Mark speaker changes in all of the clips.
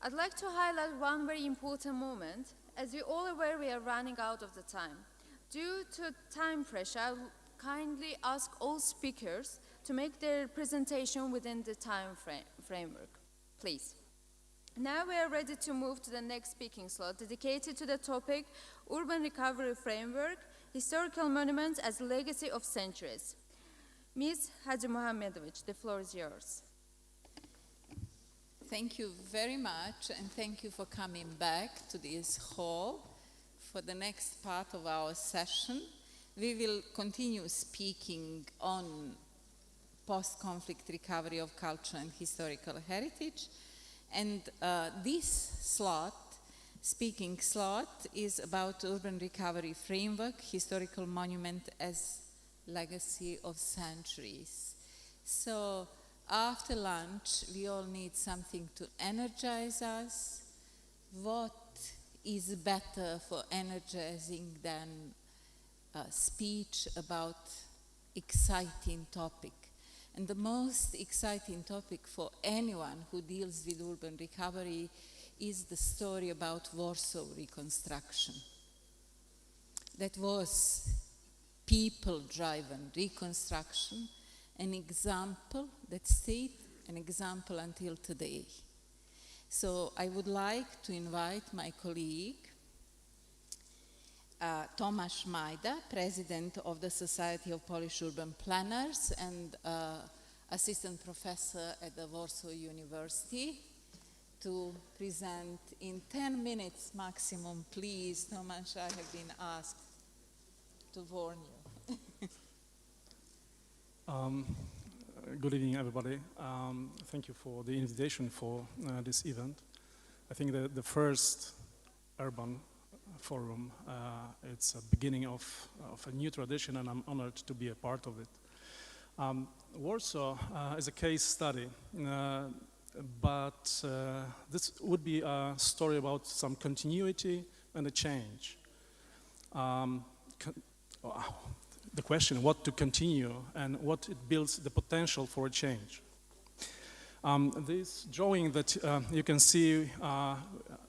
Speaker 1: I'd like to highlight one very important moment. As you're all aware, we are running out of the time. Due to time pressure, I will kindly ask all speakers to make their presentation within the time framework, please. Now we are ready to move to the next speaking slot, dedicated to the topic, Urban Recovery Framework, Historical Monuments as Legacy of Centuries. Ms. Hacı Muhammedovic, the floor is yours.
Speaker 2: Thank you very much, and thank you for coming back to this hall for the next part of our session. We will continue speaking on post-conflict recovery of culture and historical heritage. And this speaking slot, is about urban recovery framework, historical monument as legacy of centuries. So after lunch, we all need something to energize us. What is better for energizing than a speech about exciting topic? And the most exciting topic for anyone who deals with urban recovery is the story about Warsaw reconstruction. That was people-driven reconstruction, an example that stayed an example until today. So I would like to invite my colleague, Tomasz Majda, President of the Society of Polish Urban Planners and Assistant Professor at the Warsaw University, to present in 10 minutes maximum, please. Tomasz, I have been asked to warn you.
Speaker 3: Good evening, everybody. Thank you for the invitation for this event. I think that the first urban forum, it's a beginning of a new tradition, and I'm honored to be a part of it. Warsaw is a case study, but this would be a story about some continuity and a change. The question, what to continue and what it builds the potential for a change. This drawing that you can see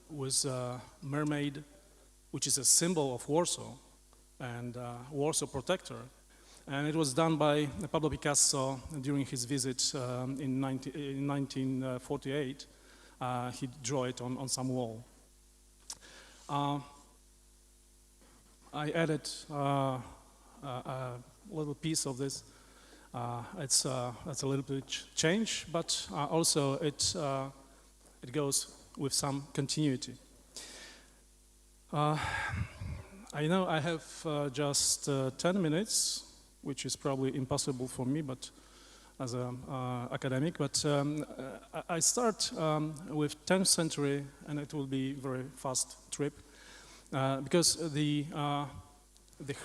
Speaker 3: was a mermaid, which is a symbol of Warsaw and Warsaw protector. And it was done by Pablo Picasso during his visit in 1948. He drew it on some wall. I added a little piece of this. It's a little bit change, but also it goes with some continuity. I know I have just 10 minutes, which is probably impossible for me, but as an academic. But I start with 10th century, and it will be a very fast trip, because the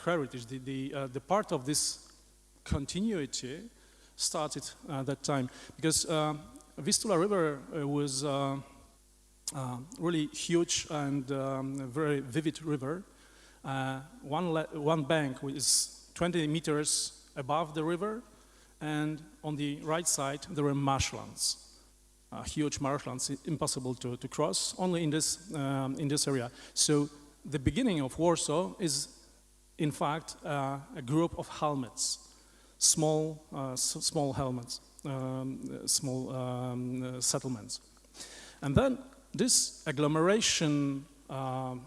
Speaker 3: heritage, the part of this continuity started at that time, because Vistula River was really huge and very vivid river. One bank is 20 meters above the river, and on the right side there were marshlands, huge marshlands, impossible to cross, only in this area. So the beginning of Warsaw is, in fact, a group of hamlets, small hamlets, small settlements. And then this agglomeration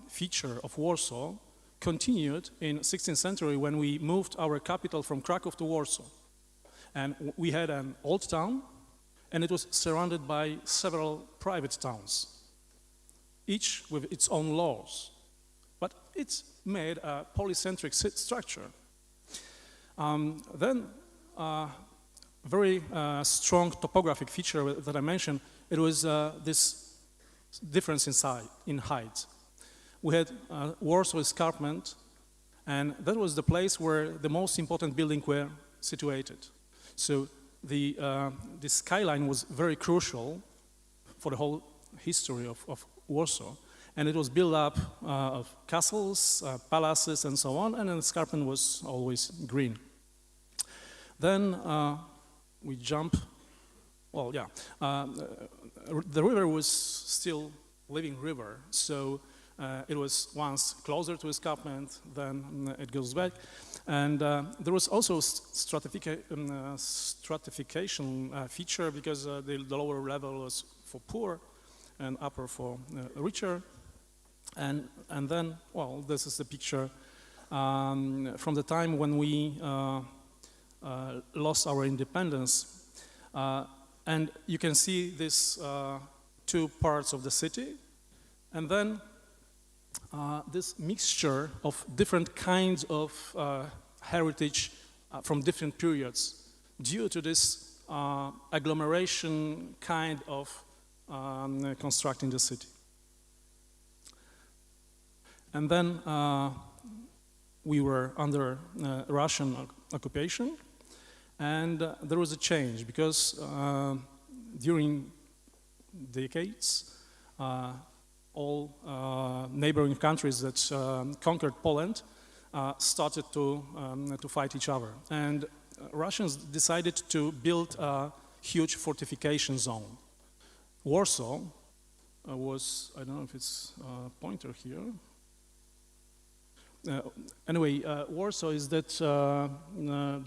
Speaker 3: feature of Warsaw continued in 16th century when we moved our capital from Krakow to Warsaw. And we had an old town, and it was surrounded by several private towns, each with its own laws. But it made a polycentric structure. Then very strong topographic feature that I mentioned, it was this difference in height. We had Warsaw Escarpment, and that was the place where the most important buildings were situated. So the skyline was very crucial for the whole history of Warsaw, and it was built up of castles, palaces, and so on, and the escarpment was always green. Then we jump well, yeah, the river was still living river, so it was once closer to escarpment, then it goes back. And there was also stratification feature, because the lower level was for poor and upper for richer. And then, well, this is the picture from the time when we lost our independence. And you can see these two parts of the city, and then this mixture of different kinds of heritage from different periods due to this agglomeration kind of constructing the city. And then we were under Russian occupation, and there was a change, because during decades all neighboring countries that conquered Poland started to fight each other. And Russians decided to build a huge fortification zone. Warsaw was, I don't know if it's a pointer here. Anyway, Warsaw is that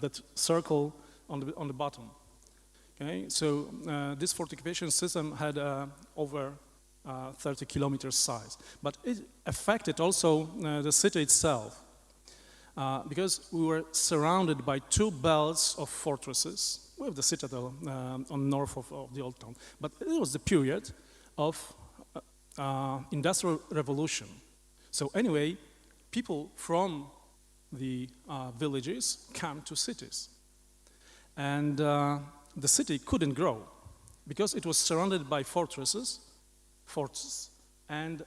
Speaker 3: that circle on the bottom. Okay, so this fortification system had over 30 kilometers size, but it affected also the city itself, because we were surrounded by two belts of fortresses with the citadel on north of the old town. But it was the period of industrial revolution. So anyway, people from the villages come to cities, and the city couldn't grow because it was surrounded by forts, and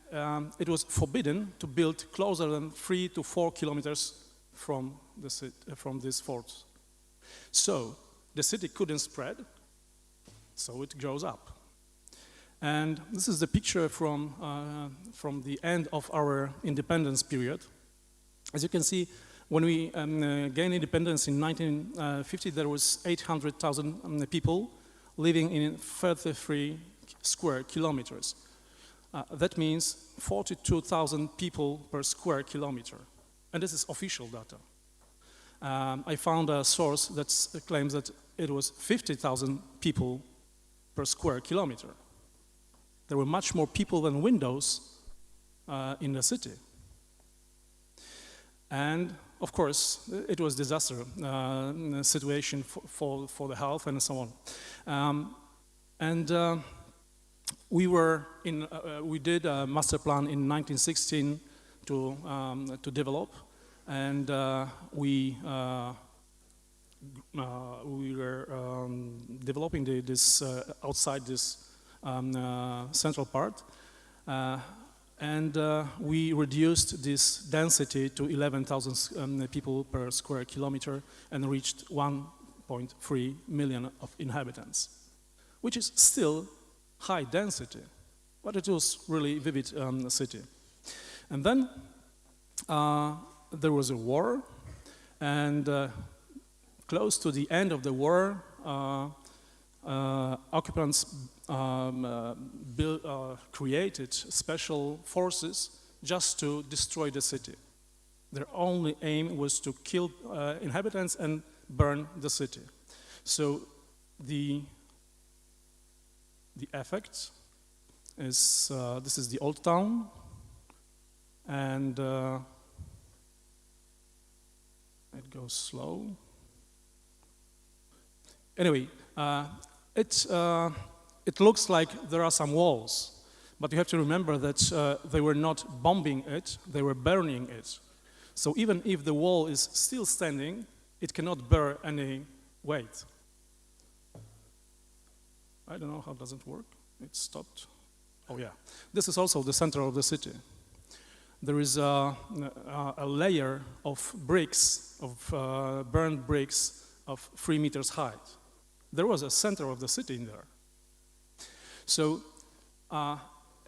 Speaker 3: it was forbidden to build closer than 3 to 4 kilometers from the city, from these forts. So the city couldn't spread, so it grows up. And this is the picture from the end of our independence period. As you can see, when we gained independence in 1950, there was 800,000 people living in 33 square kilometers. That means 42,000 people per square kilometer. And this is official data. I found a source that claims that it was 50,000 people per square kilometer. There were much more people than windows in the city. And of course, it was a disaster situation for the health and so on. We did a master plan in 1916 to develop, and we were developing this outside this central part, and we reduced this density to 11,000 people per square kilometer and reached 1.3 million of inhabitants, which is still high density, but it was really vivid city. And then there was a war, and close to the end of the war, occupants created special forces just to destroy the city. Their only aim was to kill inhabitants and burn the city. So the effect is, this is the old town, and it goes slow. Anyway, it looks like there are some walls, but you have to remember that they were not bombing it, they were burning it. So even if the wall is still standing, it cannot bear any weight. I don't know how does it work. It stopped. Oh yeah, this is also the center of the city. There is a layer of bricks, of burned bricks of 3 meters height. There was a center of the city in there. So,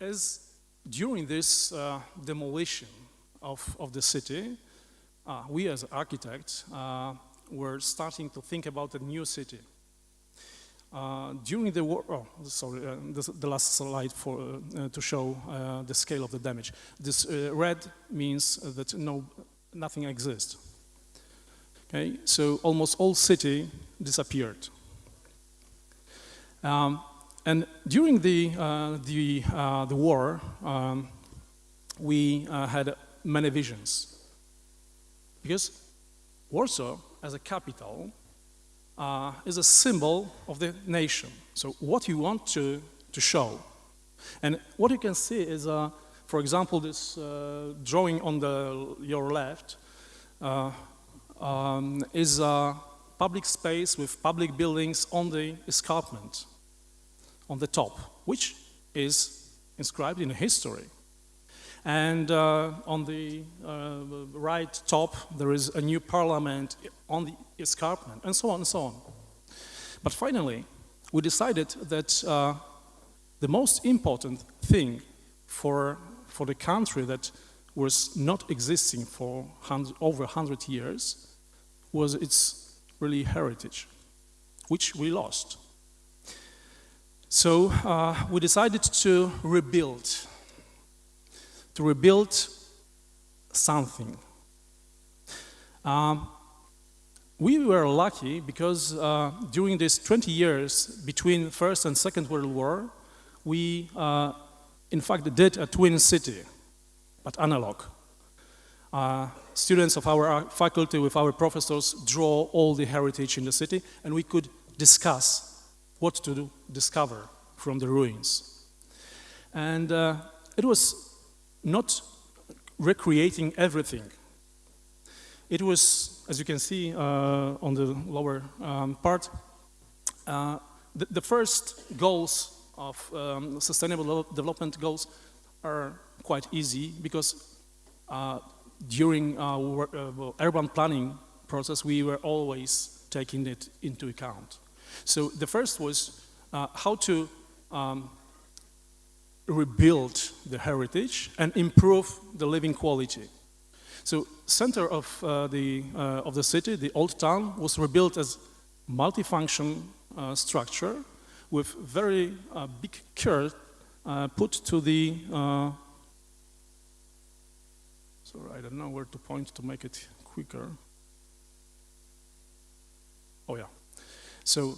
Speaker 3: as during this demolition of the city, we as architects were starting to think about a new city. during the war, the last slide to show the scale of the damage. This red means that nothing exists. Okay, so almost all city disappeared. And during the war, we had many visions, because Warsaw, as a capital, is a symbol of the nation. So what you want to show. And what you can see is, for example, this drawing on your left is a public space with public buildings on the escarpment, on the top, which is inscribed in history. And on the right top, there is a new parliament on the escarpment, and so on and so on. But finally, we decided that the most important thing for the country that was not existing for over 100 years was its really heritage, which we lost. So we decided to rebuild something. We were lucky because during these 20 years between First and Second World War, we in fact did a twin city, but analog. Students of our faculty with our professors draw all the heritage in the city, and we could discuss what to discover from the ruins. And it was not recreating everything. It was, as you can see on the lower part, the first goals of sustainable development goals are quite easy, because during our urban planning process we were always taking it into account. So the first was how to rebuild the heritage and improve the living quality. So center of the city, the old town, was rebuilt as multifunction structure with very big care put to the sorry, I don't know where to point to make it quicker. Oh yeah. So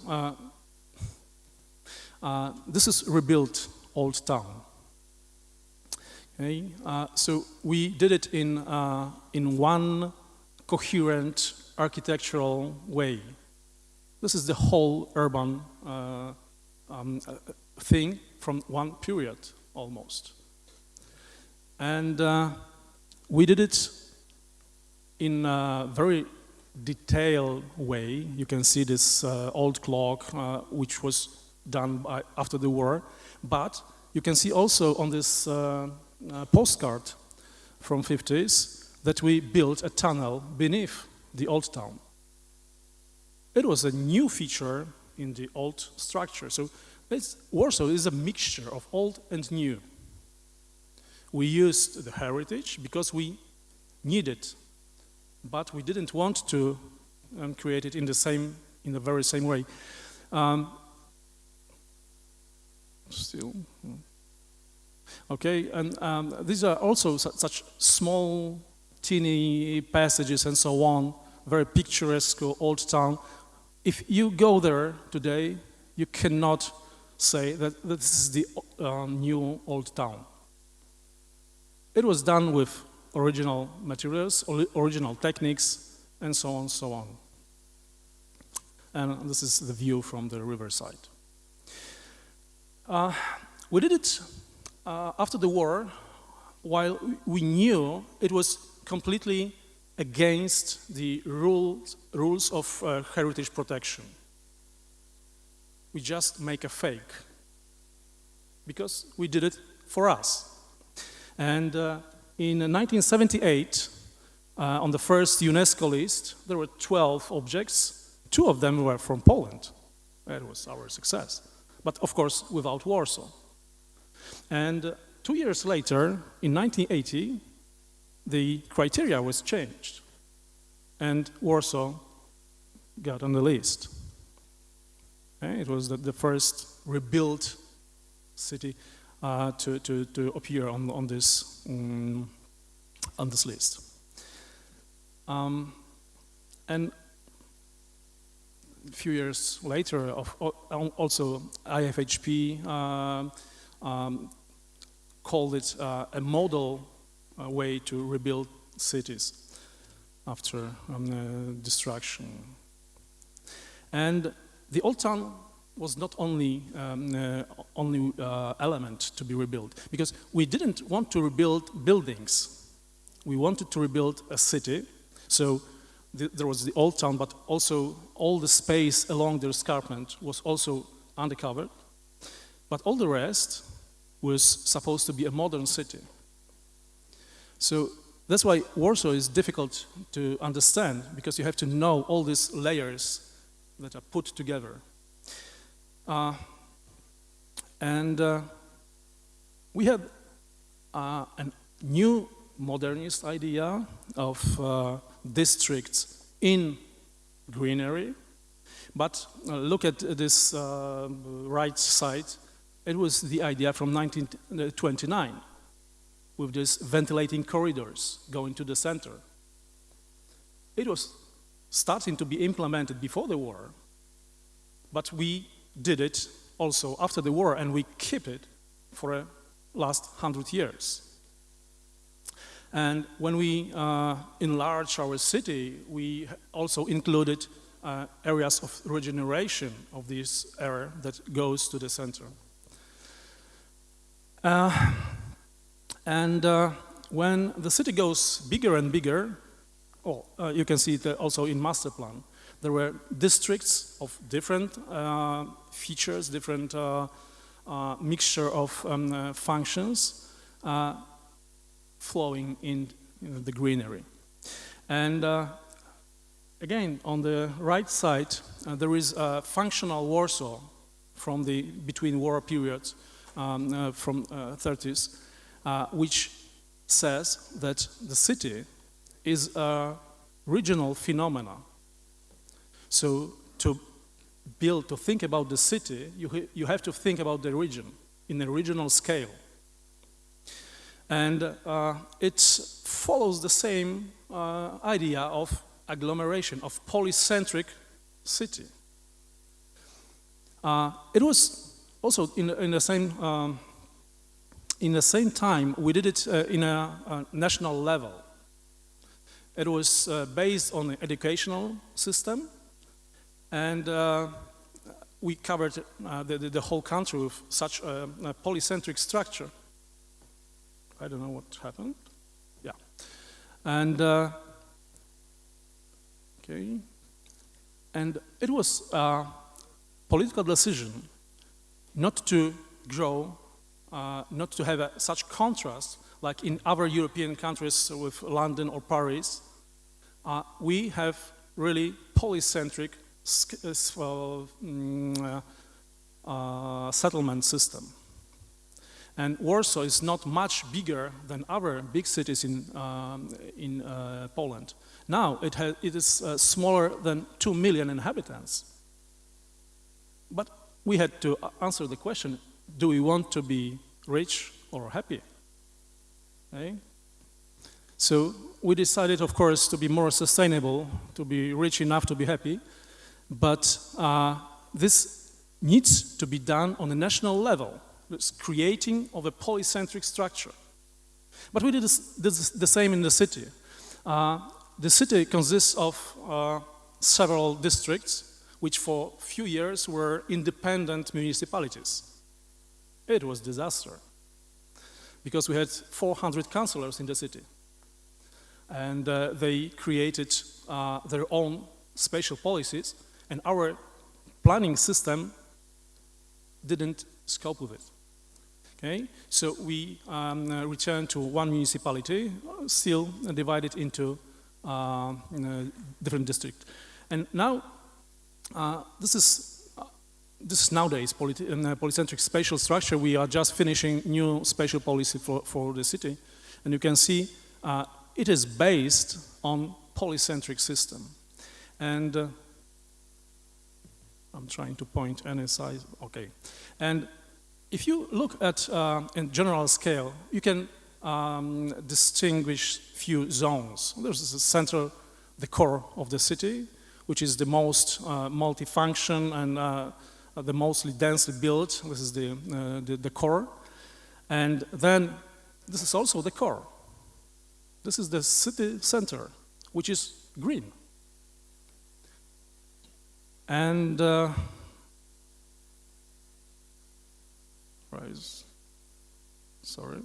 Speaker 3: this is rebuilt old town. Okay, so we did it in one coherent architectural way. This is the whole urban thing from one period almost. And we did it in a very detailed way. You can see this old clock which was done after the war, but you can see also on this postcard from 50s that we built a tunnel beneath the old town. It was a new feature in the old structure. So Warsaw is a mixture of old and new. We used the heritage because we need it, but we didn't want to create it in the very same way. Still. Okay, and these are also such small, teeny passages and so on, very picturesque old town. If you go there today, you cannot say that this is the new old town. It was done with original materials, original techniques, and so on, so on. And this is the view from the riverside. We did it after the war, while we knew it was completely against the rules of heritage protection. We just make a fake, because we did it for us. And in 1978, on the first UNESCO list, there were 12 objects. 2 of them were from Poland. That was our success. But of course, without Warsaw. And 2 years later, in 1980, the criteria was changed, and Warsaw got on the list. Okay? It was the first rebuilt city to appear on this list. And a few years later, also IFHP called it a model way to rebuild cities after destruction. And the old town was not only element to be rebuilt, because we didn't want to rebuild buildings. We wanted to rebuild a city. So there was the old town, but also all the space along the escarpment was also undercovered. But all the rest was supposed to be a modern city. So that's why Warsaw is difficult to understand, because you have to know all these layers that are put together. We had a new modernist idea of districts in greenery, but look at this right side. It was the idea from 1929 with these ventilating corridors going to the center. It was starting to be implemented before the war, but we did it also after the war, and we keep it for the last 100 years. And when we enlarged our city, we also included areas of regeneration of this area that goes to the center. When the city goes bigger and bigger, you can see it also in master plan, there were districts of different features, different mixture of functions flowing in the greenery. And again, on the right side, there is a functional Warsaw from the between war periods from 30s, which says that the city is a regional phenomena. So to think about the city, you have to think about the region in a regional scale. And it follows the same idea of agglomeration, of polycentric city. It was also in the same time we did it in a national level. It was based on the educational system, and we covered the whole country with such a polycentric structure. I don't know what happened. Yeah. And okay. And it was a political decision not to grow, not to have such contrast like in other European countries with London or Paris. We have really polycentric settlement system. And Warsaw is not much bigger than other big cities in Poland. Now it is smaller than 2 million inhabitants. But we had to answer the question, do we want to be rich or happy? Okay? So we decided, of course, to be more sustainable, to be rich enough to be happy, but this needs to be done on a national level. It's creating of a polycentric structure. But we did the same in the city. The city consists of several districts, which for a few years were independent municipalities. It was a disaster, because we had 400 councillors in the city. And they created their own spatial policies, and our planning system didn't scope with it. Okay, so we returned to one municipality, still divided into different districts. And now, this is nowadays polycentric spatial structure. We are just finishing new spatial policy for the city, and you can see it is based on polycentric system. And I'm trying to point any size, okay. And if you look at in general scale, you can distinguish few zones. There's the center, the core of the city, which is the most multifunction and the mostly densely built. This is the core. And then this is also the core. This is the city center, which is green. And sorry.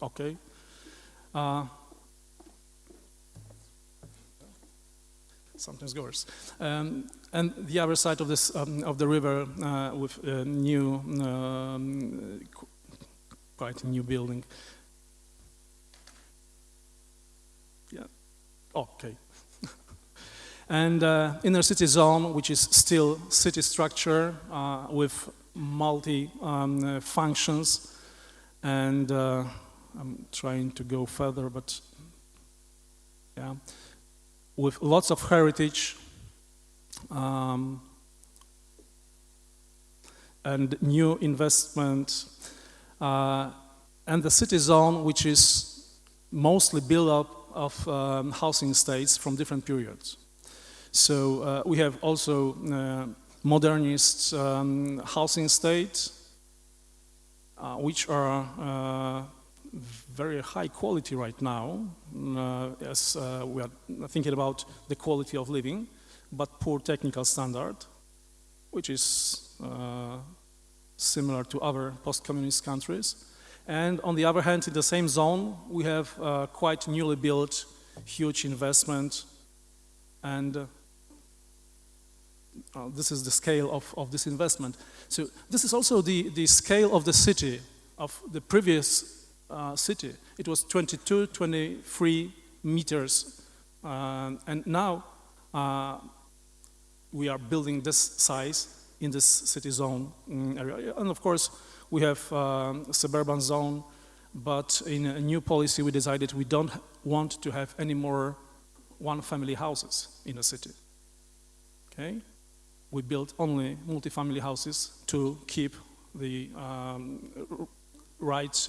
Speaker 3: Okay. Sometimes goes. And the other side of this of the river with a new, quite a new building. Yeah. Okay. And inner city zone, which is still city structure with multi functions, and I'm trying to go further, but yeah, with lots of heritage and new investment, and the city zone, which is mostly built up of housing estates from different periods. So we have also modernist housing estates, which are very high quality right now, as we are thinking about the quality of living, but poor technical standard, which is similar to other post-communist countries. And on the other hand, in the same zone, we have quite newly built, huge investment, and this is the scale of this investment. So this is also the scale of the city, of the previous city. It was 22, 23 meters, and now we are building this size in this city zone area. And of course, we have suburban zone, but in a new policy we decided we don't want to have any more one-family houses in a city. Okay? We built only multi-family houses to keep the right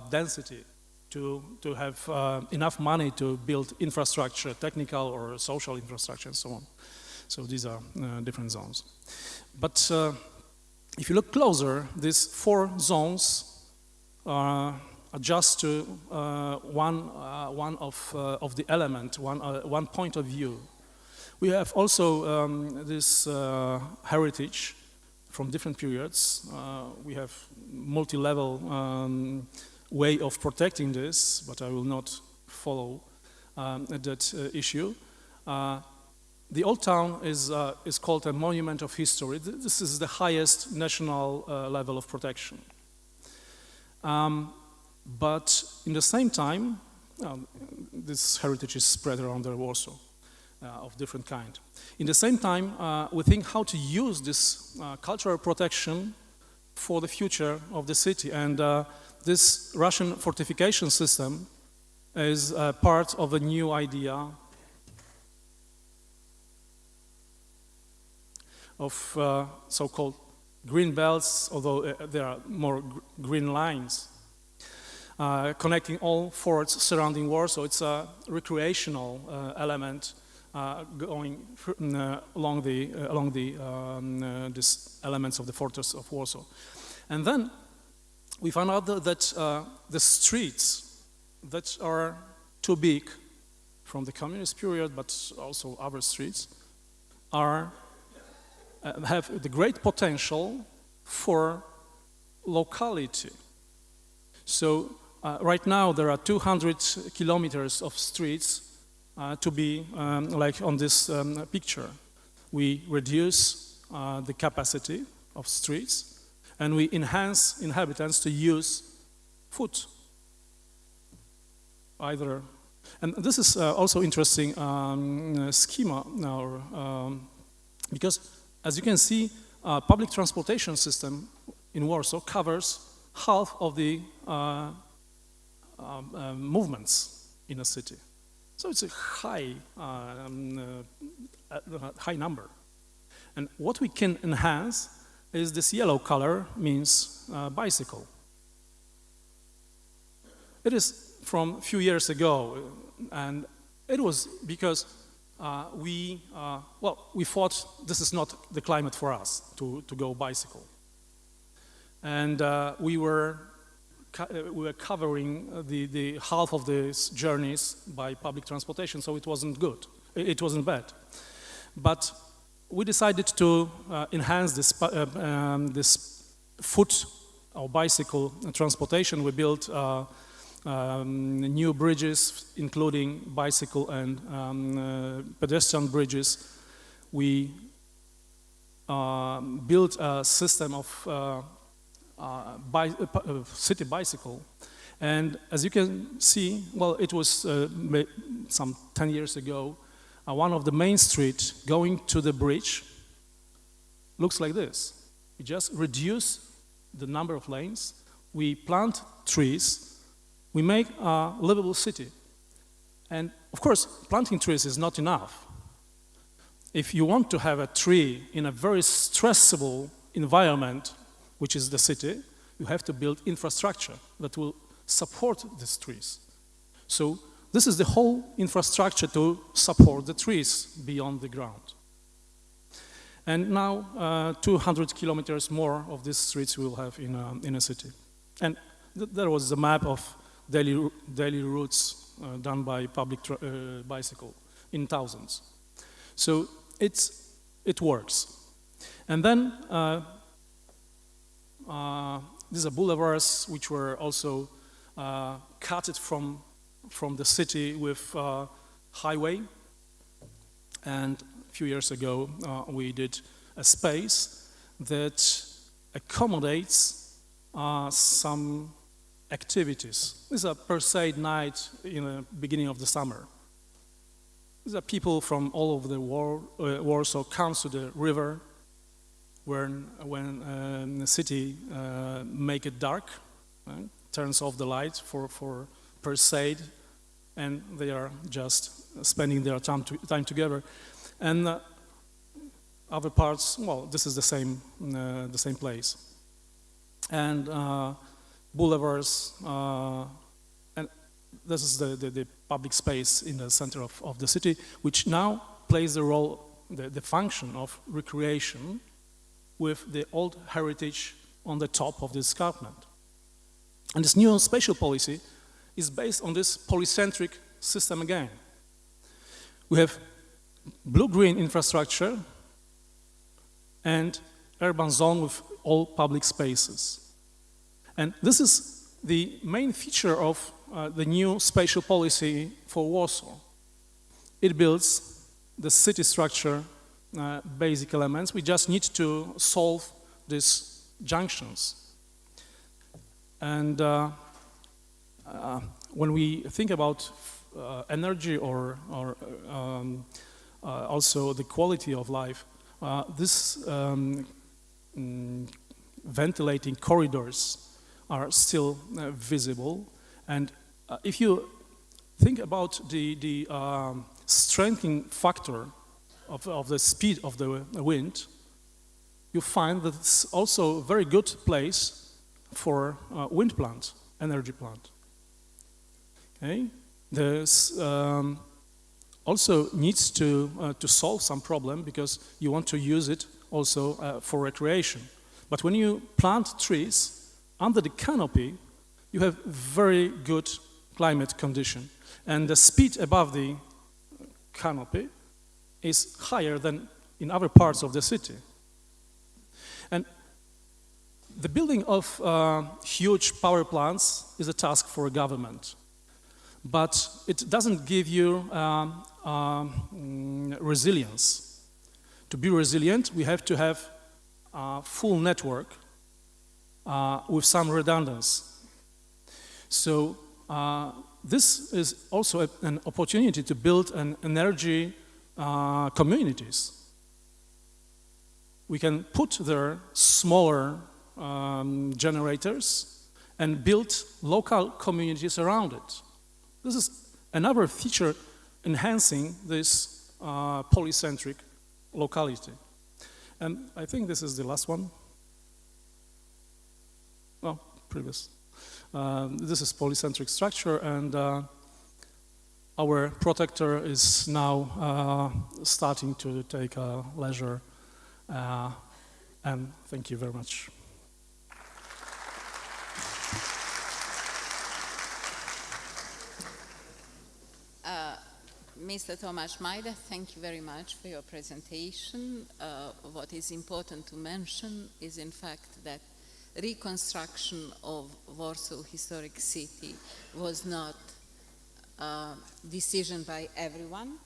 Speaker 3: density, to have enough money to build infrastructure, technical or social infrastructure and so on. So these are different zones. But if you look closer, these four zones adjust to one of the element, one point of view. We have also this heritage from different periods. We have multi-level way of protecting this, but I will not follow that issue. The Old Town is called a monument of history. This is the highest national level of protection. But in the same time, this heritage is spread around Warsaw of different kind. In the same time, we think how to use this cultural protection for the future of the city. And this Russian fortification system is part of a new idea of so-called green belts, although there are more green lines, connecting all forts surrounding Warsaw. It's a recreational element going along these elements of the fortress of Warsaw. And then we found out that the streets that are too big from the communist period, but also other streets, have the great potential for locality. So right now there are 200 kilometers of streets to be like on this picture. We reduce the capacity of streets and we enhance inhabitants to use foot. Either, and this is also interesting schema now, because as you can see, public transportation system in Warsaw covers half of the movements in a city. So it's a high number. And what we can enhance is this yellow color, means bicycle. It is from a few years ago, and it was because we thought this is not the climate for us to go bicycle. And we were covering the half of these journeys by public transportation, so it wasn't good. It wasn't bad. But we decided to enhance this foot or bicycle transportation. We built new bridges, including bicycle and pedestrian bridges. We built a system of city bicycle. And as you can see, well, it was some 10 years ago, one of the main streets going to the bridge looks like this. We just reduce the number of lanes, we plant trees, we make a livable city. And of course, planting trees is not enough. If you want to have a tree in a very stressful environment, which is the city, you have to build infrastructure that will support these trees. So this is the whole infrastructure to support the trees beyond the ground. And now 200 kilometers more of these streets we'll have in a city. And there was the map of daily routes done by public bicycle in thousands. So it works. And then these are boulevards which were also cut from the city with highway. And a few years ago we did a space that accommodates some activities. These are per se night in the beginning of the summer. These are people from all over the world. Warsaw comes to the river when the city make it dark, turns off the light for per se, and they are just spending their time together. And other parts, well, this is the same place. And boulevards, and this is the public space in the center of the city, which now plays the role, the function of recreation with the old heritage on the top of the escarpment. And this new spatial policy is based on this polycentric system again. We have blue-green infrastructure and urban zone with all public spaces. And this is the main feature of the new spatial policy for Warsaw. It builds the city structure basic elements. We just need to solve these junctions. And when we think about energy or also the quality of life, this ventilating corridors are still visible. And if you think about the strengthening factor of the speed of the wind, you find that it's also a very good place for wind plant, energy plant. Okay? There's also needs to solve some problem because you want to use it also for recreation. But when you plant trees under the canopy, you have very good climate condition. And the speed above the canopy is higher than in other parts of the city. And the building of huge power plants is a task for a government. But it doesn't give you resilience. To be resilient, we have to have a full network with some redundancy. So this is also an opportunity to build an energy communities. We can put there smaller generators and build local communities around it. This is another feature enhancing this polycentric locality. And I think this is the last one. Oh, previous. This is polycentric structure, and our protector is now starting to take a leisure. And thank you very much.
Speaker 2: Mr. Tomasz Majda, thank you very much for your presentation. What is important to mention is, in fact, that reconstruction of Warsaw historic city was not a decision by everyone.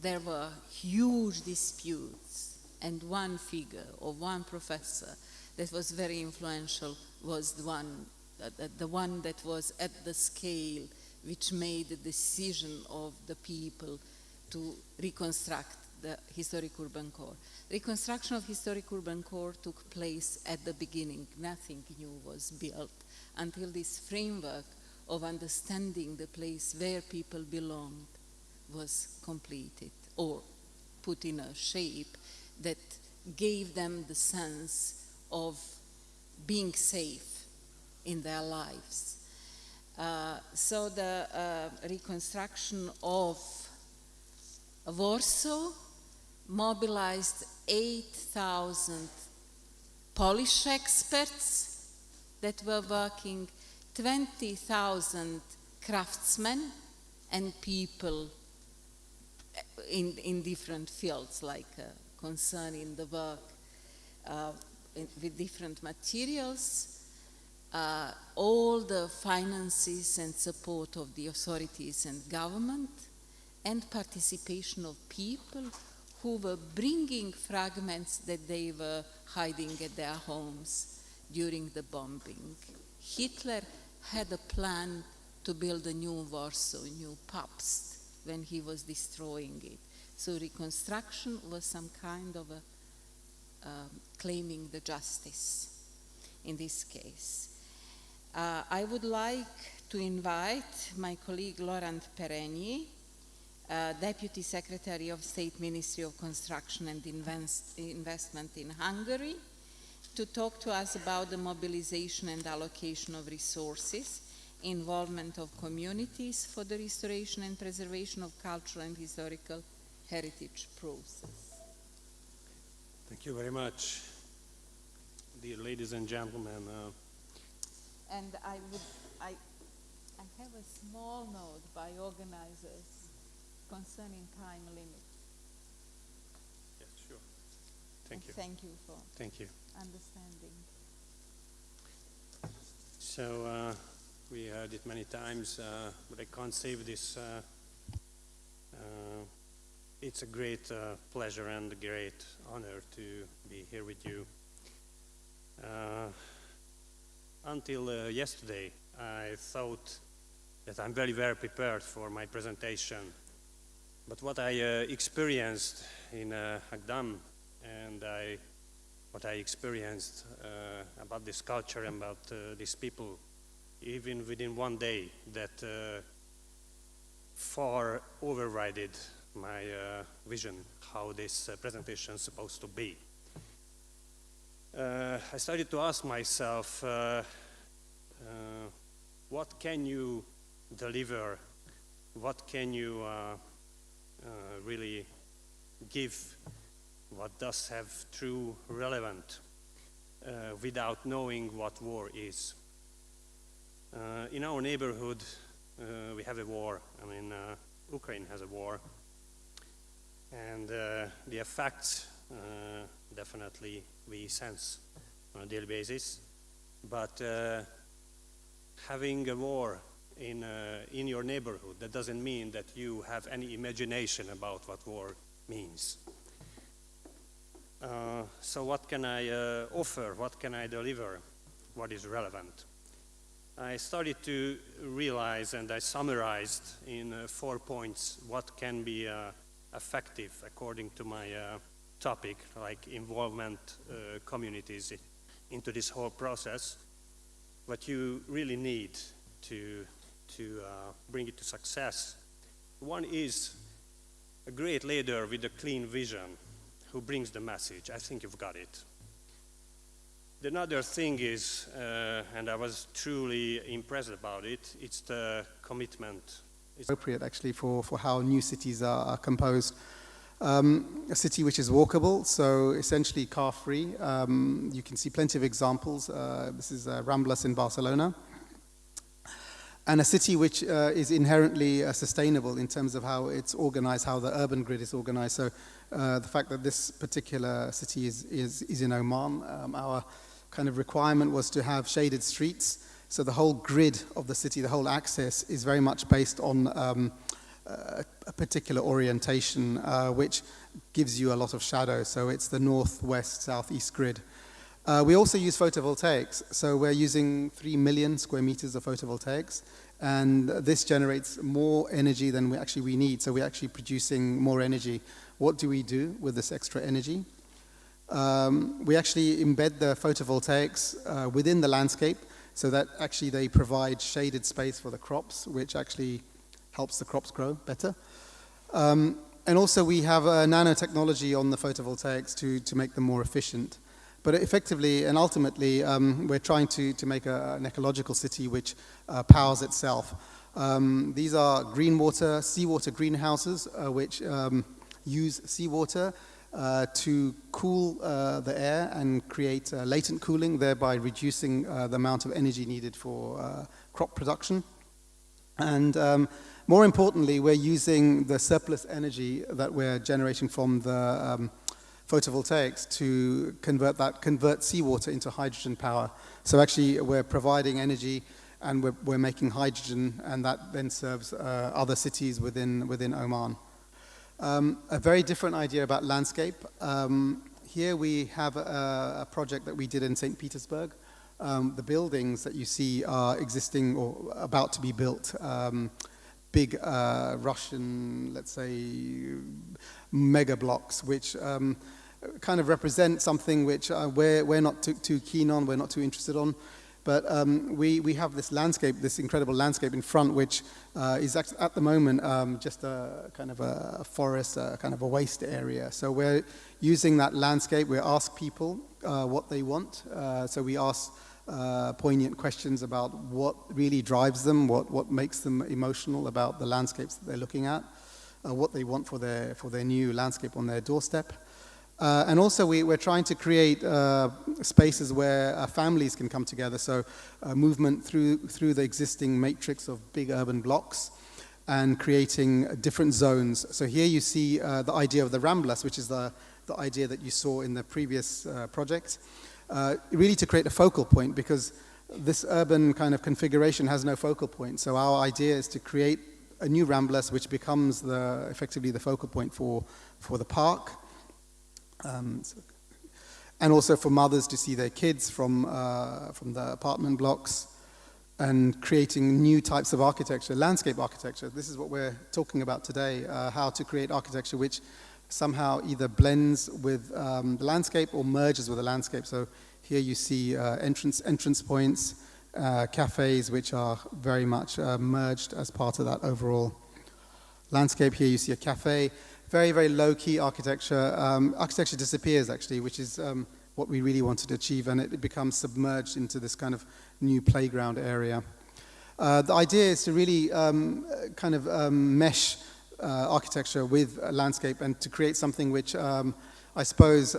Speaker 2: There were huge disputes, and one figure or one professor that was very influential was the one that was at the scale which made the decision of the people to reconstruct the historic urban core. Reconstruction of historic urban core took place at the beginning. Nothing new was built until this framework of understanding the place where people belonged was completed or put in a shape that gave them the sense of being safe in their lives. So the reconstruction of Warsaw mobilized 8,000 Polish experts that were working, 20,000 craftsmen and people in different fields, like concerning the work with different materials. All the finances and support of the authorities and government, and participation of people who were bringing fragments that they were hiding at their homes during the bombing. Hitler had a plan to build a new Warsaw, a new Pabst, when he was destroying it. So reconstruction was some kind of claiming the justice in this case. I would like to invite my colleague Laurent Perényi, Deputy Secretary of State Ministry of Construction and Investment in Hungary, to talk to us about the mobilization and allocation of resources, involvement of communities for the restoration and preservation of cultural and historical heritage process.
Speaker 4: Thank you very much, dear ladies and gentlemen.
Speaker 2: And I have a small note by organizers concerning time limit.
Speaker 4: Yes, sure. Thank you.
Speaker 2: Thank you for understanding.
Speaker 4: So we heard it many times, but I can't save this. It's a great pleasure and a great honor to be here with you. Until yesterday, I thought that I'm very, very prepared for my presentation. But what I experienced in Ağdam and what I experienced about this culture and about these people, even within one day, that far overrided my vision how this presentation is supposed to be. I started to ask myself, what can you deliver? What can you really give? What does have true relevant without knowing what war is? In our neighborhood, we have a war. I mean, Ukraine has a war. And the effects definitely we sense on a daily basis, but having a war in your neighborhood, that doesn't mean that you have any imagination about what war means. So what can I offer? What can I deliver? What is relevant? I started to realize, and I summarized in 4 points what can be effective according to my topic, like involvement communities into this whole process. What you really need to bring it to success. One is a great leader with a clean vision, who brings the message. I think you've got it. Another thing is, and I was truly impressed about it, it's the commitment. It's
Speaker 5: appropriate actually for how new cities are composed. A city which is walkable, so essentially car-free. You can see plenty of examples. This is Ramblas in Barcelona. And a city which is inherently sustainable in terms of how it's organized, how the urban grid is organized. So the fact that this particular city is in Oman, our kind of requirement was to have shaded streets. So the whole grid of the city, the whole access is very much based on a particular orientation, which gives you a lot of shadow. So it's the northwest, southeast grid. We also use photovoltaics. So we're using 3 million square meters of photovoltaics. And this generates more energy than we need. So we're actually producing more energy. What do we do with this extra energy? We actually embed the photovoltaics within the landscape so that actually they provide shaded space for the crops, which actually helps the crops grow better. And also we have nanotechnology on the photovoltaics to make them more efficient. But effectively and ultimately, we're trying to make an ecological city which powers itself. These are green water, seawater greenhouses, which use seawater to cool the air and create latent cooling, thereby reducing the amount of energy needed for crop production. And more importantly, we're using the surplus energy that we're generating from the photovoltaics to convert seawater into hydrogen power. So actually we're providing energy and we're making hydrogen, and that then serves other cities within Oman. A very different idea about landscape. Here we have a project that we did in St. Petersburg. The buildings that you see are existing or about to be built. Big Russian, let's say, mega blocks, which kind of represent something which we're not too keen on, we're not too interested on. But we have this landscape, this incredible landscape in front, which is at the moment just a kind of a forest, kind of a waste area. So we're using that landscape. We ask people what they want. So we ask poignant questions about what really drives them, what makes them emotional about the landscapes that they're looking at, what they want for their new landscape on their doorstep. And also we're trying to create spaces where families can come together, so movement through the existing matrix of big urban blocks and creating different zones. So here you see the idea of the Ramblas, which is the idea that you saw in the previous project, really to create a focal point, because this urban kind of configuration has no focal point. So our idea is to create a new Ramblas which becomes effectively the focal point for the park. And also for mothers to see their kids from the apartment blocks, and creating new types of architecture, landscape architecture. This is what we're talking about today, how to create architecture which somehow either blends with the landscape or merges with the landscape. So here you see entrance points, cafes which are very much merged as part of that overall landscape. Here you see a cafe. Very, very low-key architecture. Architecture disappears, actually, which is what we really wanted to achieve, and it becomes submerged into this kind of new playground area. The idea is to really kind of mesh architecture with landscape and to create something which I suppose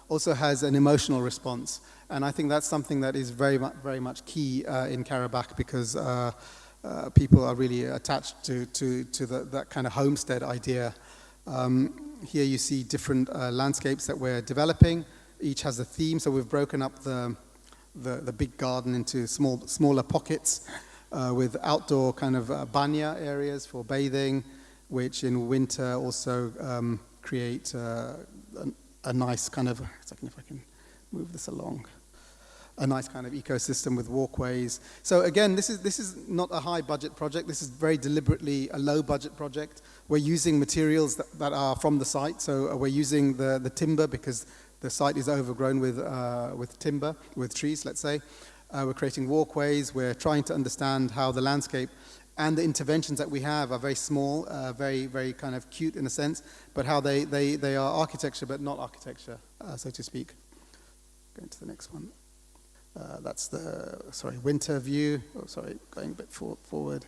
Speaker 5: also has an emotional response. And I think that's something that is very much key in Karabakh, because people are really attached to that kind of homestead idea. Here you see different landscapes that we're developing. Each has a theme, so we've broken up the big garden into smaller pockets with outdoor kind of banya areas for bathing, which in winter also create a nice kind of, a second if I can move this along, a nice kind of ecosystem with walkways. So again, this is not a high budget project. This is very deliberately a low budget project. We're using materials that are from the site. So we're using the timber because the site is overgrown with timber, with trees, let's say. We're creating walkways. We're trying to understand how the landscape and the interventions that we have are very small, very, very kind of cute in a sense, but how they are architecture but not architecture, so to speak. Going to the next one. That's the, winter view. Oh, sorry, going a bit forward.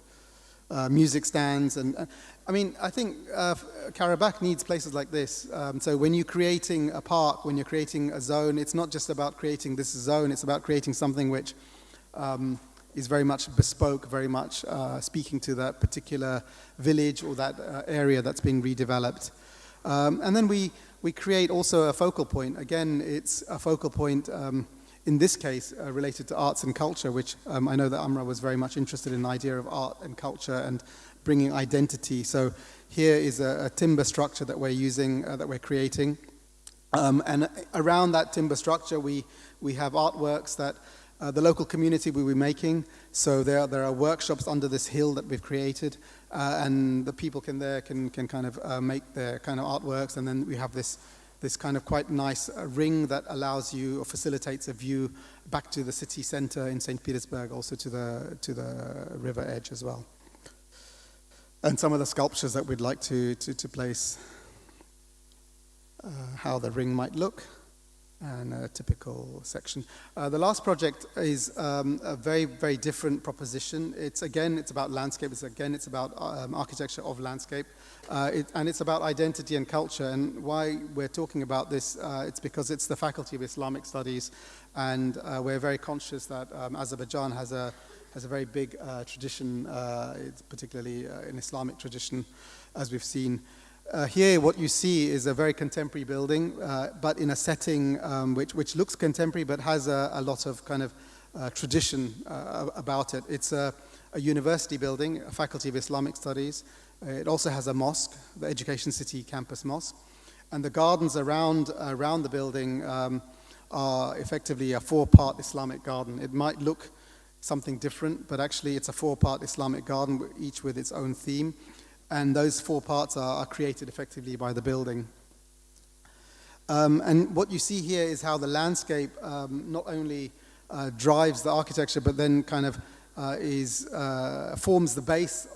Speaker 5: Music stands, and I mean, I think Karabakh needs places like this. So when you're creating a park, when you're creating a zone, it's not just about creating this zone, it's about creating something which is very much bespoke, very much speaking to that particular village or that area that's being redeveloped. And then we create also a focal point. Again, it's a focal point in this case, related to arts and culture, which I know that Amra was very much interested in the idea of art and culture and bringing identity. So here is a timber structure that we're using, that we're creating. And around that timber structure, we have artworks that the local community will be making. So there are workshops under this hill that we've created, and the people can kind of make their kind of artworks, and then we have this kind of quite nice ring that allows you or facilitates a view back to the city center in St. Petersburg, also to the river edge as well. And some of the sculptures that we'd like to place, how the ring might look, and a typical section. The last project is a very, very different proposition. It's about landscape. It's about architecture of landscape. And it's about identity and culture. And why we're talking about this, it's because it's the Faculty of Islamic Studies, and we're very conscious that Azerbaijan has a very big tradition, it's particularly an Islamic tradition, as we've seen. Here, what you see is a very contemporary building, but in a setting which looks contemporary, but has a lot of kind of tradition about it. It's a university building, a Faculty of Islamic Studies. It also has a mosque, the Education City Campus Mosque. And the gardens around the building are effectively a 4-part Islamic garden. It might look something different, but actually it's a 4-part Islamic garden, each with its own theme. And those 4 parts are created effectively by the building. And what you see here is how the landscape not only drives the architecture, but then kind of forms the base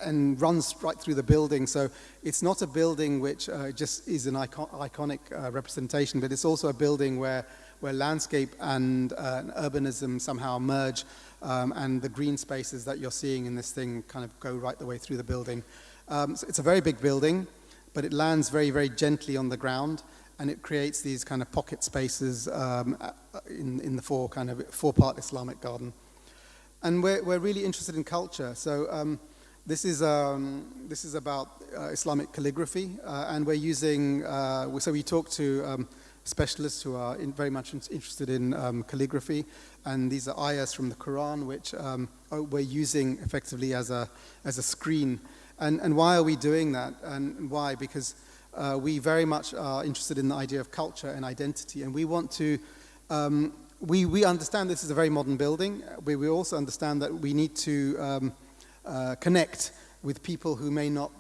Speaker 5: and runs right through the building. So it's not a building which just is an iconic representation, but it's also a building where landscape and urbanism somehow merge, and the green spaces that you're seeing in this thing kind of go right the way through the building. So it's a very big building, but it lands very, very gently on the ground, and it creates these kind of pocket spaces in the 4-part Islamic garden. And we're really interested in culture. So this is about Islamic calligraphy, and we're using. So we talk to specialists who are very much interested in calligraphy, and these are ayahs from the Quran, which we're using effectively as a screen. And why are we doing that? And why? Because we very much are interested in the idea of culture and identity, and we want to. We understand this is a very modern building. We also understand that we need to connect with people who may not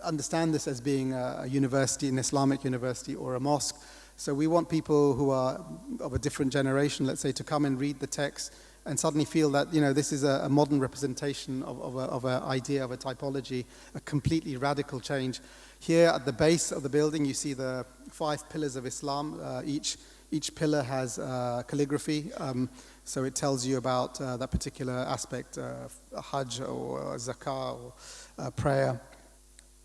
Speaker 5: understand this as being a university, an Islamic university or a mosque. So we want people who are of a different generation, let's say, to come and read the text and suddenly feel that, this is a modern representation of an idea, of a typology, a completely radical change. Here at the base of the building, you see the 5 pillars of Islam. Each pillar has calligraphy, so it tells you about that particular aspect, Hajj or Zakah or prayer,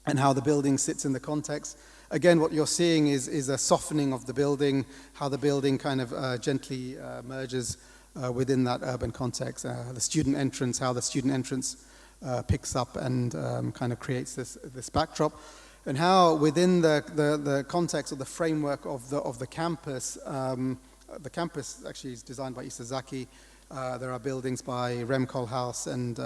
Speaker 5: and how the building sits in the context. Again, what you're seeing is a softening of the building, how the building kind of gently merges within that urban context. The student entrance, how the student entrance picks up and kind of creates this backdrop. And how within the context of the framework of the campus actually is designed by Issa Zaki. There are buildings by Rem Koolhaas and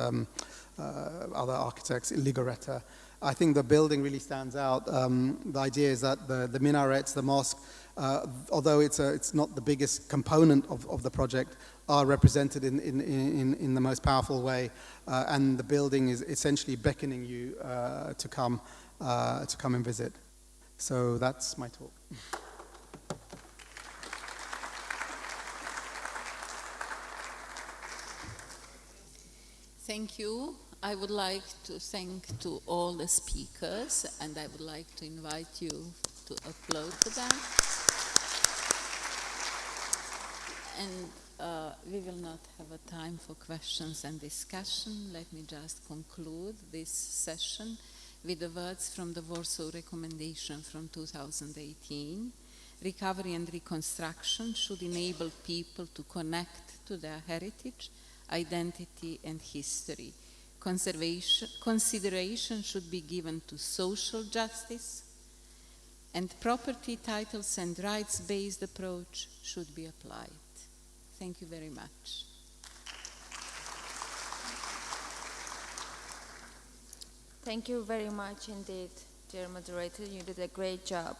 Speaker 5: other architects, Ligoretta. I think the building really stands out. The idea is that the minarets, the mosque, although it's not the biggest component of the project, are represented in the most powerful way, and the building is essentially beckoning you to come and visit. So that's my talk.
Speaker 2: Thank you. I would like to thank to all the speakers, and I would like to invite you to applaud to them. And we will not have a time for questions and discussion. Let me just conclude this session with the words from the Warsaw Recommendation from 2018. Recovery and reconstruction should enable people to connect to their heritage, identity, and history. Consideration should be given to social justice, and property, titles, and rights-based approach should be applied. Thank you very much.
Speaker 1: Thank you very much indeed, dear moderator. You did a great job.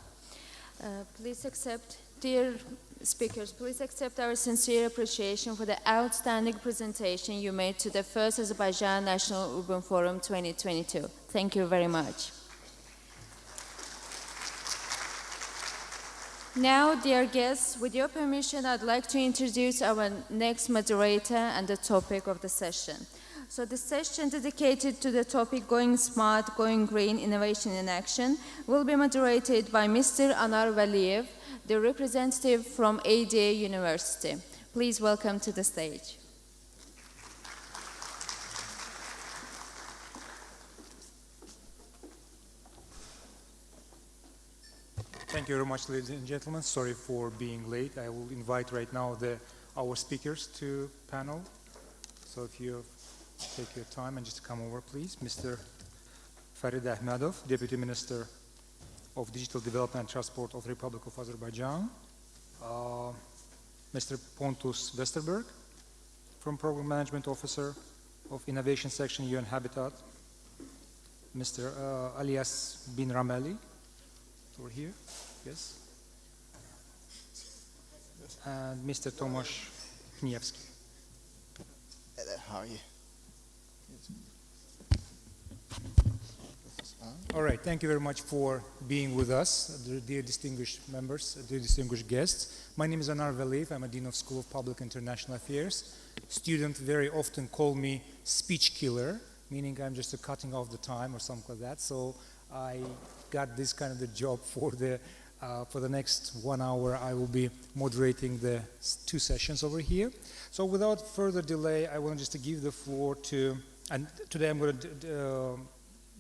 Speaker 1: Please accept, dear speakers, please accept our sincere appreciation for the outstanding presentation you made to the first Azerbaijan National Urban Forum 2022. Thank you very much. Now, dear guests, with your permission, I'd like to introduce our next moderator and the topic of the session. So the session dedicated to the topic Going Smart, Going Green, Innovation in Action will be moderated by Mr. Anar Valiyev, the representative from ADA University. Please welcome to the stage.
Speaker 6: Thank you very much, ladies and gentlemen. Sorry for being late. I will invite right now our speakers to panel. So if you take your time and just come over, please. Mr. Farid Ahmedov, Deputy Minister of Digital Development and Transport of the Republic of Azerbaijan. Mr. Pontus Westerberg, from Program Management Officer of Innovation Section UN Habitat. Mr. Alias Bin Rameli, over here, yes. And Mr. Tomasz Kniewski.
Speaker 7: Hello, how are you?
Speaker 6: All right, thank you very much for being with us, dear distinguished members, dear distinguished guests. My name is Anar Valiyev. I'm a Dean of School of Public International Affairs. Students very often call me speech killer, meaning I'm just cutting off the time or something like that. So I got this kind of the job for the next 1 hour. I will be moderating the 2 sessions over here. So without further delay, I want just to give the floor to, and today I'm going to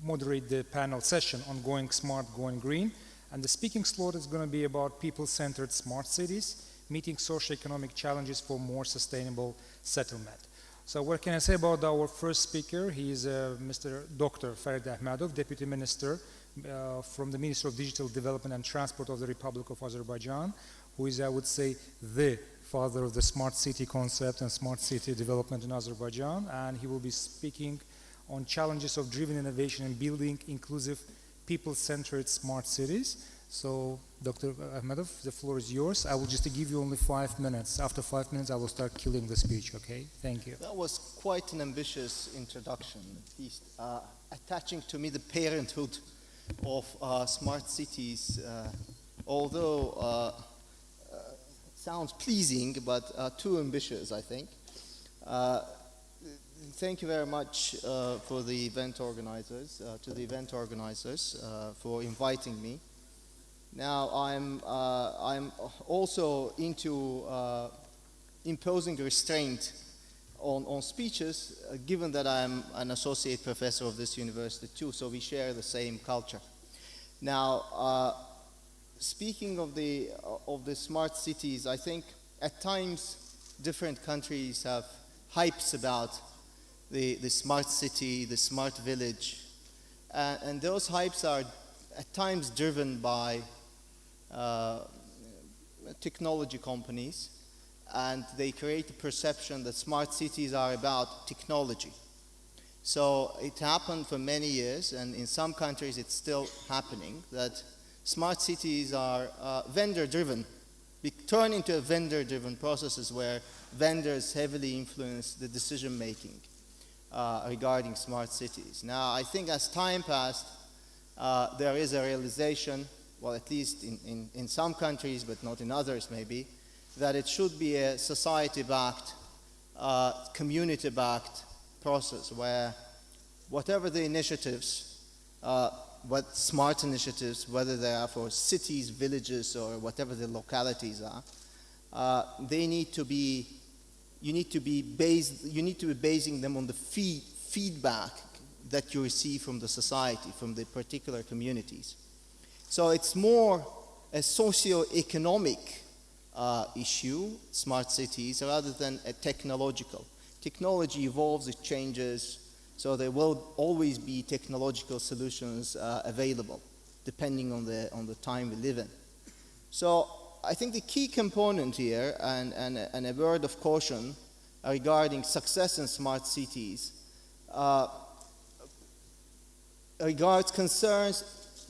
Speaker 6: moderate the panel session on Going Smart, Going Green. And the speaking slot is going to be about people-centered smart cities, meeting socioeconomic challenges for more sustainable settlement. So what can I say about our first speaker? He is Mr. Dr. Farid Ahmedov, Deputy Minister from the Ministry of Digital Development and Transport of the Republic of Azerbaijan, who is, I would say, the father of the smart city concept and smart city development in Azerbaijan. And he will be speaking on challenges of driven innovation and building inclusive, people-centered smart cities. So, Dr. Ahmedov, the floor is yours. I will just give you only 5 minutes. After 5 minutes, I will start killing the speech, okay? Thank you.
Speaker 7: That was quite an ambitious introduction, at least attaching to me the parenthood of smart cities, although sounds pleasing, but too ambitious, I think. Thank you very much for the event organizers, for inviting me. Now I'm also into imposing restraint on speeches, given that I'm an associate professor of this university too, so we share the same culture. Now, speaking of the smart cities, I think at times different countries have hypes about the smart city, the smart village, and those hypes are at times driven by technology companies, and they create a perception that smart cities are about technology. So it happened for many years, and in some countries it's still happening, that smart cities are vendor-driven, turn into vendor-driven processes where vendors heavily influence the decision-making regarding smart cities. Now, I think as time passed, there is a realization, well, at least in some countries, but not in others maybe, that it should be a society-backed, community-backed process where whatever the initiatives, what smart initiatives, whether they are for cities, villages, or whatever the localities are, they need to be, you need to be basing them on the feedback that you receive from the society, from the particular communities. So it's more a socio-economic issue, smart cities, rather than a technological. Technology evolves, it changes, so there will always be technological solutions available, depending on the time we live in. So I think the key component here, and a word of caution regarding success in smart cities, concerns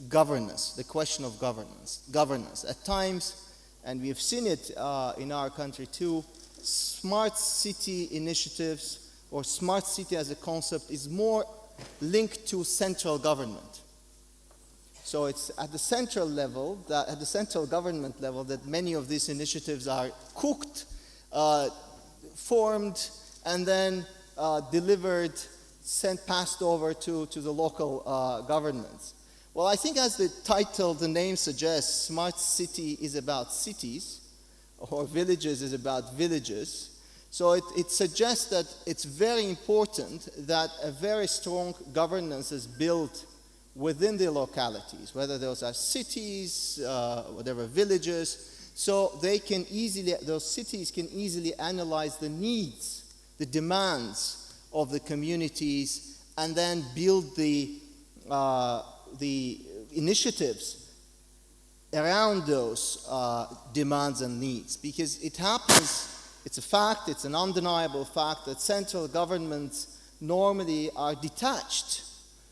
Speaker 7: governance, the question of governance. At times, and we've seen it in our country too, smart city initiatives or smart city as a concept is more linked to central government. So it's at the central level, at the central government level, that many of these initiatives are cooked, formed, and then delivered, passed over to the local governments. Well, I think as the title, the name suggests, smart city is about cities, or villages is about villages. So it suggests that it's very important that a very strong governance is built within the localities, whether those are cities, whatever villages, so they can easily, those cities can easily analyze the needs, the demands of the communities, and then build the initiatives around those demands and needs. Because it happens, it's a fact, it's an undeniable fact that central governments normally are detached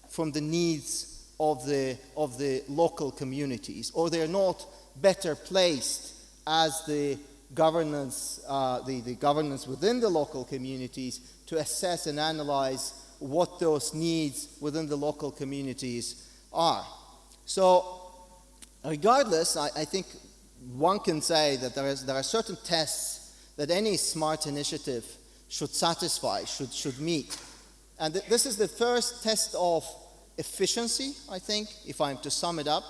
Speaker 7: from the needs of the local communities, or they're not better placed as the governance, the governance within the local communities to assess and analyze what those needs within the local communities are. So regardless, I think one can say that there are certain tests that any smart initiative should satisfy, should meet. And this is the first test of efficiency, I think, if I'm to sum it up.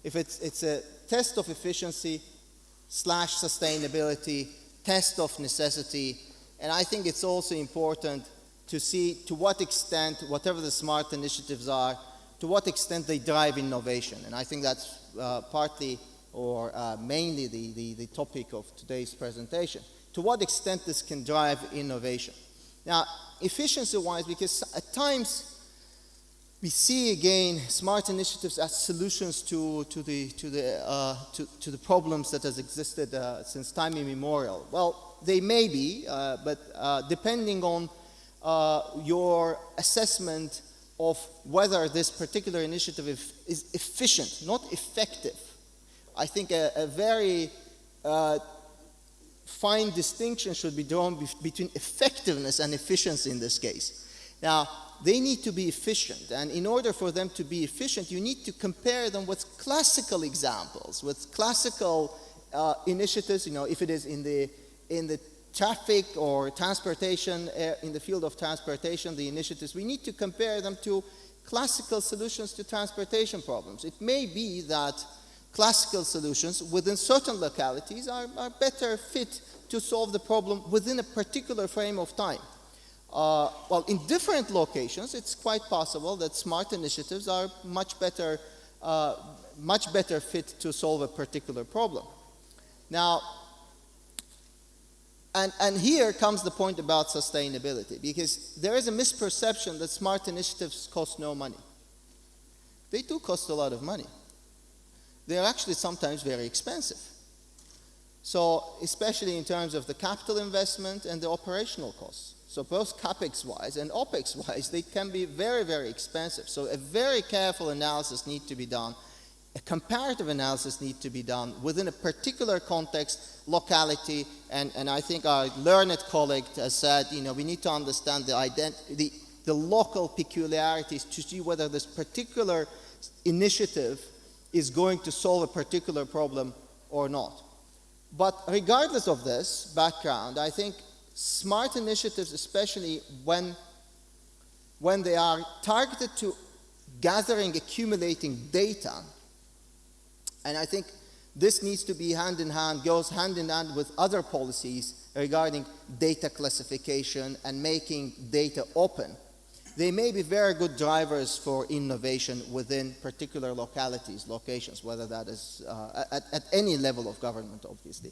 Speaker 7: If it's a test of efficiency / sustainability, test of necessity, and I think it's also important to see to what extent, whatever the smart initiatives are, to what extent they drive innovation. And I think that's partly or mainly the topic of today's presentation. To what extent this can drive innovation. Now, efficiency-wise, because at times we see again smart initiatives as solutions to the problems that has existed since time immemorial. Well, they may be, but depending on your assessment of whether this particular initiative is efficient, not effective. I think a very fine distinction should be drawn between effectiveness and efficiency in this case. Now, they need to be efficient, and in order for them to be efficient, you need to compare them with classical examples, with classical initiatives. You know, if it is in the traffic or transportation, in the field of transportation, the initiatives, we need to compare them to classical solutions to transportation problems. It may be that classical solutions within certain localities are better fit to solve the problem within a particular frame of time. Well, in different locations, it's quite possible that smart initiatives are much better fit to solve a particular problem. Now, and here comes the point about sustainability, because there is a misperception that smart initiatives cost no money. They do cost a lot of money. They are actually sometimes very expensive. So, especially in terms of the capital investment and the operational costs. So both CapEx-wise and OpEx-wise, they can be very, very expensive. So a very careful analysis needs to be done. A comparative analysis needs to be done within a particular context, locality, and I think our learned colleague has said, you know, we need to understand the local peculiarities to see whether this particular initiative is going to solve a particular problem or not. But regardless of this background, I think smart initiatives, especially when when they are targeted to gathering, accumulating data, and I think this needs to be hand in hand, goes hand in hand with other policies regarding data classification and making data open. They may be very good drivers for innovation within particular localities, locations, whether that is at any level of government, obviously.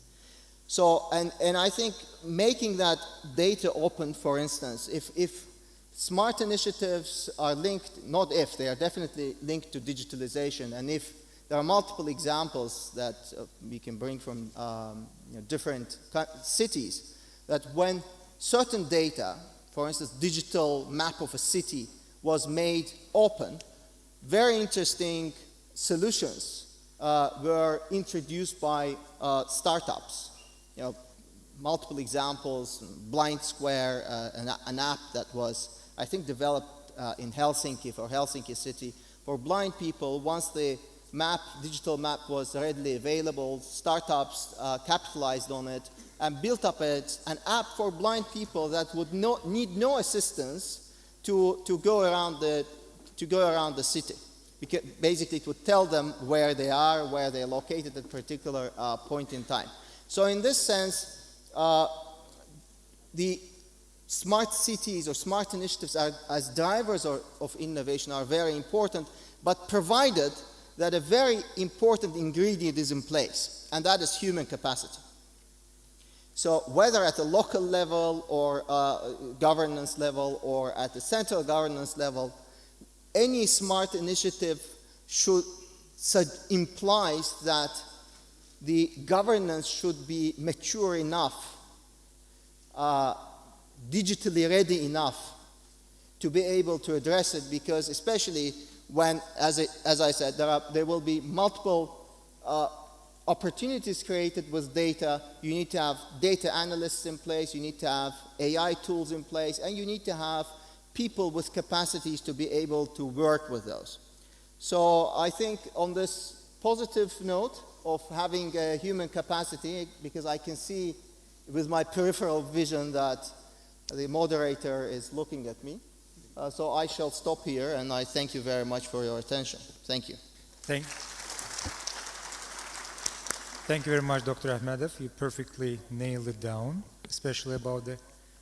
Speaker 7: So, and I think making that data open, for instance, if smart initiatives are linked, not if, they are definitely linked to digitalization, and if there are multiple examples that we can bring from different cities, that when certain data, for instance, digital map of a city was made open, very interesting solutions were introduced by startups. You know, multiple examples, Blind Square, an app that was, I think, developed in Helsinki, for Helsinki city, for blind people. Once the digital map was readily available, startups capitalized on it and built up an app for blind people that would need no assistance to go around the city. Because basically it would tell them where they are, where they're located at a particular point in time. So in this sense, the smart cities or smart initiatives as drivers of innovation are very important, but provided that a very important ingredient is in place, and that is human capacity. So whether at a local level or governance level or at the central governance level, any smart initiative implies that the governance should be mature enough, digitally ready enough to be able to address it, because especially when, as I said, there will be multiple opportunities created with data. You need to have data analysts in place, you need to have AI tools in place, and you need to have people with capacities to be able to work with those. So I think on this positive note of having a human capacity, because I can see with my peripheral vision that the moderator is looking at me, so I shall stop here, and I thank you very much for your attention. Thank you.
Speaker 6: Thank you very much, Dr. Ahmedov. You perfectly nailed it down, especially about the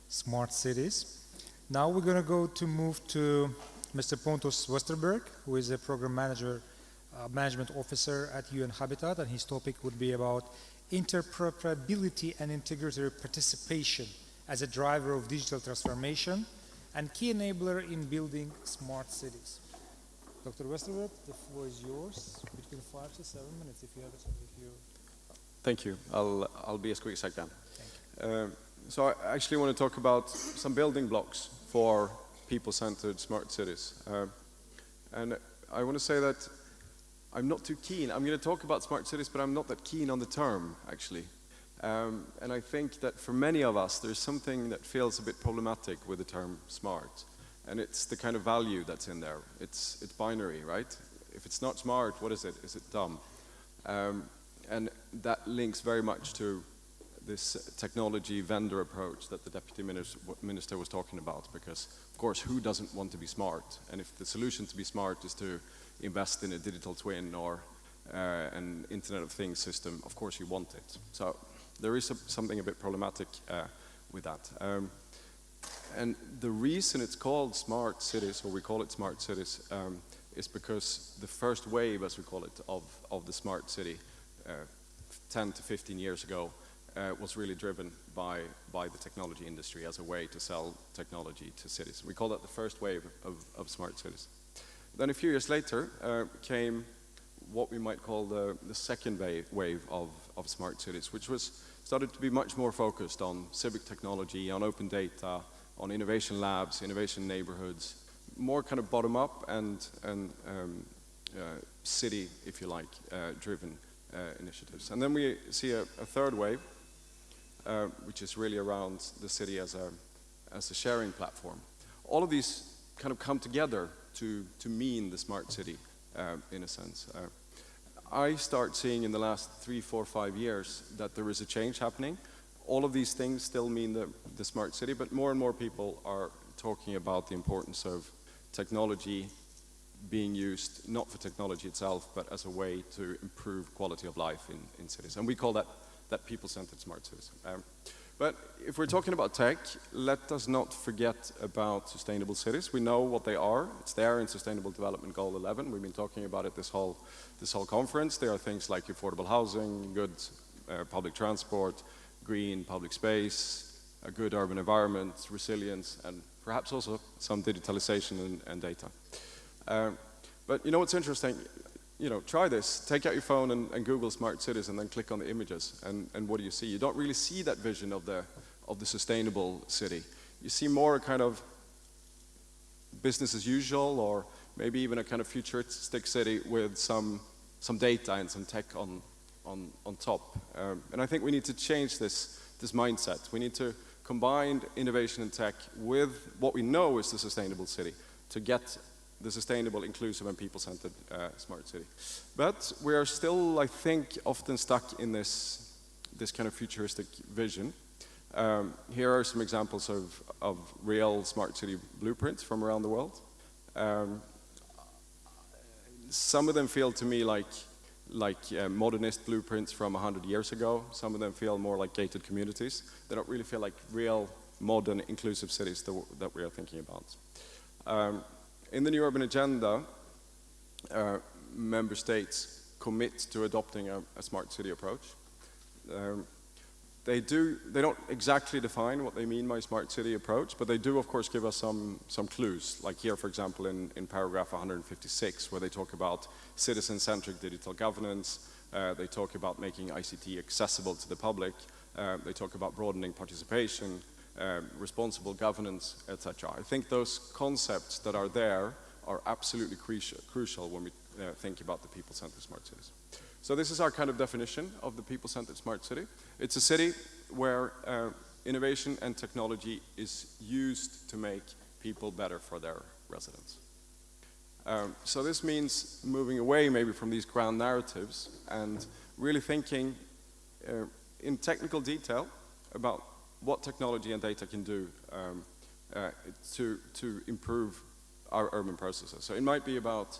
Speaker 6: smart cities. Now we're going to move to Mr. Pontus Westerberg, who is a program management officer at UN Habitat, and his topic would be about interoperability and integratory participation as a driver of digital transformation and key enabler in building smart cities. Dr. Westerberg, the floor is yours, between 5 to 7 minutes if you have it.
Speaker 8: Thank you. I'll be as quick as I can. So I actually want to talk about some building blocks for people-centered smart cities. And I want to say that I'm not too keen. I'm going to talk about smart cities, but I'm not that keen on the term, actually. And I think that for many of us, there's something that feels a bit problematic with the term smart. And it's the kind of value that's in there. It's binary, right? If it's not smart, what is it? Is it dumb? And that links very much to this technology vendor approach that the deputy minister was talking about, because of course who doesn't want to be smart? And if the solution to be smart is to invest in a digital twin or an Internet of Things system, of course you want it. So there is something a bit problematic with that. And the reason it's called smart cities, or we call it smart cities, is because the first wave, as we call it, of the smart city 10 to 15 years ago was really driven by the technology industry as a way to sell technology to cities. We call that the first wave of smart cities. Then a few years later came what we might call the second wave of smart cities, which started to be much more focused on civic technology, on open data, on innovation labs, innovation neighborhoods, more kind of bottom up and city, if you like, driven initiatives. And then we see a third wave, which is really around the city as a sharing platform. All of these kind of come together to mean the smart city in a sense. I start seeing in the last 3, 4, 5 years that there is a change happening all of these things still mean the smart city, but more and more people are talking about the importance of technology being used not for technology itself, but as a way to improve quality of life in cities. And we call that people-centered smart cities. But if we're talking about tech, let us not forget about sustainable cities. We know what they are. It's there in Sustainable Development Goal 11. We've been talking about it this whole conference. There are things like affordable housing, good public transport, green public space, a good urban environment, resilience, and perhaps also some digitalization and data. But you know what's interesting? You know, try this. Take out your phone and Google smart cities and then click on the images. And what do you see? You don't really see that vision of the sustainable city. You see more a kind of business as usual, or maybe even a kind of futuristic city with some data and some tech on top. And I think we need to change this mindset. We need to combine innovation and tech with what we know is the sustainable city to get the sustainable, inclusive, and people-centered smart city. But we are still, I think, often stuck in this kind of futuristic vision. Here are some examples of real smart city blueprints from around the world. Some of them feel to me like modernist blueprints from 100 years ago. Some of them feel more like gated communities. They don't really feel like real, modern, inclusive cities that we are thinking about. In the new urban agenda, member states commit to adopting a smart city approach. They don't exactly define what they mean by smart city approach, but they do, of course, give us some clues. Like here, for example, in paragraph 156, where they talk about citizen-centric digital governance. They talk about making ICT accessible to the public. They talk about broadening participation, responsible governance, etc. I think those concepts that are there are absolutely crucial when we think about the people-centered smart cities. So this is our kind of definition of the people-centered smart city. It's a city where innovation and technology is used to make people better for their residents. So this means moving away maybe from these grand narratives and really thinking in technical detail about what technology and data can do to improve our urban processes. So it might be about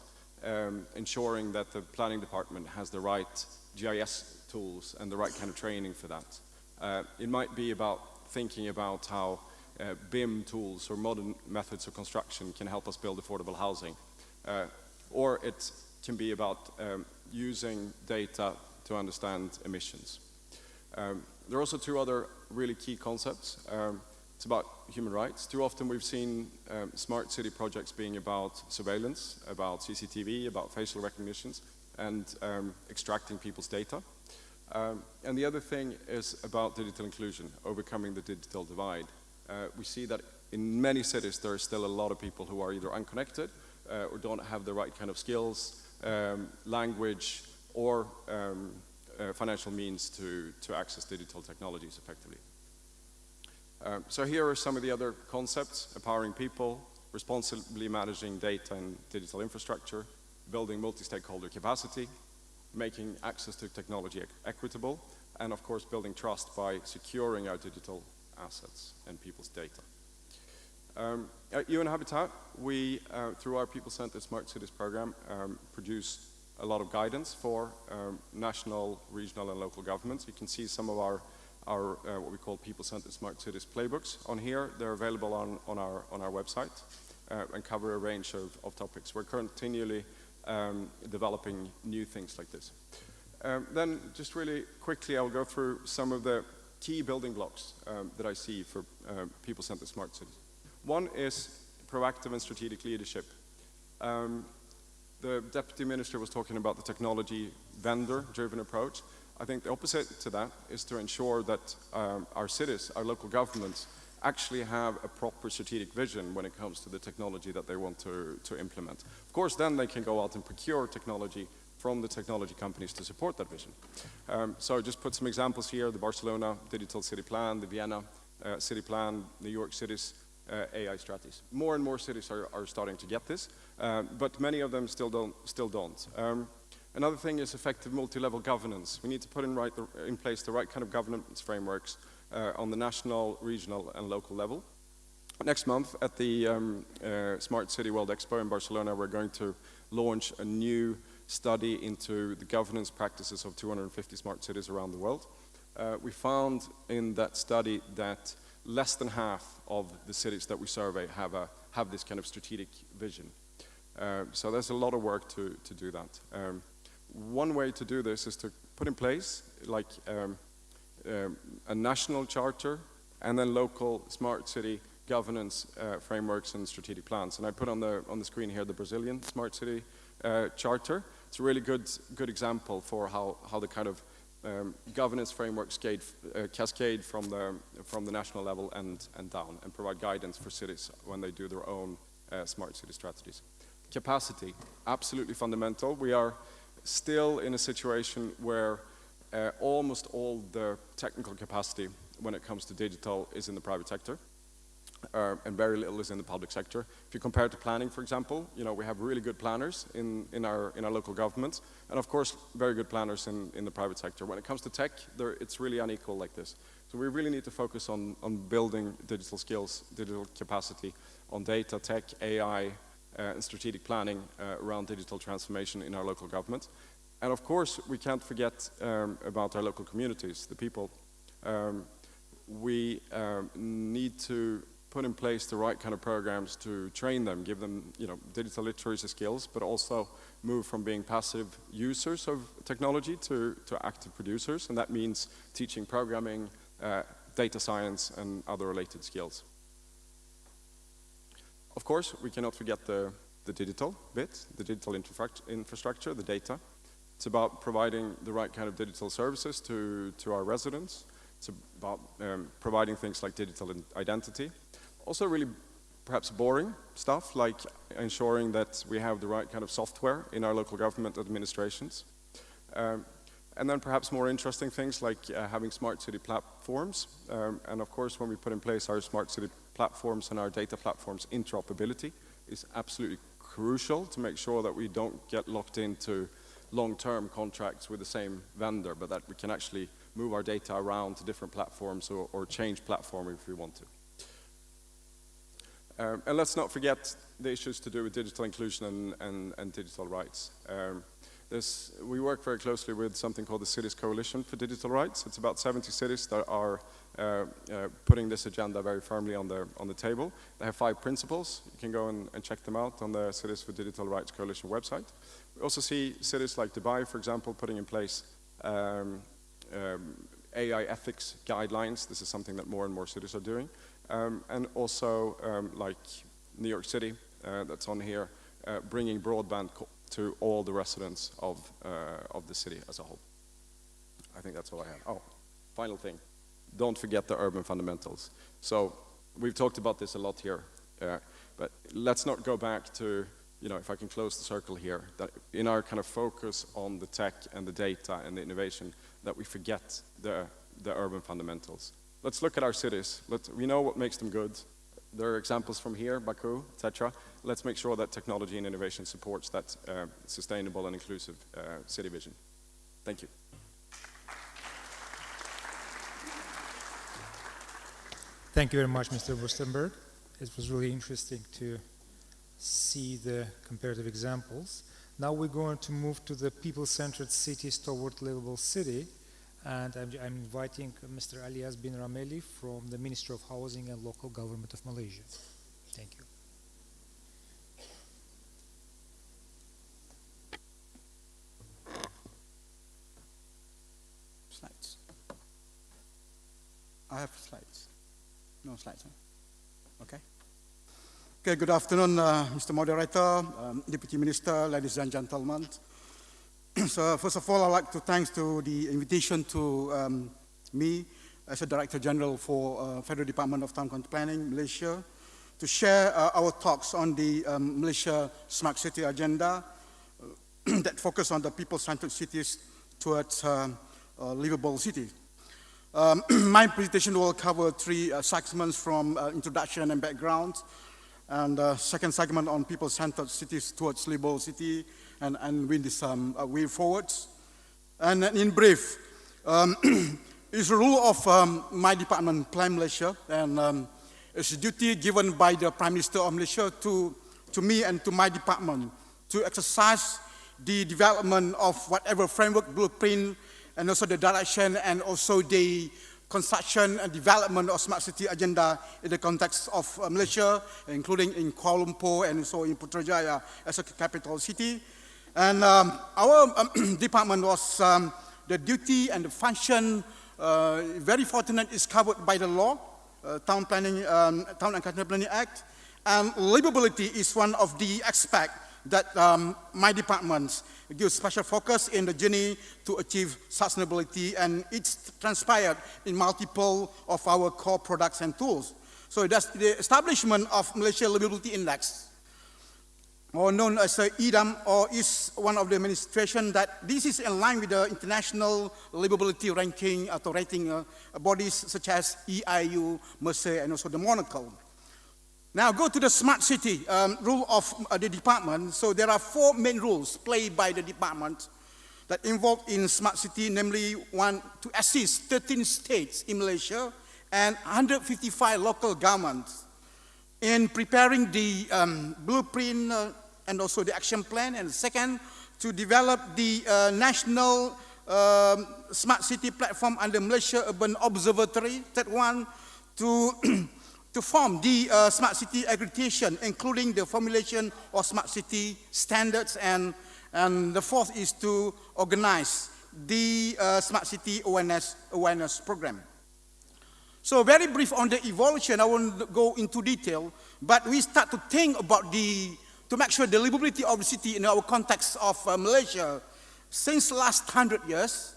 Speaker 8: ensuring that the planning department has the right GIS tools and the right kind of training for that. It might be about thinking about how BIM tools or modern methods of construction can help us build affordable housing. Or it can be about using data to understand emissions. There are also two other really key concepts. It's about human rights. Too often we've seen smart city projects being about surveillance, about CCTV, about facial recognitions, and extracting people's data. And the other thing is about digital inclusion, overcoming the digital divide. We see that in many cities there are still a lot of people who are either unconnected or don't have the right kind of skills, language, or financial means to access digital technologies effectively. So here are some of the other concepts: empowering people, responsibly managing data and digital infrastructure, building multi-stakeholder capacity, making access to technology equitable, and of course building trust by securing our digital assets and people's data. At UN Habitat, we, through our People-Centered Smart Cities program, produce a lot of guidance for national, regional, and local governments. You can see some of our what we call People-Centered Smart Cities playbooks on here. They're available on our website and cover a range of topics. We're continually developing new things like this. Then, just really quickly, I'll go through some of the key building blocks that I see for People-Centered Smart Cities. One is proactive and strategic leadership. The Deputy Minister was talking about the technology vendor-driven approach. I think the opposite to that is to ensure that our cities, our local governments, actually have a proper strategic vision when it comes to the technology that they want to implement. Of course, then they can go out and procure technology from the technology companies to support that vision. So just put some examples here: the Barcelona Digital City Plan, the Vienna City Plan, New York City's AI strategies. More and more cities are starting to get this, but many of them still don't. Another thing is effective multi-level governance. We need to put in place the right kind of governance frameworks on the national, regional, and local level. Next month at the Smart City World Expo in Barcelona, we're going to launch a new study into the governance practices of 250 smart cities around the world. We found in that study that less than half of the cities that we survey have this kind of strategic vision. So there's a lot of work to do that. One way to do this is to put in place like a national charter and then local smart city governance frameworks and strategic plans. And I put on the screen here the Brazilian Smart City Charter. It's a really good example for how the kind of governance frameworks cascade from the national level and down and provide guidance for cities when they do their own smart city strategies. Capacity, absolutely fundamental. We are still in a situation where almost all the technical capacity when it comes to digital is in the private sector. And very little is in the public sector. If you compare it to planning, for example, we have really good planners in our local governments, and of course, very good planners in the private sector. When it comes to tech, it's really unequal like this. So we really need to focus on building digital skills, digital capacity, on data, tech, AI, and strategic planning around digital transformation in our local government. And of course, we can't forget about our local communities, the people. We need to put in place the right kind of programs to train them, give them digital literacy skills, but also move from being passive users of technology to active producers, and that means teaching programming, data science, and other related skills. Of course, we cannot forget the digital bit, the digital infrastructure, the data. It's about providing the right kind of digital services to our residents. It's about providing things like digital identity. Also really perhaps boring stuff like ensuring that we have the right kind of software in our local government administrations. And then perhaps more interesting things like having smart city platforms. And of course, when we put in place our smart city platforms and our data platforms, interoperability is absolutely crucial to make sure that we don't get locked into long-term contracts with the same vendor, but that we can actually move our data around to different platforms or change platform if we want to. And let's not forget the issues to do with digital inclusion and digital rights. We work very closely with something called the Cities Coalition for Digital Rights. It's about 70 cities that are putting this agenda very firmly on the table. They have 5 principles. You can go and check them out on the Cities for Digital Rights Coalition website. We also see cities like Dubai, for example, putting in place AI ethics guidelines. This is something that more and more cities are doing. And also like New York City, that's on here, bringing broadband to all the residents of the city as a whole. I think that's all I have. Oh, final thing. Don't forget the urban fundamentals. So we've talked about this a lot here, but let's not go back to, if I can close the circle here, that in our kind of focus on the tech and the data and the innovation, that we forget the urban fundamentals. Let's look at our cities. We know what makes them good. There are examples from here, Baku, etc. Let's make sure that technology and innovation supports that sustainable and inclusive city vision. Thank you.
Speaker 6: Thank you very much, Mr. Burstenberg. It was really interesting to see the comparative examples. Now we're going to move to the people-centered cities toward livable city. And I'm inviting Mr. Alias bin Rameli from the Ministry of Housing and Local Government of Malaysia. Thank you.
Speaker 9: Slides. I have slides. No slides, huh? Okay. Okay, good afternoon, Mr. Moderator, Deputy Minister, ladies and gentlemen. So first of all, I'd like to thank to the invitation to me as a Director General for Federal Department of Town Planning, Malaysia, to share our talks on the Malaysia Smart City Agenda that focus on the people-centered cities towards livable cities. My presentation will cover 3 segments from introduction and background, and second segment on people-centered cities towards livable city, and with this way forwards. And in brief, It's the rule of my department, Plan Malaysia, and it's a duty given by the Prime Minister of Malaysia to me and to my department to exercise the development of whatever framework, blueprint, and also the direction, and also the construction and development of smart city agenda in the context of Malaysia, including in Kuala Lumpur and also in Putrajaya as a capital city. And our department was the duty and the function, very fortunate, is covered by the law, Town and Country Planning Act, and livability is one of the aspects that my department gives special focus in the journey to achieve sustainability, and it's transpired in multiple of our core products and tools. So that's the establishment of Malaysia Livability Index, or known as Ağdam, or is one of the administration that this is in line with the international livability ranking or rating bodies such as EIU, Mercer, and also the Monaco. Now go to the smart city rule of the department. So there are 4 main rules played by the department that involved in smart city, namely one, to assist 13 states in Malaysia and 155 local governments in preparing the blueprint and also the action plan, and second, to develop the national smart city platform under Malaysia Urban Observatory, third one, to form the smart city accreditation, including the formulation of smart city standards, and the fourth is to organize the smart city awareness program. So very brief on the evolution, I won't go into detail, but we start to think about to make sure the livability of the city in our context of Malaysia since last 100 years,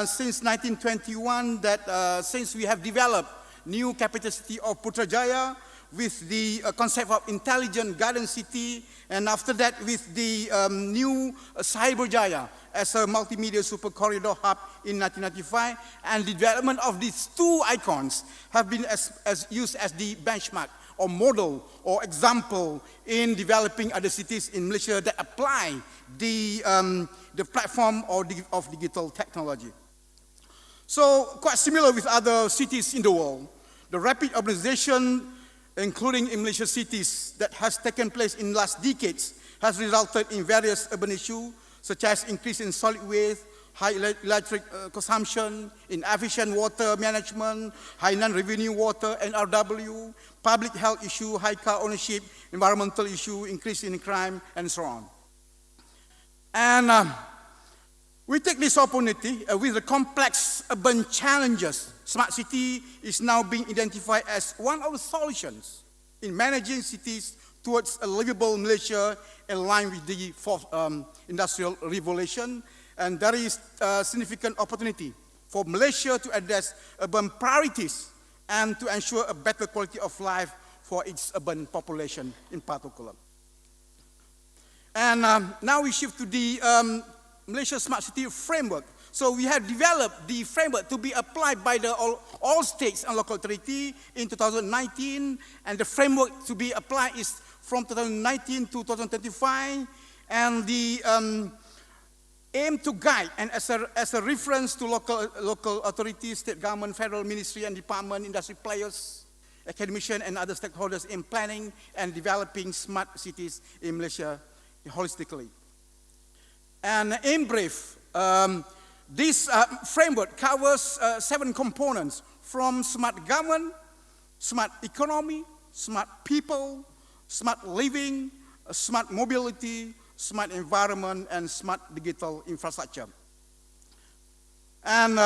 Speaker 9: since 1921, that since we have developed new capital city of Putrajaya with the concept of intelligent garden city, and after that with the new Cyberjaya as a multimedia super corridor hub in 1995, and the development of these 2 icons have been used as the benchmark or model or example in developing other cities in Malaysia that apply the platform of digital technology. So quite similar with other cities in the world, the rapid urbanization, including in Malaysia cities, that has taken place in last decades has resulted in various urban issues such as increase in solid waste, high electric consumption, inefficient water management, high non-revenue water, NRW, public health issue, high car ownership, environmental issue, increase in crime, and so on. And we take this opportunity with the complex urban challenges. Smart city is now being identified as one of the solutions in managing cities towards a livable Malaysia in line with the 4th industrial revolution. And there is a significant opportunity for Malaysia to address urban priorities and to ensure a better quality of life for its urban population in particular. And now we shift to the Malaysia Smart City Framework. So we have developed the framework to be applied by all states and local authority in 2019, and the framework to be applied is from 2019 to 2025, and the aim to guide and as a reference to local authorities, state government, federal ministry and department, industry players, academicians and other stakeholders in planning and developing smart cities in Malaysia holistically. And in brief, this framework covers 7 components, from smart government, smart economy, smart people, smart living, smart mobility, smart environment, and smart digital infrastructure. And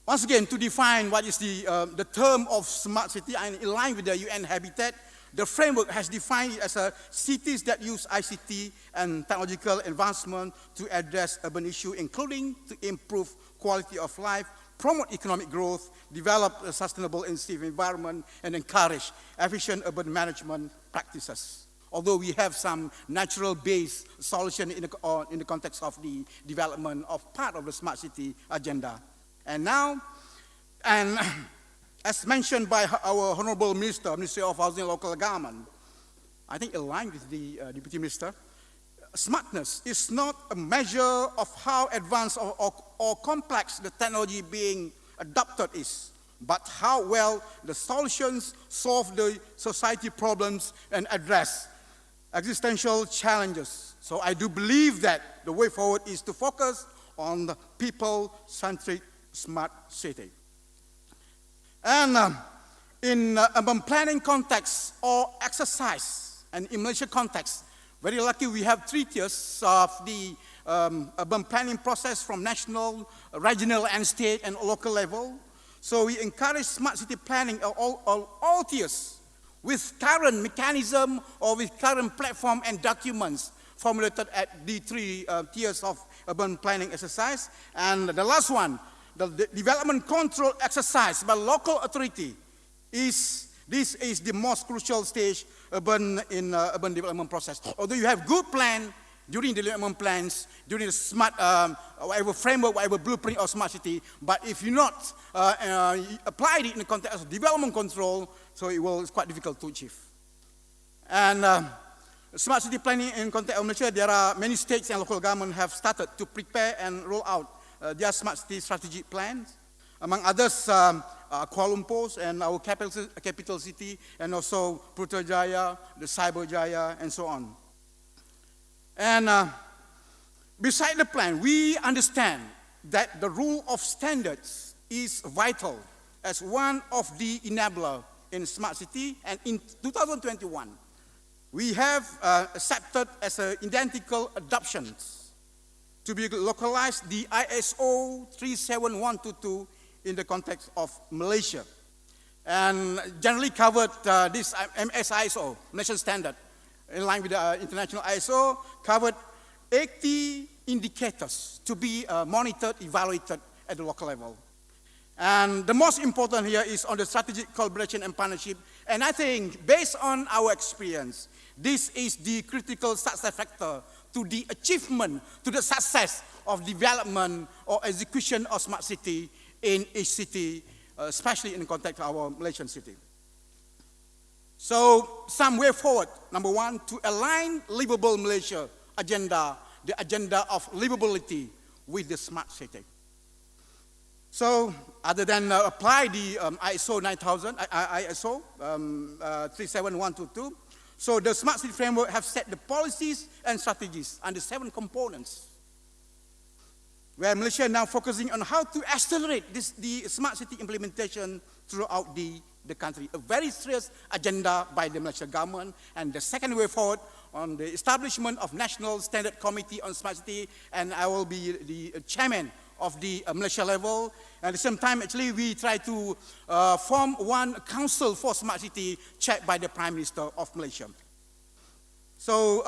Speaker 9: once again, to define what is the term of smart city, and in line with the UN Habitat, the framework has defined it as cities that use ICT and technological advancement to address urban issues, including to improve quality of life, promote economic growth, develop a sustainable and safe environment, and encourage efficient urban management practices. Although we have some natural-based solution in the context of the development of part of the smart city agenda. And now, as mentioned by our Honorable Ministry of Housing and Local Government, I think aligned with the Deputy Minister, smartness is not a measure of how advanced or complex the technology being adopted is, but how well the solutions solve the society problems and address existential challenges. So I do believe that the way forward is to focus on the people-centric smart city. And in urban planning context or exercise and in Malaysia context, very lucky we have 3 tiers of the urban planning process from national, regional, and state and local level. So we encourage smart city planning at all tiers with current mechanism or with current platform and documents formulated at the 3 tiers of urban planning exercise. And the last one, the development control exercise by local authority this is the most crucial stage in urban development process. Although you have good plan during development plans, during the smart, whatever framework, whatever blueprint of smart city, but if you not apply it in the context of development control, so it's quite difficult to achieve. And smart city planning in context of Malaysia, there are many states and local government have started to prepare and roll out their smart city strategic plans. Among others, Kuala Lumpur and our capital city, and also Putrajaya, the Cyberjaya, and so on. And beside the plan, we understand that the rule of standards is vital as one of the enabler in smart city. And in 2021, we have accepted as identical adoptions to be localized the ISO 37122 in the context of Malaysia, and generally covered this MSISO, National Standard, in line with the international ISO, covered 80 indicators to be monitored, evaluated at the local level. And the most important here is on the strategic collaboration and partnership. And I think, based on our experience, this is the critical success factor to the achievement, to the success of development or execution of smart city in each city, especially in the context of our Malaysian city. So, some way forward. Number one, to align livable Malaysia agenda, the agenda of livability with the smart city. So, other than apply the ISO 37122, so the smart city framework have set the policies and strategies under 7 components, where Malaysia now focusing on how to accelerate the smart city implementation throughout the country. A very serious agenda by the Malaysian government. And the second way forward on the establishment of National Standard Committee on Smart City, and I will be the chairman of the Malaysia level. At the same time, actually, we try to form one council for smart city chaired by the Prime Minister of Malaysia. So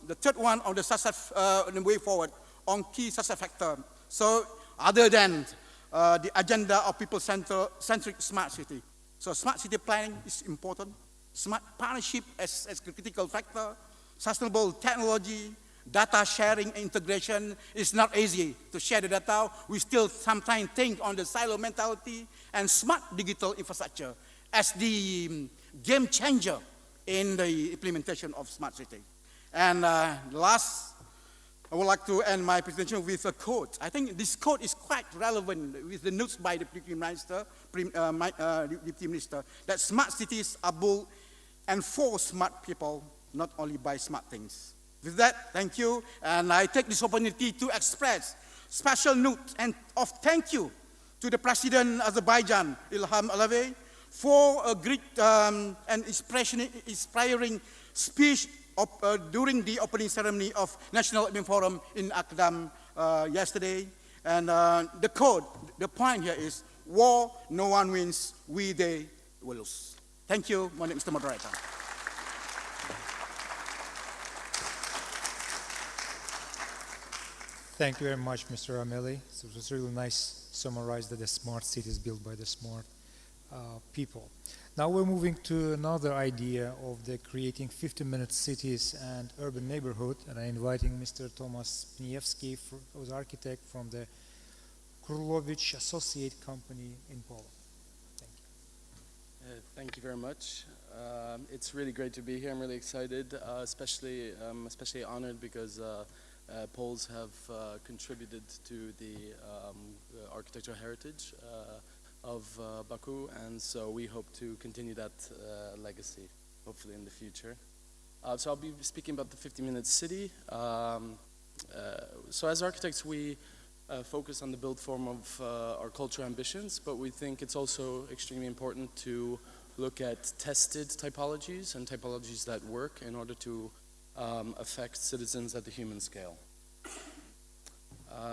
Speaker 9: the third one on the success, the way forward, on key success factor. So other than the agenda of people-centric smart city. So smart city planning is important. Smart partnership as a critical factor. Sustainable technology, data sharing and integration is not easy to share the data. We still sometimes think on the silo mentality, and smart digital infrastructure as the game changer in the implementation of smart city. And last, I would like to end my presentation with a quote. I think this quote is quite relevant with the notes by the Deputy Minister, that smart cities are built and for smart people, not only by smart things. With that, thank you, and I take this opportunity to express special note and of thank you to the President of Azerbaijan, Ilham Aliyev, for a great and inspiring speech during the opening ceremony of National Urban Forum in Ağdam yesterday. And the quote, the point here is, war, no one wins, we, they will lose. Thank you, Mr. Moderator.
Speaker 6: Thank you very much, Mr. Ameli. So it was really nice summarized that the smart city is built by the smart people. Now we're moving to another idea of the creating 50-minute cities and urban neighborhood, and I'm inviting Mr. Tomasz Pniewski, who's architect from the Królewicz Associate Company in Poland. Thank you.
Speaker 10: Thank you very much. It's really great to be here. I'm really excited, especially honored because Poles have contributed to the architectural heritage of Baku, and so we hope to continue that legacy, hopefully in the future. So I'll be speaking about the 50-minute city. So as architects, we focus on the build form of our cultural ambitions, but we think it's also extremely important to look at tested typologies and typologies that work in order to affect citizens at the human scale.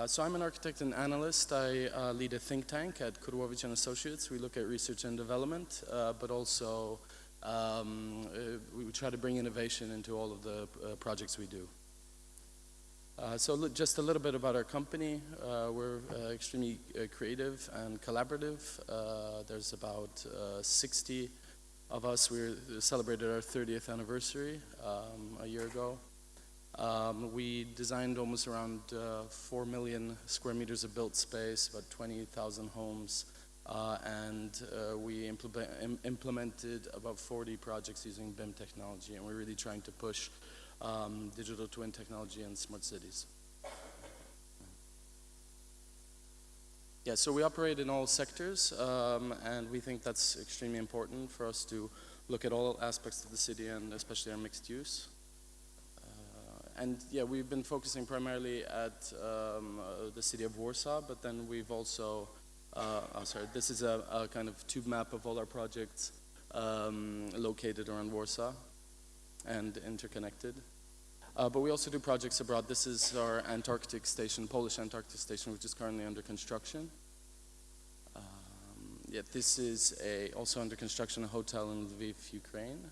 Speaker 10: So I'm an architect and analyst. I lead a think tank at Kurovic and Associates. We look at research and development, but also we try to bring innovation into all of the projects we do. So just a little bit about our company. We're extremely creative and collaborative. There's about 60 of us. We celebrated our 30th anniversary a year ago. We designed almost around 4 million square meters of built space, about 20,000 homes, and we implemented about 40 projects using BIM technology, and we're really trying to push digital twin technology and smart cities. Yeah, so we operate in all sectors, and we think that's extremely important for us to look at all aspects of the city, and especially our mixed use. And yeah, we've been focusing primarily at the city of Warsaw, but then we've also, this is a kind of tube map of all our projects located around Warsaw and interconnected. But we also do projects abroad. This is our Antarctic station, Polish Antarctic station, which is currently under construction. Yeah, this is also under construction, a hotel in Lviv, Ukraine.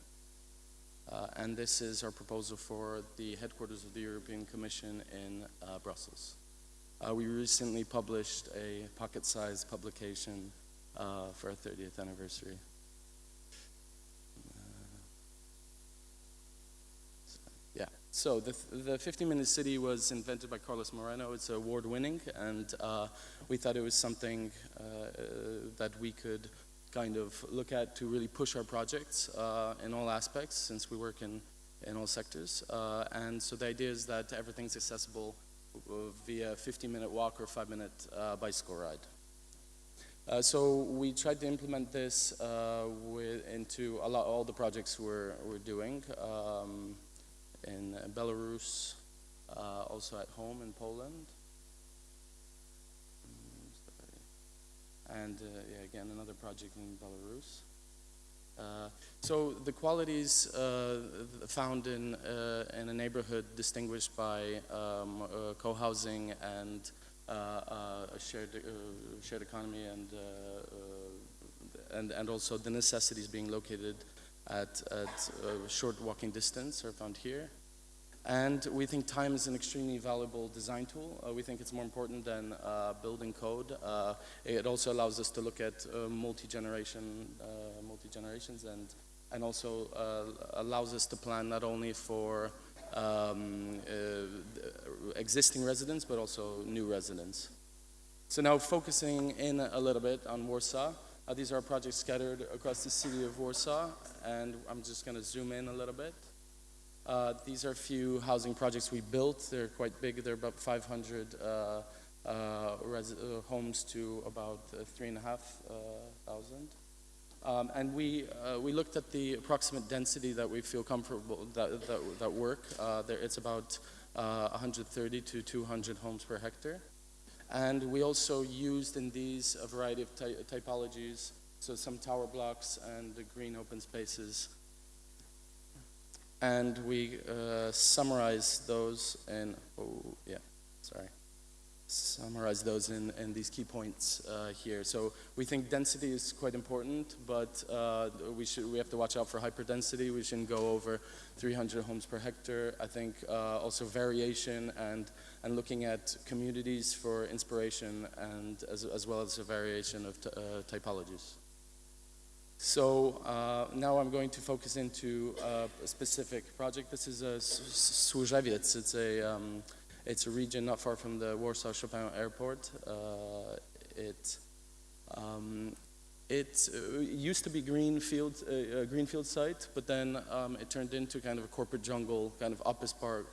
Speaker 10: And this is our proposal for the headquarters of the European Commission in Brussels. We recently published a pocket-sized publication for our 30th anniversary. Yeah, so the 50-minute city was invented by Carlos Moreno. It's award-winning, and we thought it was something that we could kind of look at to really push our projects in all aspects, since we work in all sectors. And so the idea is that everything's accessible via 15-minute walk or 5-minute bicycle ride. So we tried to implement this into all the projects we're doing in Belarus, also at home in Poland. And yeah, again, another project in Belarus. So the qualities found in a neighborhood distinguished by co-housing and a shared economy, and also the necessities being located at a short walking distance are found here. And we think time is an extremely valuable design tool. We think it's more important than building code. It also allows us to look at multi-generations and also allows us to plan not only for existing residents, but also new residents. So now focusing in a little bit on Warsaw. These are projects scattered across the city of Warsaw, and I'm just going to zoom in a little bit. These are a few housing projects we built. They're quite big. They're about 500 homes to about 3,500. And we looked at the approximate density that we feel comfortable that work. It's about 130 to 200 homes per hectare. And we also used in these a variety of typologies, so some tower blocks and the green open spaces. And we summarize those in, summarize those in these key points here. So we think density is quite important, but we have to watch out for hyperdensity. We shouldn't go over 300 homes per hectare. I think also variation and looking at communities for inspiration, and as well as a variation of typologies. So now I'm going to focus into a specific project. This is Służewiec. It's a region not far from the Warsaw Chopin Airport. It used to be a greenfield site, but then it turned into kind of a corporate jungle, kind of Office Park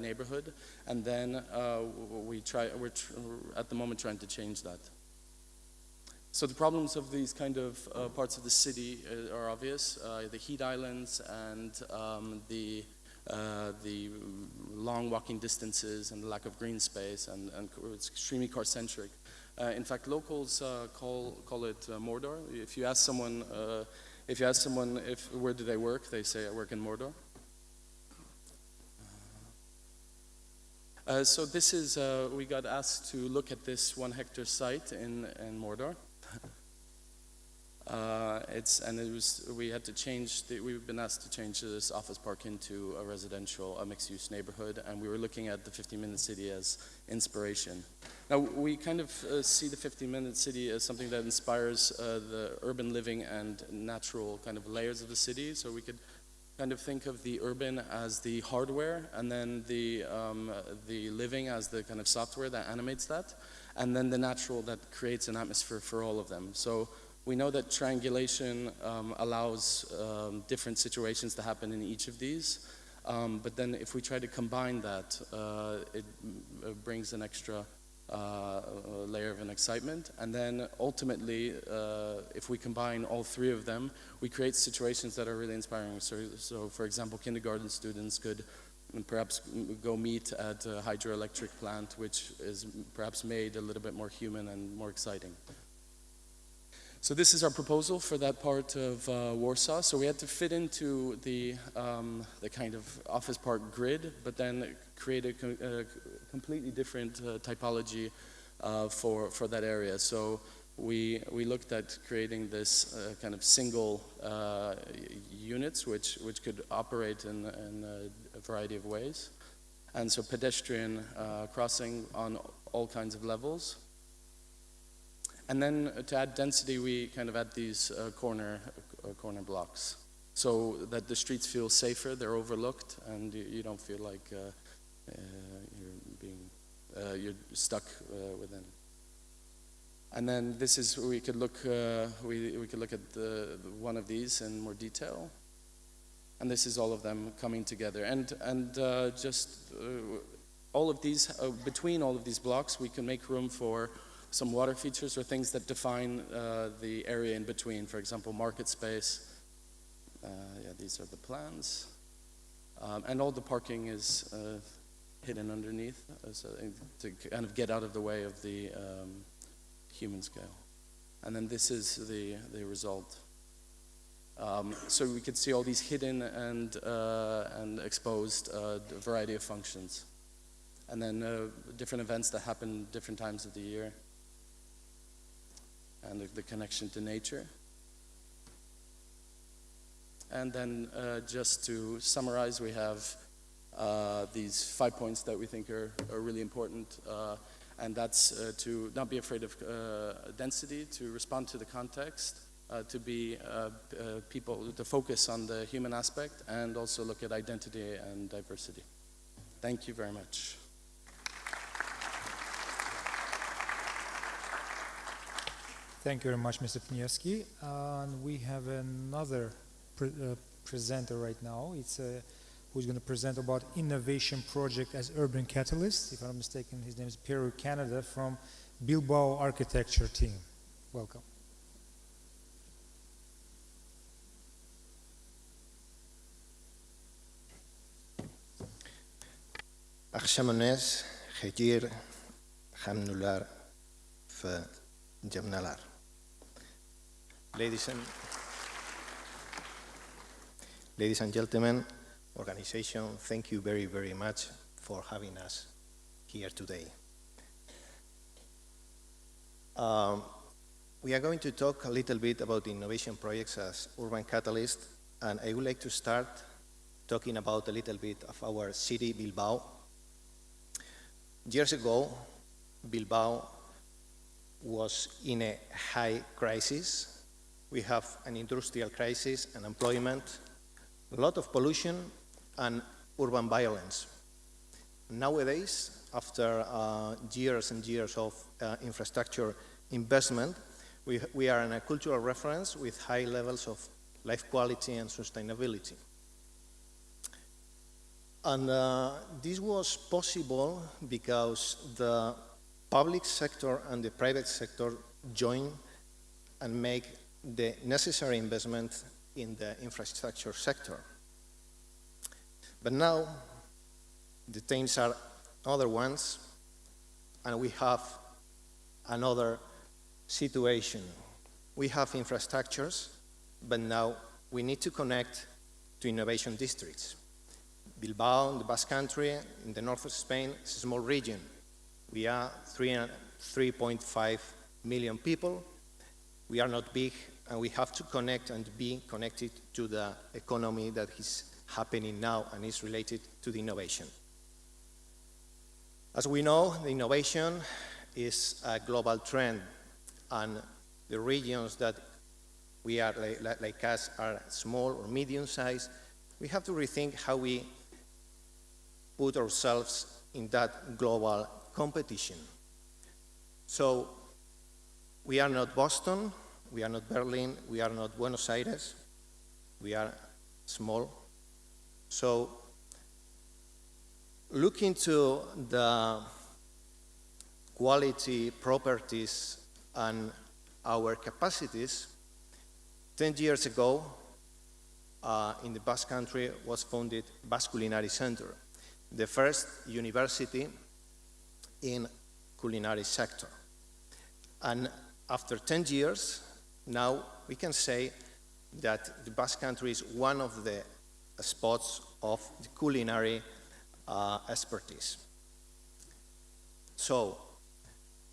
Speaker 10: neighborhood, and then we're at the moment trying to change that. So the problems of these kind of parts of the city are obvious: the heat islands and the long walking distances and the lack of green space, and it's extremely car-centric. In fact, locals call it Mordor. If you ask someone, where do they work, they say I work in Mordor. So this is we got asked to look at this 1 hectare site in Mordor. We've been asked to change this office park into a residential, a mixed-use neighborhood, and we were looking at the 50-minute city as inspiration. Now, we kind of see the 50-minute city as something that inspires the urban living and natural kind of layers of the city. So we could kind of think of the urban as the hardware, and then the living as the kind of software that animates that, and then the natural that creates an atmosphere for all of them. So we know that triangulation allows different situations to happen in each of these, but then if we try to combine that, it brings an extra layer of an excitement. And then ultimately, if we combine all 3 of them, we create situations that are really inspiring. So for example, kindergarten students could perhaps go meet at a hydroelectric plant, which is perhaps made a little bit more human and more exciting. So this is our proposal for that part of Warsaw. So we had to fit into the kind of office park grid, but then create a completely different typology for that area. So we looked at creating this kind of single units, which could operate in a variety of ways. And so pedestrian crossing on all kinds of levels. And then to add density, we kind of add these corner blocks, so that the streets feel safer, they're overlooked, and you don't feel like you're stuck within. And then this is we could look we could look at one of these in more detail. And this is all of them coming together, and just all of these between all of these blocks, we can make room for some water features or things that define the area in between. For example, market space. Yeah, these are the plans. And all the parking is hidden underneath so to kind of get out of the way of the human scale. And then this is the result. So we could see all these hidden and exposed variety of functions. And then different events that happen different times of the year. And the connection to nature. And then just to summarize, we have these 5 points that we think are really important. And that's to not be afraid of density, to respond to the context, to be people, to focus on the human aspect, and also look at identity and diversity. Thank you very much.
Speaker 6: Thank you very much, Mr. Pniewski. And we have another presenter right now. It's who's going to present about innovation project as urban catalyst. If I'm not mistaken, his name is Peru Canada from Bilbao Architecture team. Welcome.
Speaker 11: Akshamones, Hejir, Hamnular, Jamnalar. Ladies and gentlemen, organization, thank you very, very much for having us here today. We are going to talk a little bit about innovation projects as urban catalyst, and I would like to start talking about a little bit of our city, Bilbao. Years ago, Bilbao was in a high crisis. We have an industrial crisis, unemployment, a lot of pollution, and urban violence. Nowadays, after years and years of infrastructure investment, We are a cultural reference with high levels of life quality and sustainability. And this was possible because the public sector and the private sector join and make the necessary investment in the infrastructure sector. But now, the things are other ones, and we have another situation. We have infrastructures, but now we need to connect to innovation districts. Bilbao, in the Basque Country, in the north of Spain, is a small region. We are 3.5 million people. We are not big, and we have to connect and be connected to the economy that is happening now and is related to the innovation. As we know, the innovation is a global trend, and the regions that we are, like us, are small or medium-sized, we have to rethink how we put ourselves in that global competition. So we are not Boston, we are not Berlin, we are not Buenos Aires, we are small. So look into the quality, properties, and our capacities. 10 years ago, in the Basque Country was founded Basque Culinary Center, the first university in culinary sector. And after 10 years, now we can say that the Basque Country is one of the spots of the culinary expertise. So,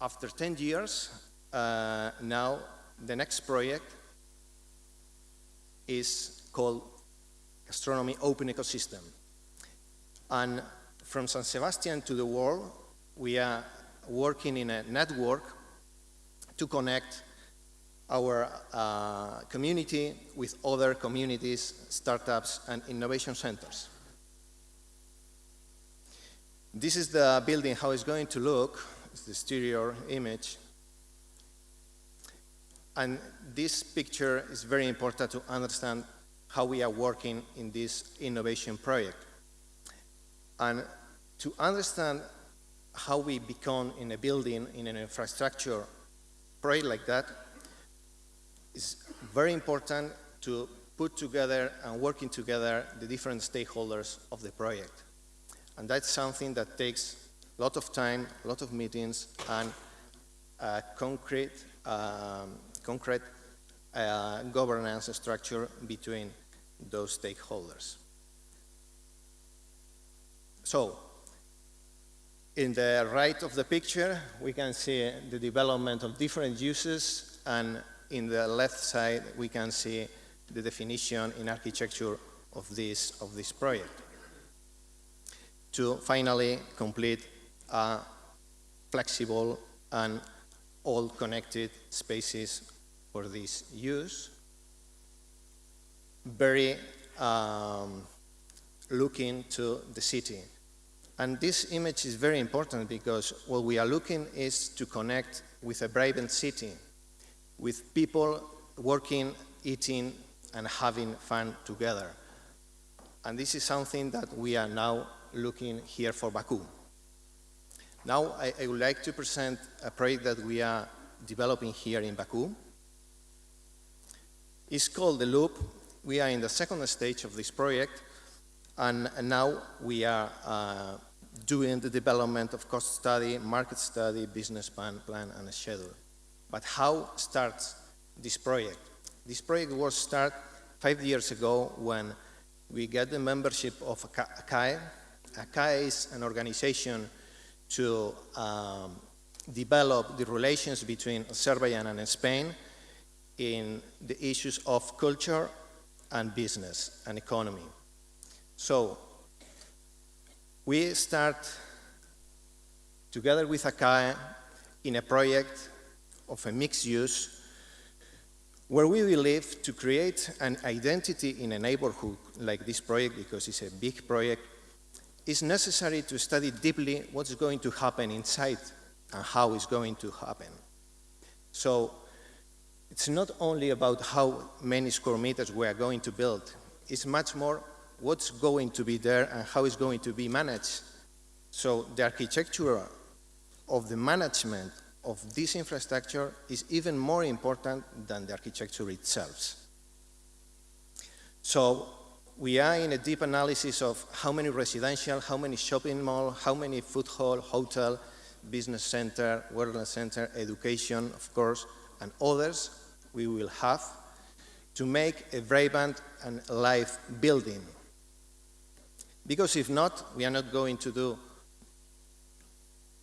Speaker 11: after 10 years, now the next project is called Gastronomy Open Ecosystem. And from San Sebastian to the world, we are working in a network to connect our community with other communities, startups, and innovation centers. This is the building, how it's going to look. It's the exterior image. And this picture is very important to understand how we are working in this innovation project. And to understand how we become in a building, in an infrastructure project like that, is very important to put together and working together the different stakeholders of the project. And that's something that takes a lot of time, a lot of meetings, and concrete governance structure between those stakeholders. So, in the right of the picture, we can see the development of different uses, and in the left side, we can see the definition in architecture of this project, to finally complete a flexible and all connected spaces for this use. Very looking to the city. And this image is very important because what we are looking is to connect with a vibrant city, with people working, eating, and having fun together. And this is something that we are now looking here for Baku. Now I would like to present a project that we are developing here in Baku. It's called The Loop. We are in the second stage of this project, and now we are doing the development of cost study, market study, business plan, and a schedule. But how starts this project? This project was started 5 years ago when we got the membership of ACAE. ACAE is an organization to develop the relations between Azerbaijan and Spain in the issues of culture and business and economy. So we start together with ACAE in a project of a mixed use where we believe to create an identity in a neighborhood like this project, because it's a big project, it's necessary to study deeply what's going to happen inside and how it's going to happen. So it's not only about how many square meters we are going to build, it's much more what's going to be there and how it's going to be managed. So the architecture of the management of this infrastructure is even more important than the architecture itself. So we are in a deep analysis of how many residential, how many shopping mall, how many food hall, hotel, business center, wellness center, education, of course, and others we will have to make a vibrant and alive building. Because if not, we are not going to do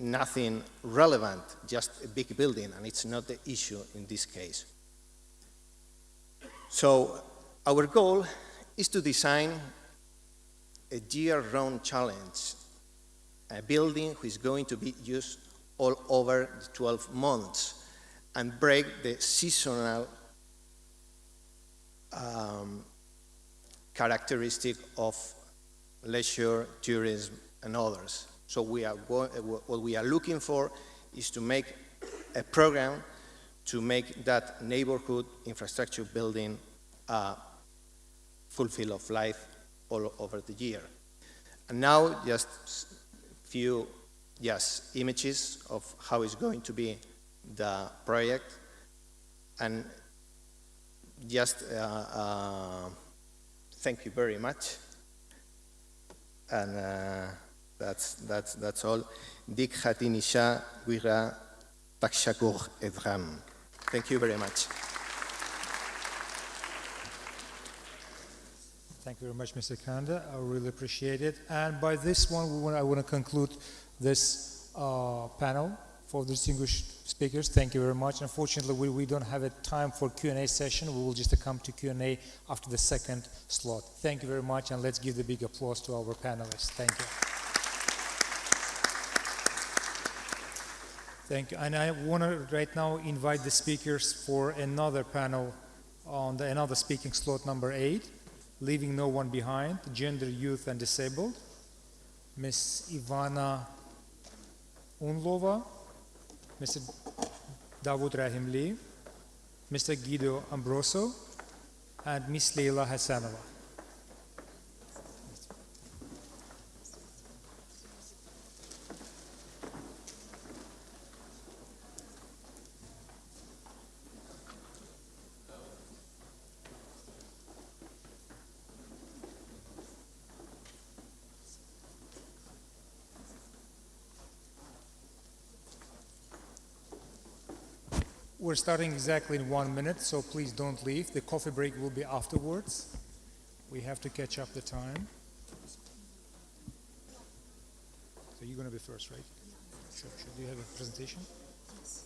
Speaker 11: nothing relevant, just a big building, and it's not the issue in this case. So our goal is to design a year-round challenge, a building which is going to be used all over the 12 months and break the seasonal characteristic of leisure, tourism, and others. So what we are looking for is to make a program to make that neighborhood infrastructure building fulfill of life all over the year. And now just a few images of how it's going to be the project. And just thank you very much. And that's all. Dik hatinisha wira takshakur edram. Thank you very much.
Speaker 6: Thank you very much, Mr. Kanda. I really appreciate it. And by this one, I want to conclude this panel for the distinguished speakers. Thank you very much. Unfortunately, we don't have a time for Q&A session. We will just come to Q&A after the second slot. Thank you very much, and let's give the big applause to our panelists. Thank you. Thank you. And I want to right now invite the speakers for another panel on another speaking slot number 8. Leaving No One Behind, Gender, Youth and Disabled, Ms. Ivana Unlova, Mr. Davut Rahimli, Mr. Guido Ambroso, and Ms. Leila Hassanova. We're starting exactly in 1 minute, so please don't leave. The coffee break will be afterwards. We have to catch up the time. So you're going to be first, right? Sure. Do you have a presentation? Yes.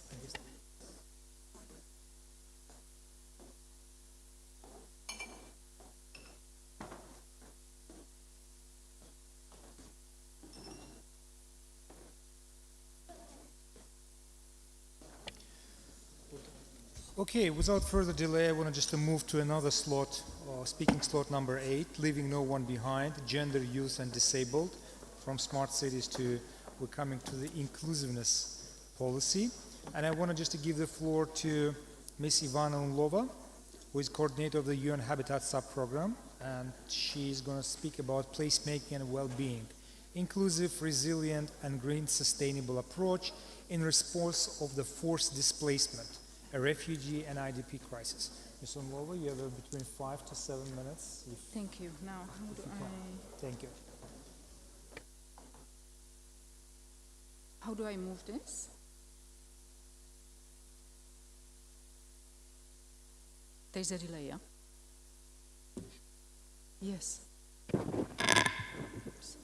Speaker 6: Okay, without further delay, I want to just move to another slot, speaking slot number 8, Leaving No One Behind, Gender, Youth and Disabled. From smart cities we're coming to the inclusiveness policy. And I want to just give the floor to Ms. Ivana Unlova, who is coordinator of the UN Habitat sub-program, and she's going to speak about placemaking and well-being, inclusive, resilient and green sustainable approach in response of the forced displacement, a refugee and IDP crisis. Ms. Unlova, you have between 5 to 7 minutes.
Speaker 2: Thank you. Now, how do I...
Speaker 6: Thank you.
Speaker 2: How do I move this? There's a delay, yeah? Yes. Oops.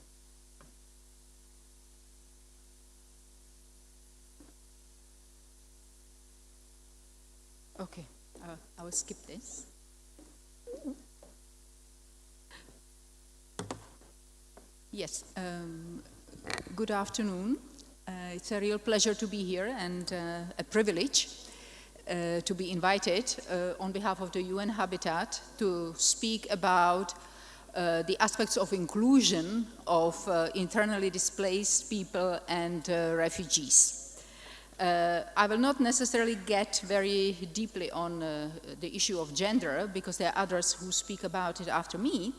Speaker 2: Okay, I will skip this. Yes, good afternoon. It's a real pleasure to be here and a privilege to be invited on behalf of the UN Habitat to speak about the aspects of inclusion of internally displaced people and refugees.
Speaker 12: I will not necessarily get very deeply on the issue of gender, because there are others who speak about it after me,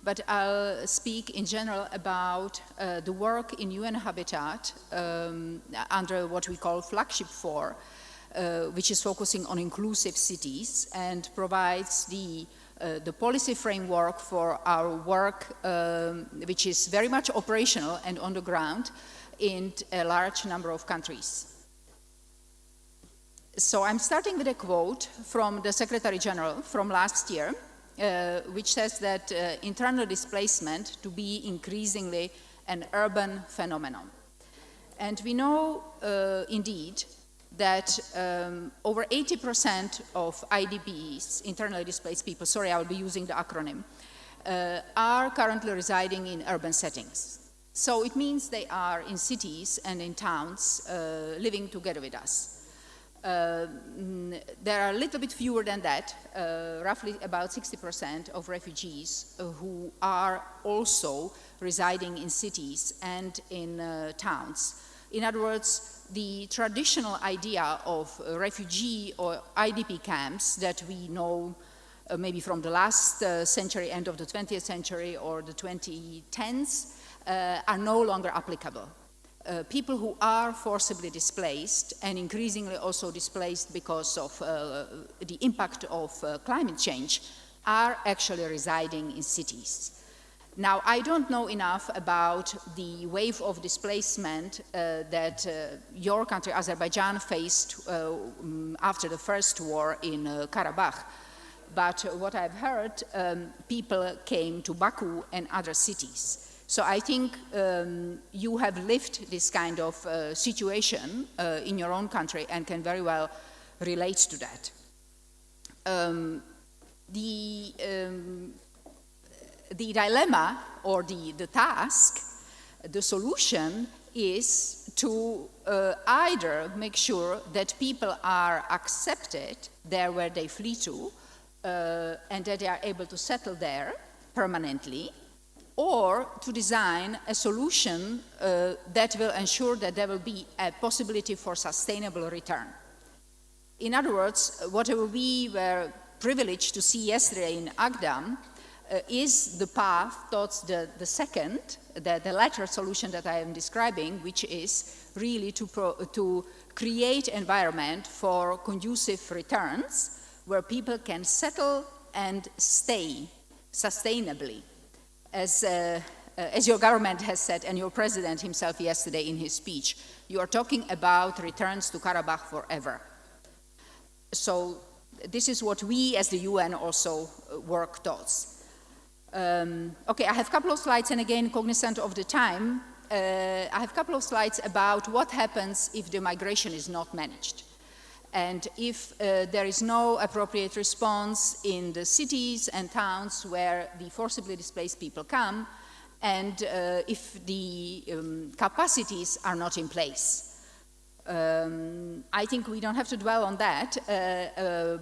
Speaker 12: but I'll speak in general about the work in UN Habitat under what we call Flagship 4, which is focusing on inclusive cities and provides the policy framework for our work, which is very much operational and on the ground in a large number of countries. So I'm starting with a quote from the Secretary General from last year, which says that internal displacement to be increasingly an urban phenomenon. And we know indeed that over 80% of IDPs, internally displaced people, sorry, I will be using the acronym, are currently residing in urban settings. So it means they are in cities and in towns living together with us. There are a little bit fewer than that, roughly about 60% of refugees who are also residing in cities and in towns. In other words, the traditional idea of refugee or IDP camps that we know maybe from the last century, end of the 20th century or the 2010s, are no longer applicable. People who are forcibly displaced and increasingly also displaced because of the impact of climate change are actually residing in cities. Now, I don't know enough about the wave of displacement that your country, Azerbaijan, faced after the first war in Karabakh. But what I've heard, people came to Baku and other cities. So I think you have lived this kind of situation in your own country and can very well relate to that. The dilemma or the task, the solution is to either make sure that people are accepted there where they flee to and that they are able to settle there permanently, or to design a solution that will ensure that there will be a possibility for sustainable return. In other words, whatever we were privileged to see yesterday in Ağdam is the path towards the second, the latter solution that I am describing, which is really to create environment for conducive returns where people can settle and stay sustainably. As your government has said, and your president himself yesterday in his speech, you are talking about returns to Karabakh forever. So this is what we as the UN also work towards. Okay, I have a couple of slides, and again, cognizant of the time, I have a couple of slides about what happens if the migration is not managed. And if there is no appropriate response in the cities and towns where the forcibly displaced people come, and if the capacities are not in place. I think we don't have to dwell on that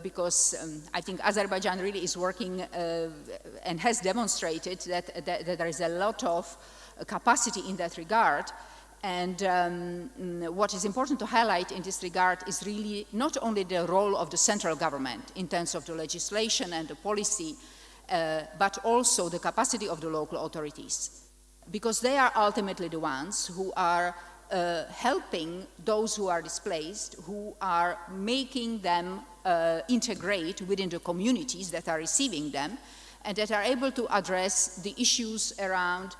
Speaker 12: because I think Azerbaijan really is working and has demonstrated that there is a lot of capacity in that regard. And what is important to highlight in this regard is really not only the role of the central government in terms of the legislation and the policy, but also the capacity of the local authorities. Because they are ultimately the ones who are helping those who are displaced, who are making them integrate within the communities that are receiving them, and that are able to address the issues around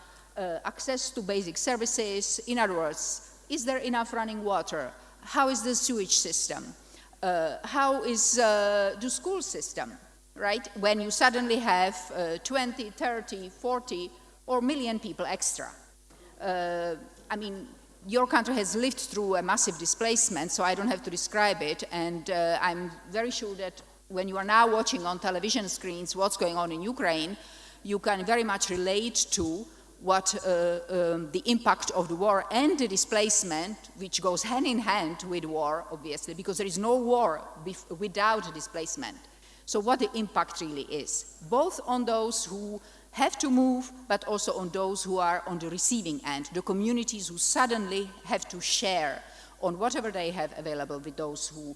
Speaker 12: access to basic services. In other words, is there enough running water? How is the sewage system? How is the school system, right? When you suddenly have 20, 30, 40, or million people extra. I mean, your country has lived through a massive displacement, so I don't have to describe it, and I'm very sure that when you are now watching on television screens what's going on in Ukraine, you can very much relate to what the impact of the war and the displacement, which goes hand in hand with war, obviously, because there is no war without displacement. So what the impact really is, both on those who have to move, but also on those who are on the receiving end, the communities who suddenly have to share on whatever they have available with those who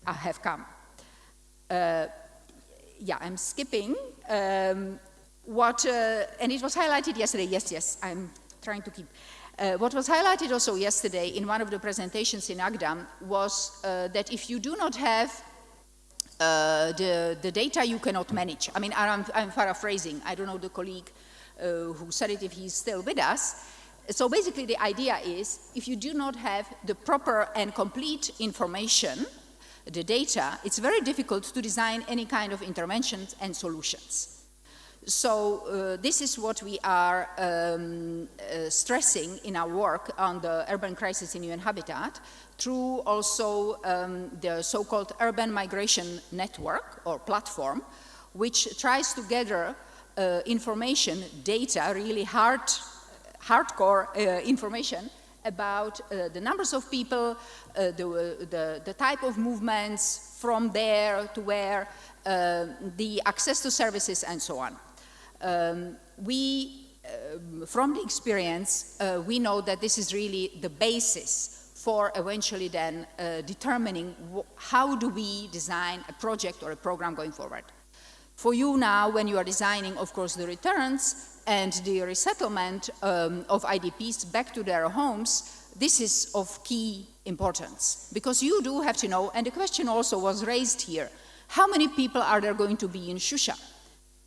Speaker 12: have come. Yeah, I'm skipping and it was highlighted yesterday, yes, I'm trying to keep. What was highlighted also yesterday in one of the presentations in Ağdam was that if you do not have the data, you cannot manage. I mean, I'm paraphrasing. I don't know the colleague who said it, if he's still with us. So basically the idea is, if you do not have the proper and complete information, the data, it's very difficult to design any kind of interventions and solutions. So this is what we are stressing in our work on the urban crisis in UN Habitat, through also the so-called Urban Migration Network or platform, which tries to gather information, data, really hardcore information about the numbers of people, the type of movements from there to where, the access to services and so on. From the experience, we know that this is really the basis for eventually then determining how do we design a project or a program going forward. For you now, when you are designing, of course, the returns and the resettlement of IDPs back to their homes, this is of key importance, because you do have to know, and the question also was raised here, how many people are there going to be in Shusha?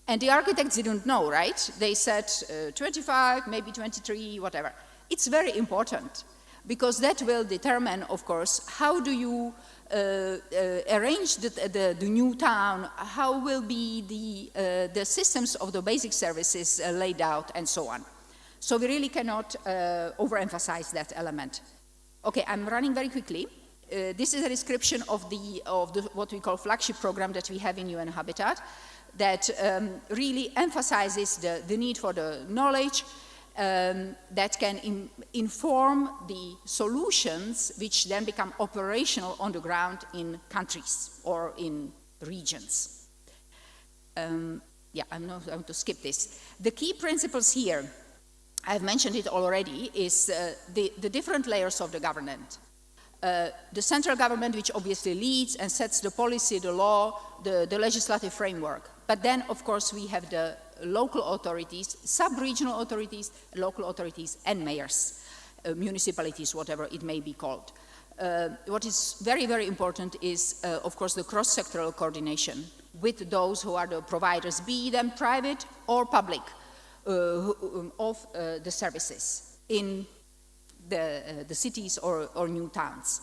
Speaker 12: And the architects didn't know, right? They said 25, maybe 23, whatever. It's very important, because that will determine, of course, how do you arrange the new town, how will be the systems of the basic services laid out, and so on. So we really cannot overemphasize that element. Okay, I'm running very quickly. This is a description of what we call flagship program that we have in UN Habitat, that really emphasizes the need for the knowledge that can inform the solutions which then become operational on the ground in countries or in regions. Yeah, I'm going to skip this. The key principles here, I've mentioned it already, is the different layers of the government. The central government, which obviously leads and sets the policy, the law, the legislative framework. But then, of course, we have the local authorities, sub-regional authorities, local authorities, and mayors, municipalities, whatever it may be called. What is very, very important is, of course, the cross-sectoral coordination with those who are the providers, be them private or public, of the services in the cities or new towns.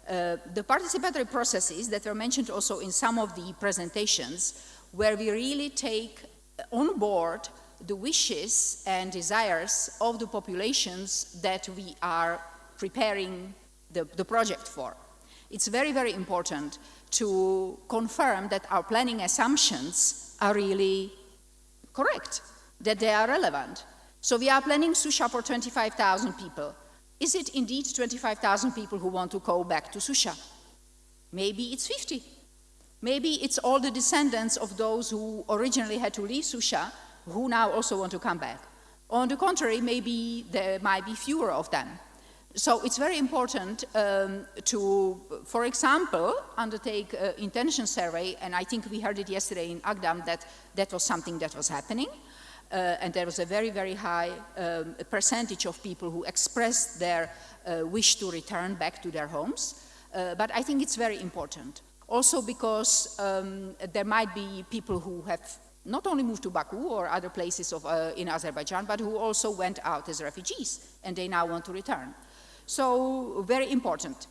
Speaker 12: The participatory processes that were mentioned also in some of the presentations, where we really take on board the wishes and desires of the populations that we are preparing the project for. It's very, very important to confirm that our planning assumptions are really correct, that they are relevant. So we are planning Shusha for 25,000 people. Is it indeed 25,000 people who want to go back to Shusha? Maybe it's 50. Maybe it's all the descendants of those who originally had to leave Shusha who now also want to come back. On the contrary, maybe there might be fewer of them. So it's very important to, for example, undertake an intention survey, and I think we heard it yesterday in Ağdam that that was something that was happening. And there was a very, very high percentage of people who expressed their wish to return back to their homes. But I think it's very important. Also because there might be people who have not only moved to Baku or other places in Azerbaijan, but who also went out as refugees, and they now want to return. So, very important.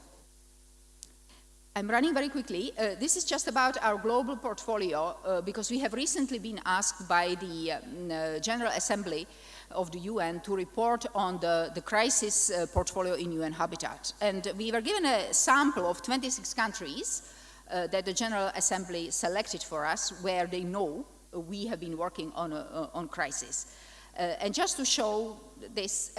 Speaker 12: I'm running very quickly. This is just about our global portfolio, because we have recently been asked by the General Assembly of the UN to report on the crisis portfolio in UN Habitat. And we were given a sample of 26 countries that the General Assembly selected for us, where they know we have been working on crisis. And just to show this,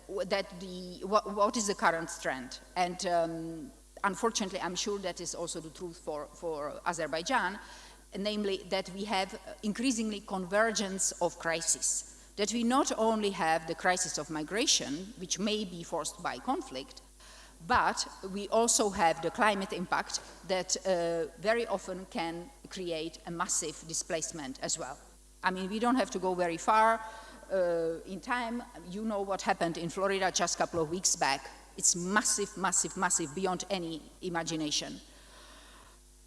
Speaker 12: what is the current trend. And unfortunately, I'm sure that is also the truth for Azerbaijan, namely that we have increasingly convergence of crises. That we not only have the crisis of migration, which may be forced by conflict, But we also have the climate impact that very often can create a massive displacement as well. I mean, we don't have to go very far in time. You know what happened in Florida just a couple of weeks back. It's massive, massive, massive, beyond any imagination.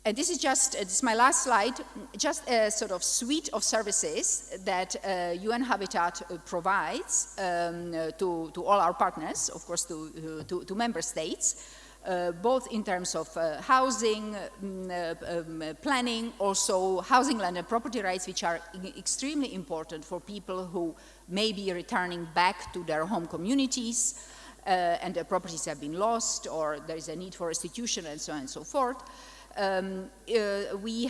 Speaker 12: And this is my last slide, just a sort of suite of services that UN Habitat provides to all our partners, of course to member states, both in terms of housing, planning, also housing, land and property rights, which are extremely important for people who may be returning back to their home communities and their properties have been lost, or there is a need for restitution, and so on and so forth. We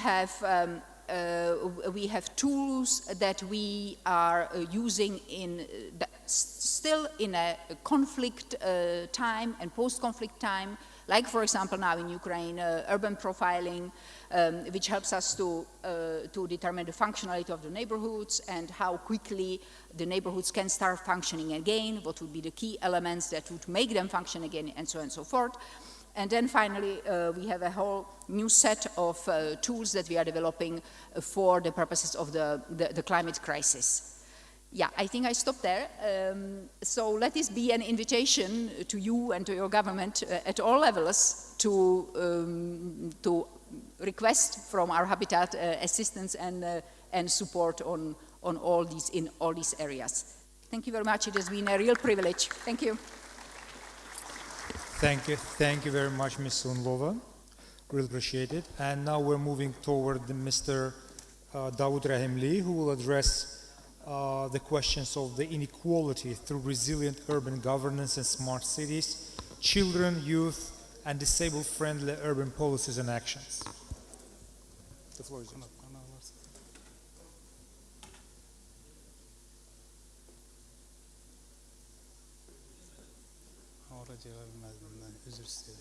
Speaker 12: have tools that we are using still in a conflict time and post-conflict time, like for example now in Ukraine, urban profiling, which helps us to determine the functionality of the neighborhoods and how quickly the neighborhoods can start functioning again, what would be the key elements that would make them function again, and so on and so forth. And then finally, we have a whole new set of tools that we are developing for the purposes of the climate crisis. Yeah, I think I stopped there. So let this be an invitation to you and to your government at all levels to request from our Habitat assistance and support on all these, in all these areas. Thank you very much. It has been a real privilege. Thank you.
Speaker 6: Thank you very much, Ms. Sunlova. Really appreciate it. And now we're moving toward Mr. Davut Rahimli, who will address the questions of the inequality through resilient urban governance and smart cities, children, youth, and disabled-friendly urban policies and actions. The floor is yours.
Speaker 13: Özür istedim.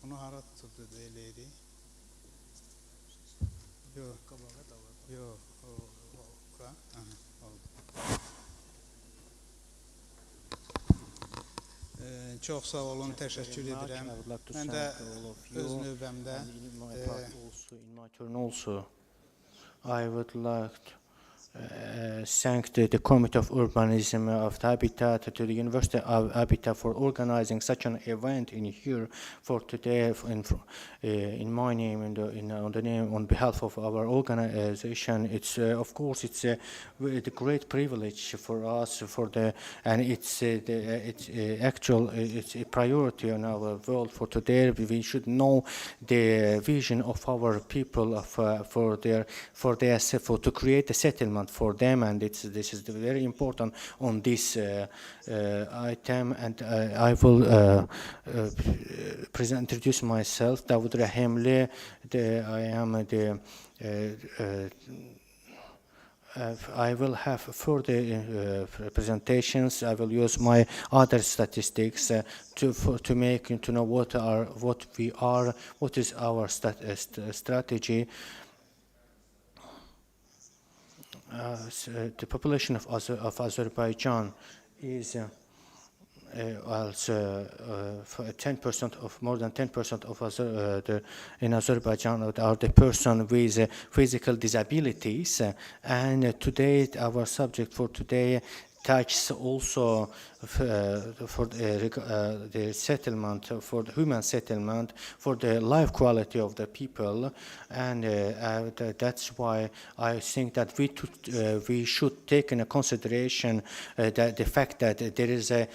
Speaker 13: Onu harat tuttu değildi. Yok. Yok. Çok sağ olun, teşekkür ederim. Ben de öz növbəmdə
Speaker 11: in my turn also, I would like to thank the Committee of Urbanism of the Habitat, to the University of Habitat for organizing such an event in here for today in my name and on behalf of our organization. It's of course it's a great privilege for us and it's a priority in our world for today. We should know the vision of our people to create a settlement for them, and this is very important on this item. And I will introduce myself, Davut Rahimli. I will have further presentations. I will use my other statistics to know what is our strategy. The population of Azerbaijan is also 10% of more than 10% of in Azerbaijan are the person with physical disabilities, and today our subject for today touches also for the settlement, for the human settlement, for the life quality of the people, and that's why I think that we should take into consideration that the fact that there is a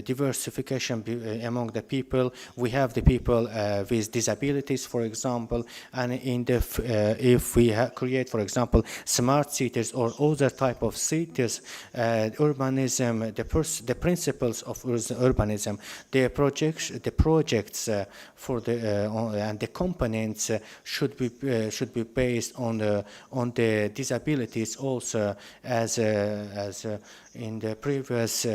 Speaker 11: diversification among the people. We have the people with disabilities, for example, and if we create, for example, smart cities or other type of cities, urbanism, the principles of urbanism, the projects for and the components should be based on the disabilities also, as in the previous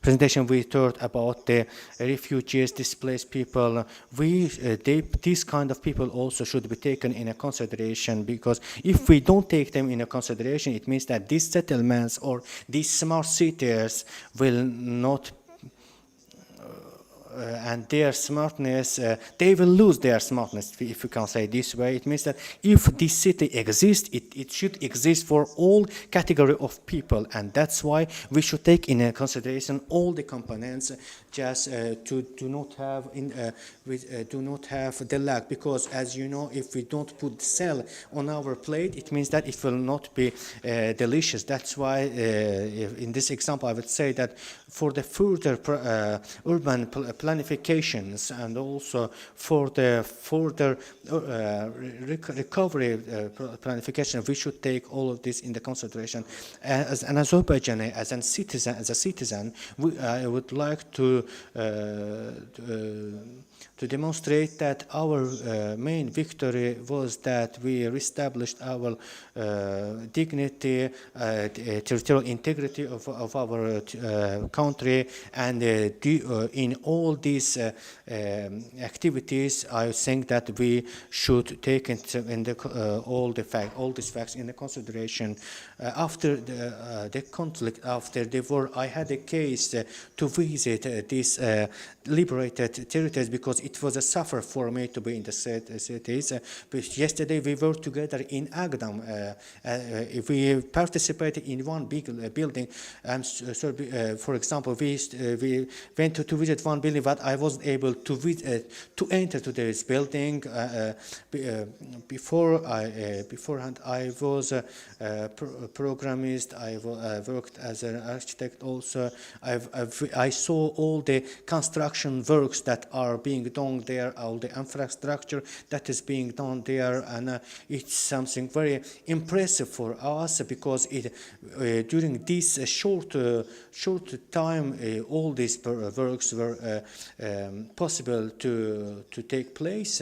Speaker 11: presentation we talked about the refugees, displaced people. These kind of people also should be taken into consideration, because if we don't take them into consideration, it means that these settlements or these smart cities will not and their smartness, they will lose their smartness, if you can say this way. It means that if this city exists, it should exist for all category of people, and that's why we should take in consideration all the components, just to do not have the lack, because as you know, if we don't put cell on our plate, it means that it will not be delicious. That's why in this example I would say that for the further urban planifications, and also for the further recovery planification, we should take all of this into consideration. As an Azerbaijani, as a citizen, I would like to demonstrate that our main victory was that we reestablished our dignity, territorial integrity of our country, and in all these activities, I think that we should take all these facts into consideration. After the conflict, after the war, I had a case to visit these liberated territories, because it was a suffer for me to be in the cities. But yesterday we were together in Ağdam. We participated in one big building. For example, we went to visit one building, but I wasn't able to enter to this building. Beforehand, I was a programmist. I worked as an architect also. I saw all the construction works that are being done there, all the infrastructure that is being done there, and it's something very impressive for us, because during this short time, all these works were possible to take place.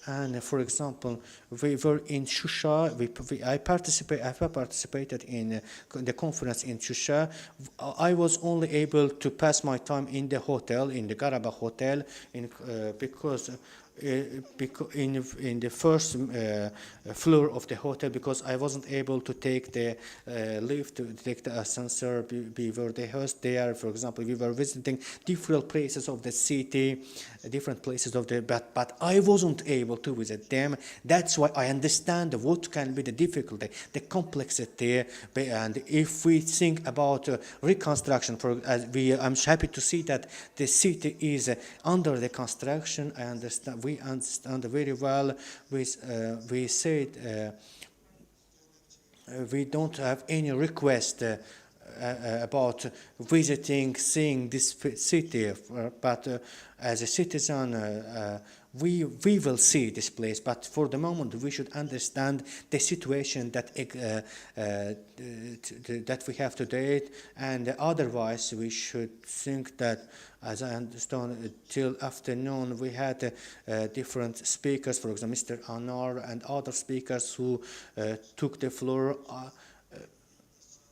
Speaker 11: And for example, we were in Shusha. I participated in the conference in Shusha. I was only able to pass my time in the hotel, in the Garabah hotel, because in the first floor of the hotel, because I wasn't able to take the lift, to take the ascensor. We were the host there. For example, we were visiting different places of the city, different places of the, but I wasn't able to visit them. That's why I understand what can be the difficulty, the complexity, and if we think about reconstruction, I'm happy to see that the city is under the construction. I understand. We understand very well. We said we don't have any request about visiting, seeing this city, but as a citizen, we will see this place. But for the moment, we should understand the situation that that we have today, and otherwise we should think that, as I understand, till afternoon we had different speakers, for example, Mr. Anar and other speakers who took the floor.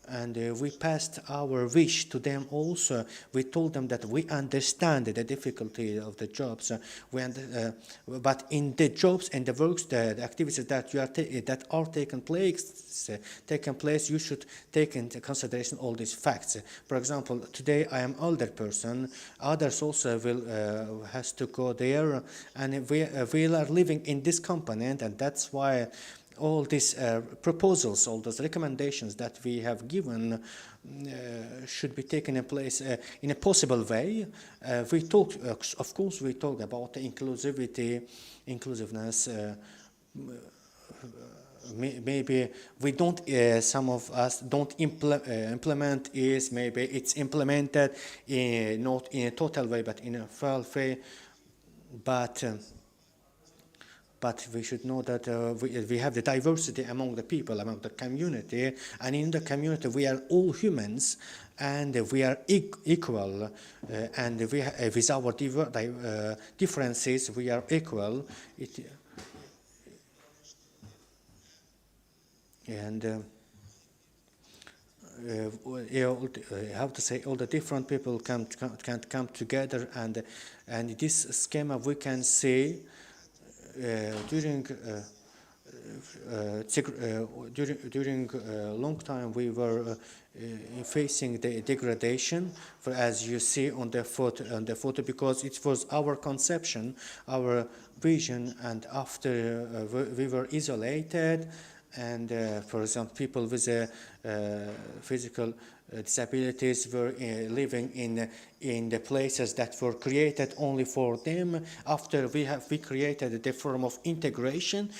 Speaker 11: And we passed our wish to them also. We told them that we understand the difficulty of the jobs, but in the jobs and the works, the activities that are taking place, you should take into consideration all these facts. For example, today I am older person. Others also will has to go there, and we are living in this component, and that's why all these proposals, all those recommendations that we have given should be taken in place in a possible way. We talk, of course, we talk about the inclusiveness. Maybe we don't, some of us don't implement is, maybe it's implemented not in a total way, but in a full way. But we should know that we have the diversity among the people, among the community, and in the community we are all humans, and we are equal, and we with our differences we are equal. How to say, all the different people can come together, and this schema we can see during during a long time we were facing the degradation, as you see on the photo, because it was our conception, our vision, and after we were isolated, and for example, people with physical disabilities were living in the places that were created only for them. After we created the form of integration,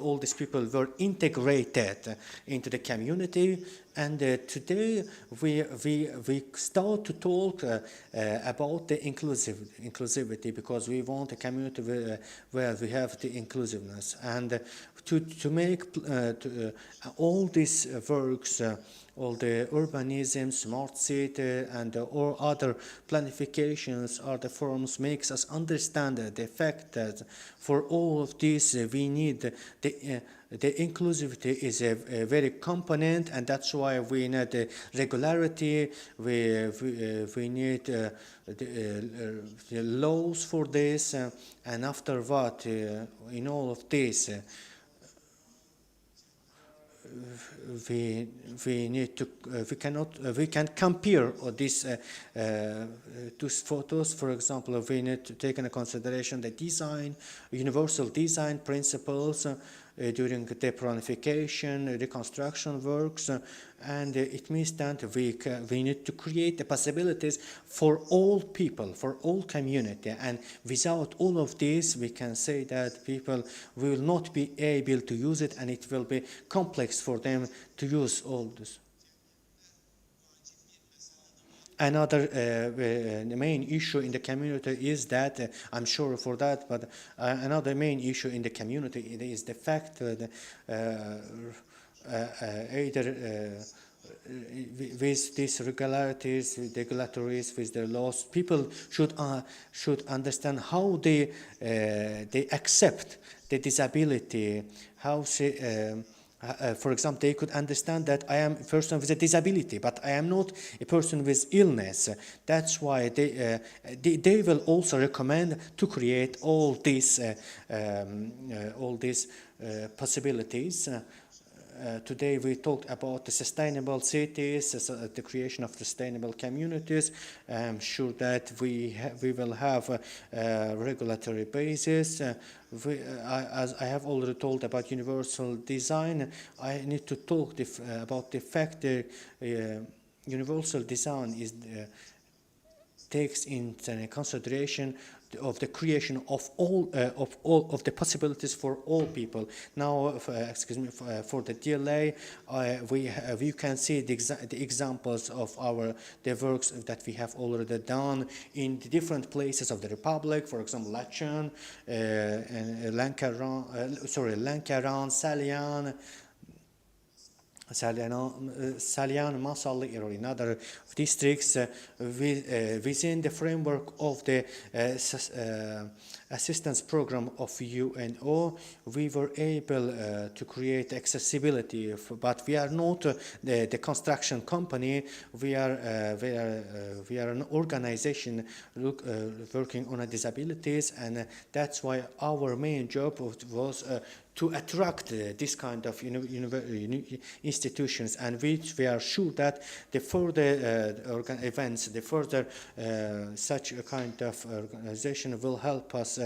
Speaker 11: all these people were integrated into the community. And today we start to talk about the inclusivity, because we want a community where we have the inclusiveness, and to make all these works, all the urbanism, smart city, and all other planifications are the forms makes us understand the fact that for all of this we need the inclusivity is a very component, and that's why we need the regularity. We need the laws for this, and after what, in all of this, we can compare these two photos. For example, we need to take into consideration the design, universal design principles during the planification, reconstruction works, and it means that we need to create the possibilities for all people, for all community, and without all of this, we can say that people will not be able to use it, and it will be complex for them to use all this. Another the main issue in the community is that, I'm sure for that, but another main issue in the community is the fact that either with these regularities, with regulatories, with their laws, people should understand how they accept the disability, how for example, they could understand that I am a person with a disability, but I am not a person with illness. That's why they will also recommend to create all these possibilities. Today we talked about the sustainable cities, the creation of sustainable communities. I'm sure that we will have a regulatory basis. As I have already told about universal design, I need to talk about the fact that universal design takes into consideration of the creation of all of the possibilities for all people. Now, for the delay, you can see the examples of the works that we have already done in the different places of the Republic. For example, Laçan, and Lankaran, Salyan, Masalli, or in other districts within the framework of the assistance program of UNO, we were able to create accessibility, but we are not the construction company. We are an organization working on disabilities, and that's why our main job was to attract this kind of institutions, and we are sure that the further events, the further such a kind of organization will help us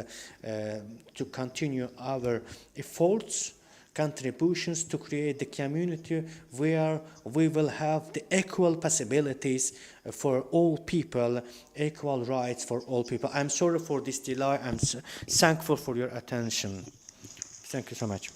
Speaker 11: to continue our efforts, contributions to create the community where we will have the equal possibilities for all people, equal rights for all people. I'm sorry for this delay. I'm thankful for your attention. Thank you so much.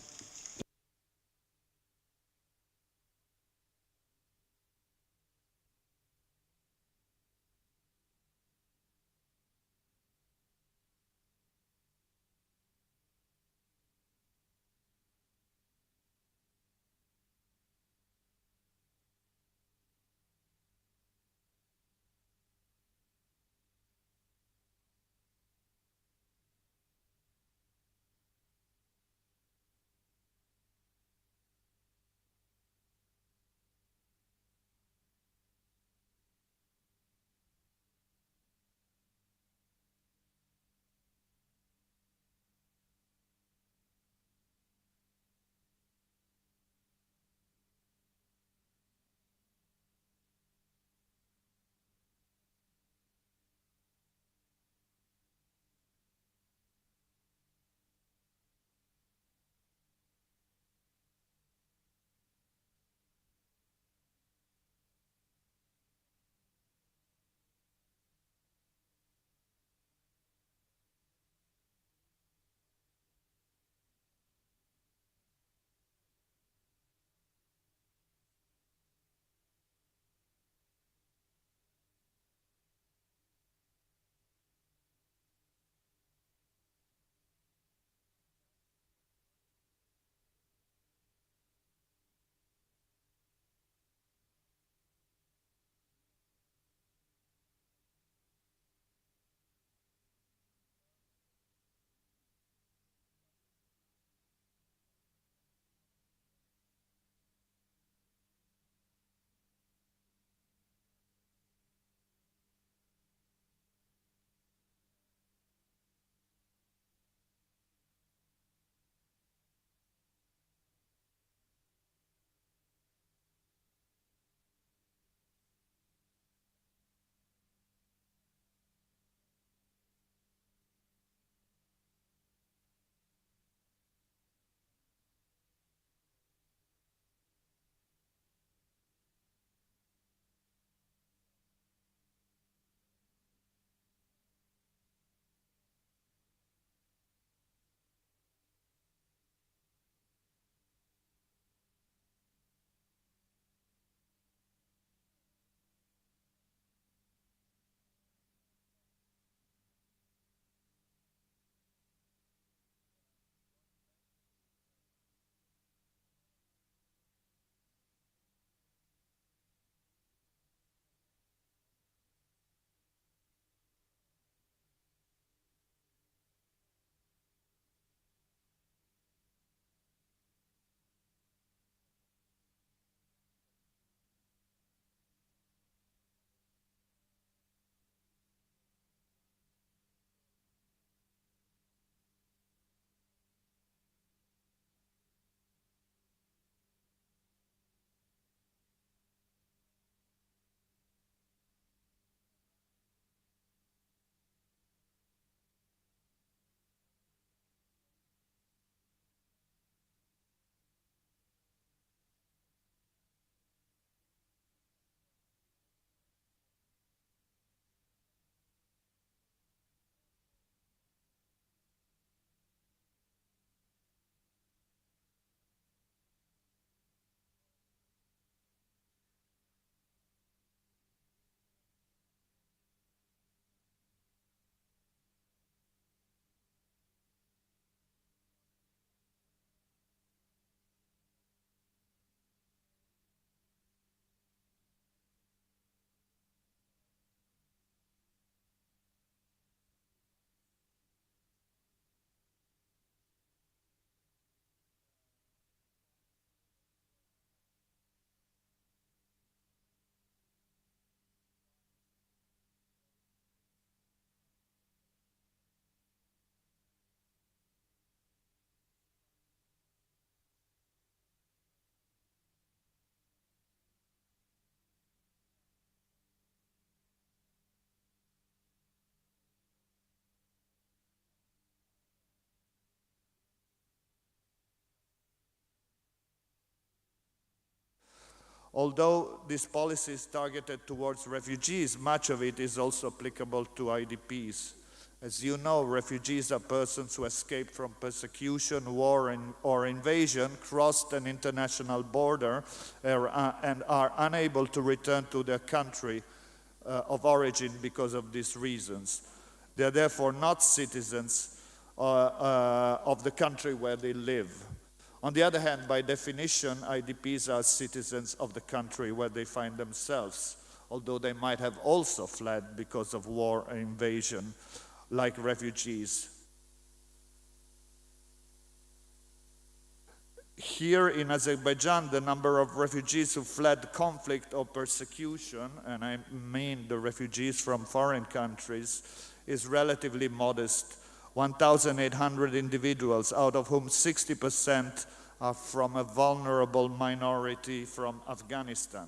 Speaker 14: Although this policy is targeted towards refugees, much of it is also applicable to IDPs. As you know, refugees are persons who escaped from persecution, war, or invasion, crossed an international border, and are unable to return to their country of origin because of these reasons. They are therefore not citizens of the country where they live. On the other hand, by definition, IDPs are citizens of the country where they find themselves, although they might have also fled because of war or invasion, like refugees. Here in Azerbaijan, the number of refugees who fled conflict or persecution, and I mean the refugees from foreign countries, is relatively modest. 1,800 individuals, out of whom 60% are from a vulnerable minority from Afghanistan.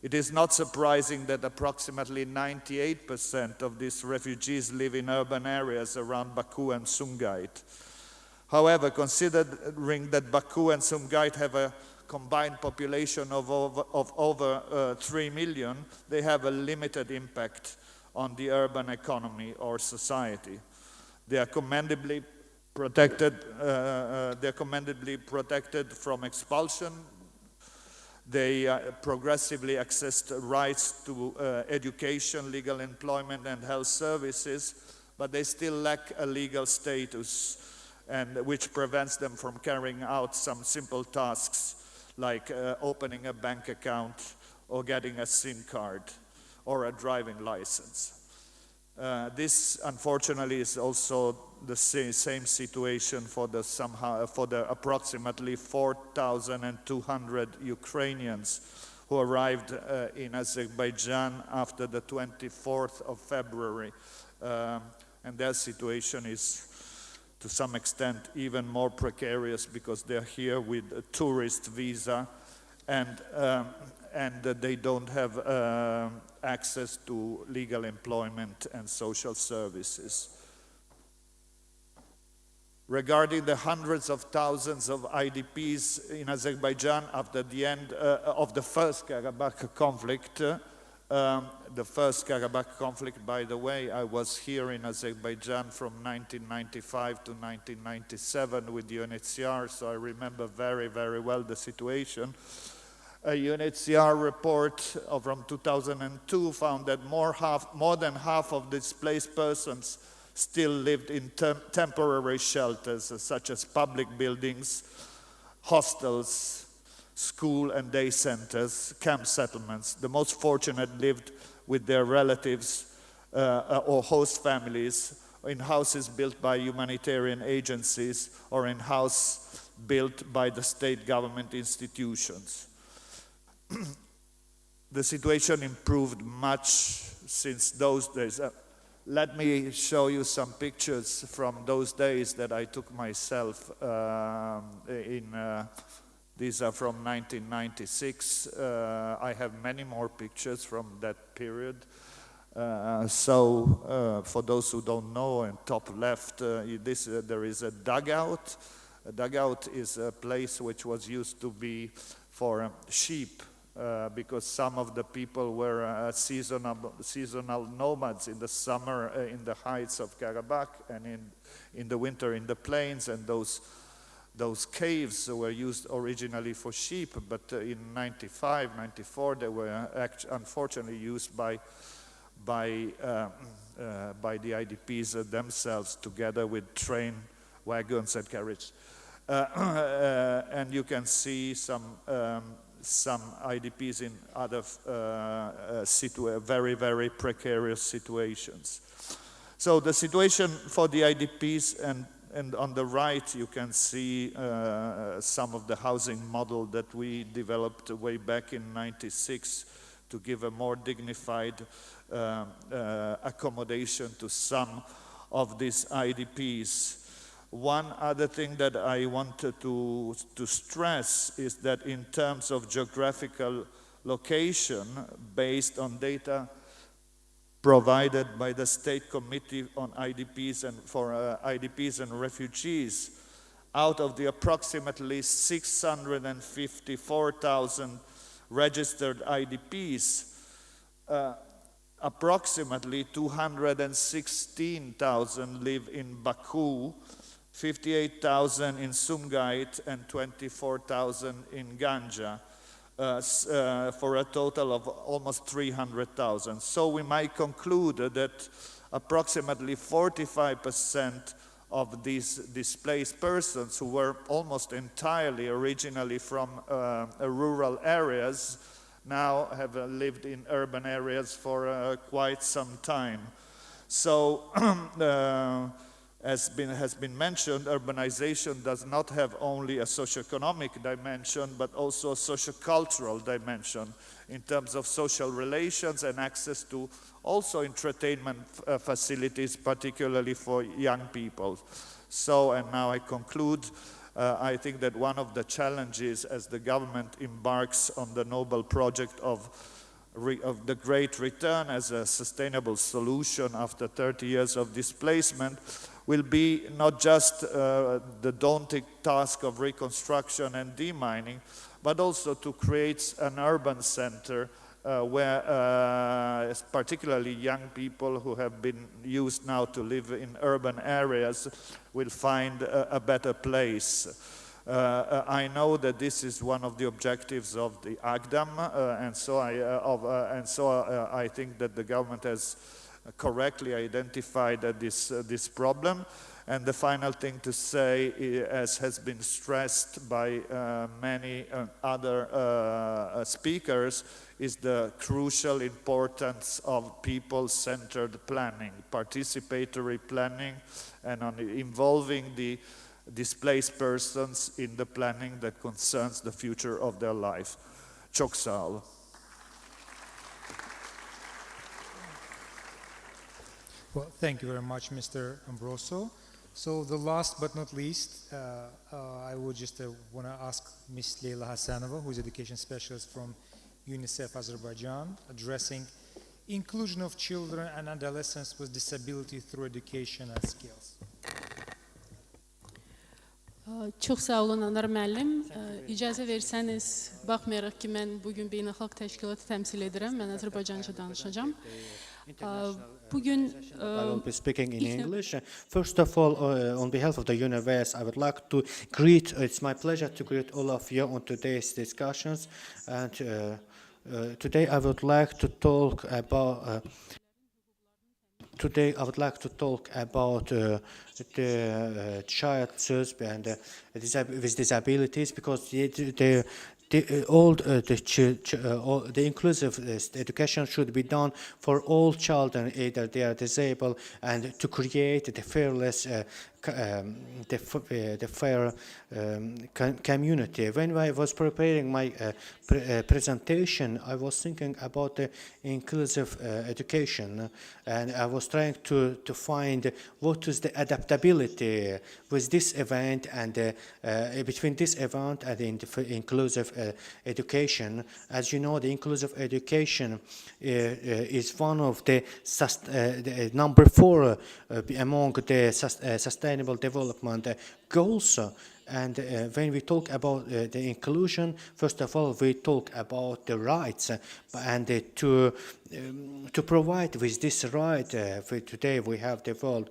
Speaker 14: It is not surprising that approximately 98% of these refugees live in urban areas around Baku and Sumgait. However, considering that Baku and Sumgait have a combined population of over 3 million, they have a limited impact on the urban economy or society. They are commendably protected from expulsion. They progressively accessed rights to education, legal employment, and health services, but they still lack a legal status, and which prevents them from carrying out some simple tasks like opening a bank account or getting a SIM card or a driving license. This, unfortunately, is also the same situation for the approximately 4,200 Ukrainians who arrived in Azerbaijan after the 24th of February. And their situation is, to some extent, even more precarious because they're here with a tourist visa and they don't have access to legal employment and social services. Regarding the hundreds of thousands of IDPs in Azerbaijan after the end of the first Karabakh conflict, the first Karabakh conflict, by the way, I was here in Azerbaijan from 1995 to 1997 with UNHCR, so I remember very, very well the situation. A UNHCR report from 2002 found that more than half of displaced persons still lived in temporary shelters, such as public buildings, hostels, school and day centers, camp settlements. The most fortunate lived with their relatives or host families in houses built by humanitarian agencies or in houses built by the state government institutions. The situation improved much since those days. Let me show you some pictures from those days that I took myself. These are from 1996. I have many more pictures from that period. For those who don't know, in top left, there is a dugout. A dugout is a place which was used to be for sheep. Because some of the people were seasonal nomads in the summer in the heights of Karabakh and in the winter in the plains, and those caves were used originally for sheep, but in 95, 94 they were unfortunately used by the IDPs themselves together with train wagons and carriage. And you can see some IDPs in other very, very precarious situations. So the situation for the IDPs, and on the right you can see some of the housing model that we developed way back in '96 to give a more dignified accommodation to some of these IDPs. One other thing that I wanted to stress is that in terms of geographical location, based on data provided by the State Committee on IDPs and for IDPs and refugees, out of the approximately 654,000 registered IDPs, approximately 216,000 live in Baku, 58,000 in Sumgait, and 24,000 in Ganja, for a total of almost 300,000. So we might conclude that approximately 45% of these displaced persons, who were almost entirely originally from rural areas, now have lived in urban areas for quite some time. So, as has been mentioned, urbanization does not have only a socioeconomic dimension, but also a sociocultural dimension in terms of social relations and access to also entertainment facilities, particularly for young people. So, and now I conclude, I think that one of the challenges as the government embarks on the noble project of the Great Return as a sustainable solution after 30 years of displacement will be not just the daunting task of reconstruction and demining, but also to create an urban center where particularly young people who have been used now to live in urban areas will find a better place. I know that this is one of the objectives of the Ağdam, and so I think that the government has correctly identified this problem. And the final thing to say, as has been stressed by many other speakers, is the crucial importance of people-centered planning, participatory planning, and on involving the displaced persons in the planning that concerns the future of their life. Çok sağ olun.
Speaker 6: Well, thank you very much, Mr. Ambroso. So the last but not least, I would just want to ask Ms. Leyla Hasanova, who is education specialist from UNICEF Azerbaijan, addressing inclusion of children and adolescents with disability through education and skills.
Speaker 15: Çox sağ olun, Anar müəllim. İcazə versəniz, baxmayaraq ki, mən bugün beynəlxalq təşkilatı təmsil edirəm, mən Azərbaycanca danışacağam. Bugün
Speaker 16: I will be speaking in English. First of all, on behalf of the universe, I would like to greet. It's my pleasure to greet all of you on today's discussions. And today, I would like to talk about. Today, I would like to talk about the child and with disabilities, because the inclusive education should be done for all children, either they are disabled, and to create the fairless, the fair community. When I was preparing my presentation, I was thinking about the inclusive education, and I was trying to find what is the adaptability with this event and between this event and the inclusive education. As you know, the inclusive education is one of the number 4 among the sustainable development goals. And when we talk about the inclusion, first of all, we talk about the rights, and to provide with this right, today we have the world,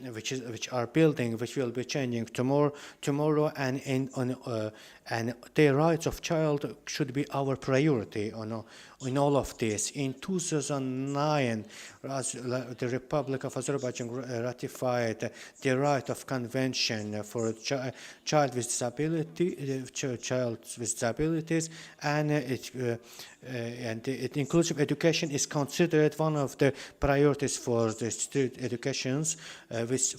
Speaker 16: which are building, which will be changing tomorrow, and the rights of child should be our priority in all of this. In 2009, the Republic of Azerbaijan ratified the right of convention for child with disabilities, and inclusive education is considered one of the priorities for the student educations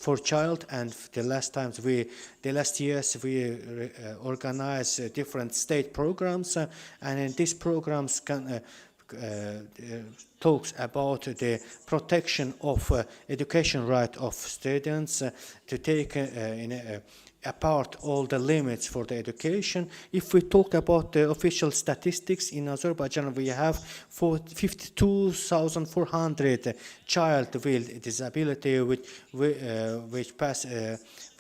Speaker 16: for child. And the last years we organize different state programs, and in these programs talks about the protection of education right of students, to take apart all the limits for the education. If we talk about the official statistics in Azerbaijan, we have 52,400 child with disability which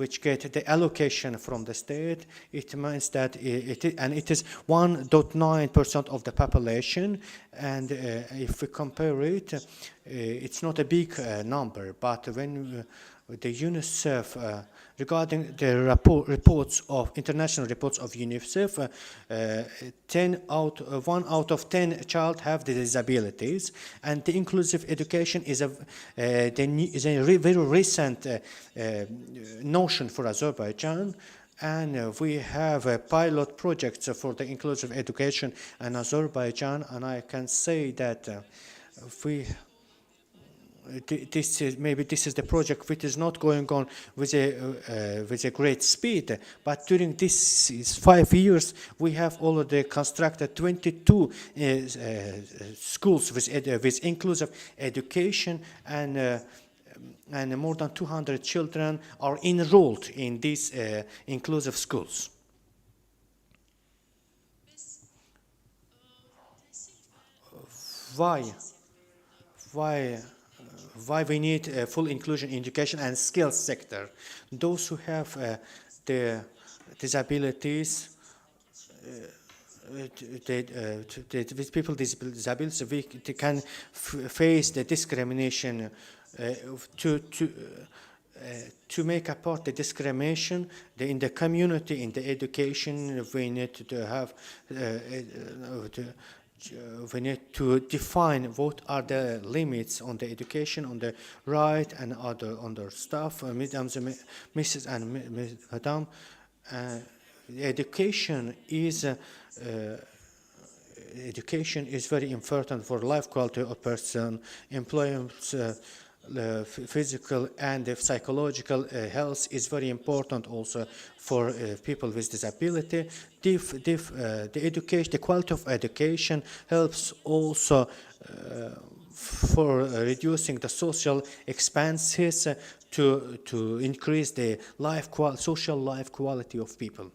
Speaker 16: which get the allocation from the state. It means that it is 1.9% of the population, and if we compare it, it's not a big number, but when the UNICEF, regarding the reports of international reports of UNICEF, 1 out of 10 child have the disabilities, and the inclusive education is a very recent notion for Azerbaijan. And we have pilot projects for the inclusive education in Azerbaijan, and I can say that this is the project which is not going on with a great speed, but during these 5 years we have already constructed 22 schools with inclusive education, and more than 200 children are enrolled in these inclusive schools. Why we need full inclusion in education and skills sector? Those who have the disabilities, with people with disabilities, they can face the discrimination. To make apart the discrimination in the community, in the education, we need to have we need to define what are the limits on the education, on the right and other stuff. Mrs. and Madam, education is very important for life quality of person, employment, physical and psychological health is very important also for people with disability. The quality of education helps also for reducing the social expenses to increase the social life quality of people.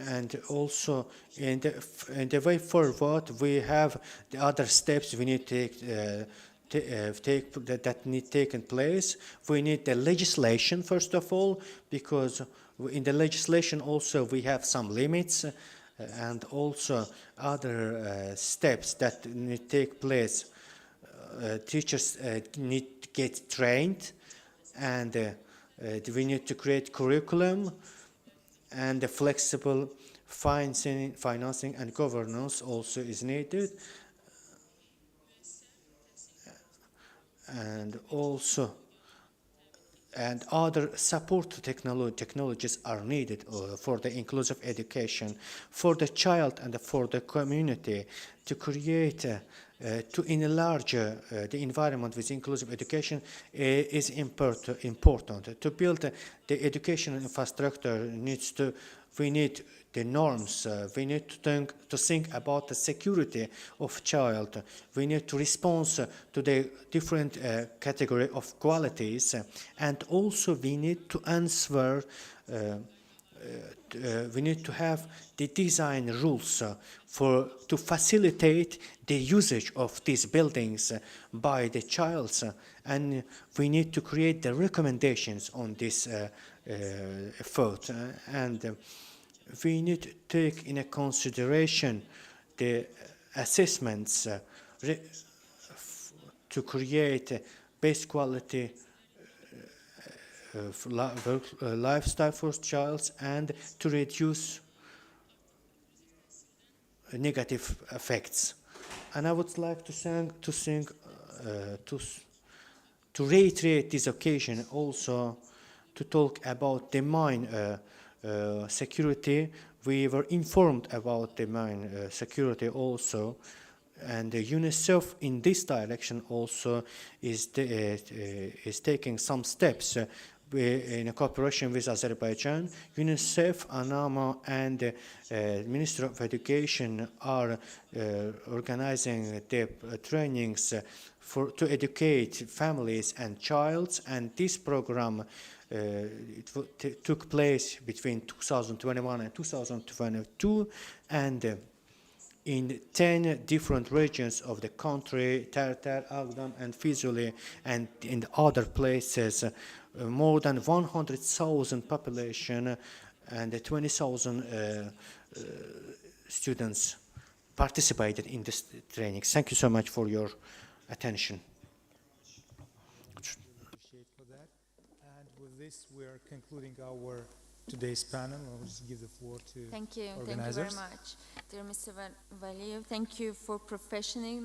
Speaker 16: And also in the way forward, we have the other steps we need to that need taken place. We need the legislation first of all, because in the legislation also we have some limits, and also other steps that need to take place. Teachers need to get trained, and we need to create curriculum, and the flexible financing and governance also is needed. And also, and other support technologies are needed for the inclusive education, for the child and for the community, to create, to enlarge the environment with inclusive education is important. To build the educational infrastructure we need the norms, we need to think about the security of child, we need to respond to the different category of qualities, and also we need to answer, we need to have the design rules to facilitate the usage of these buildings by the child, and we need to create the recommendations on this effort, and we need to take in consideration the assessments to create best quality lifestyle for child, and to reduce negative effects. And I would like to reiterate this occasion also to talk about the mine security. We were informed about the mine security also, and UNICEF in this direction also is taking some steps in cooperation with Azerbaijan. UNICEF, ANAMA, and Ministry of Education are organizing the trainings to educate families and children, and this program took place between 2021 and 2022, and in 10 different regions of the country, Tartar, Ağdam, and Fizuli, and in other places, more than 100,000 population and 20,000 students participated in this training. Thank you so much for your attention.
Speaker 6: Appreciate for that. And with this, we are concluding our today's panel. I'll just give the floor to
Speaker 1: Thank you.
Speaker 6: organizers.
Speaker 1: Thank you very much. Dear Mr. Valiyev, thank you for professionally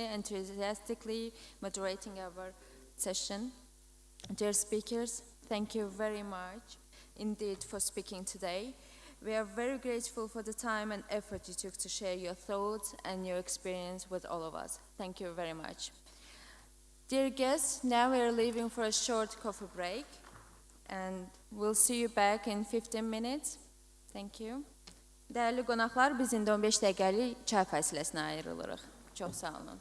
Speaker 1: and enthusiastically moderating our session. Dear speakers, thank you very much indeed for speaking today. We are very grateful for the time and effort you took to share your thoughts and your experience with all of us. Thank you very much. Dear guests, now we are leaving for a short coffee break, and we'll see you back in 15 minutes. Thank you. Değerli qonaqlar, biz indi 15 dəqiqəlik çay fasiləsinə ayrılırıq. Çox sağ olun.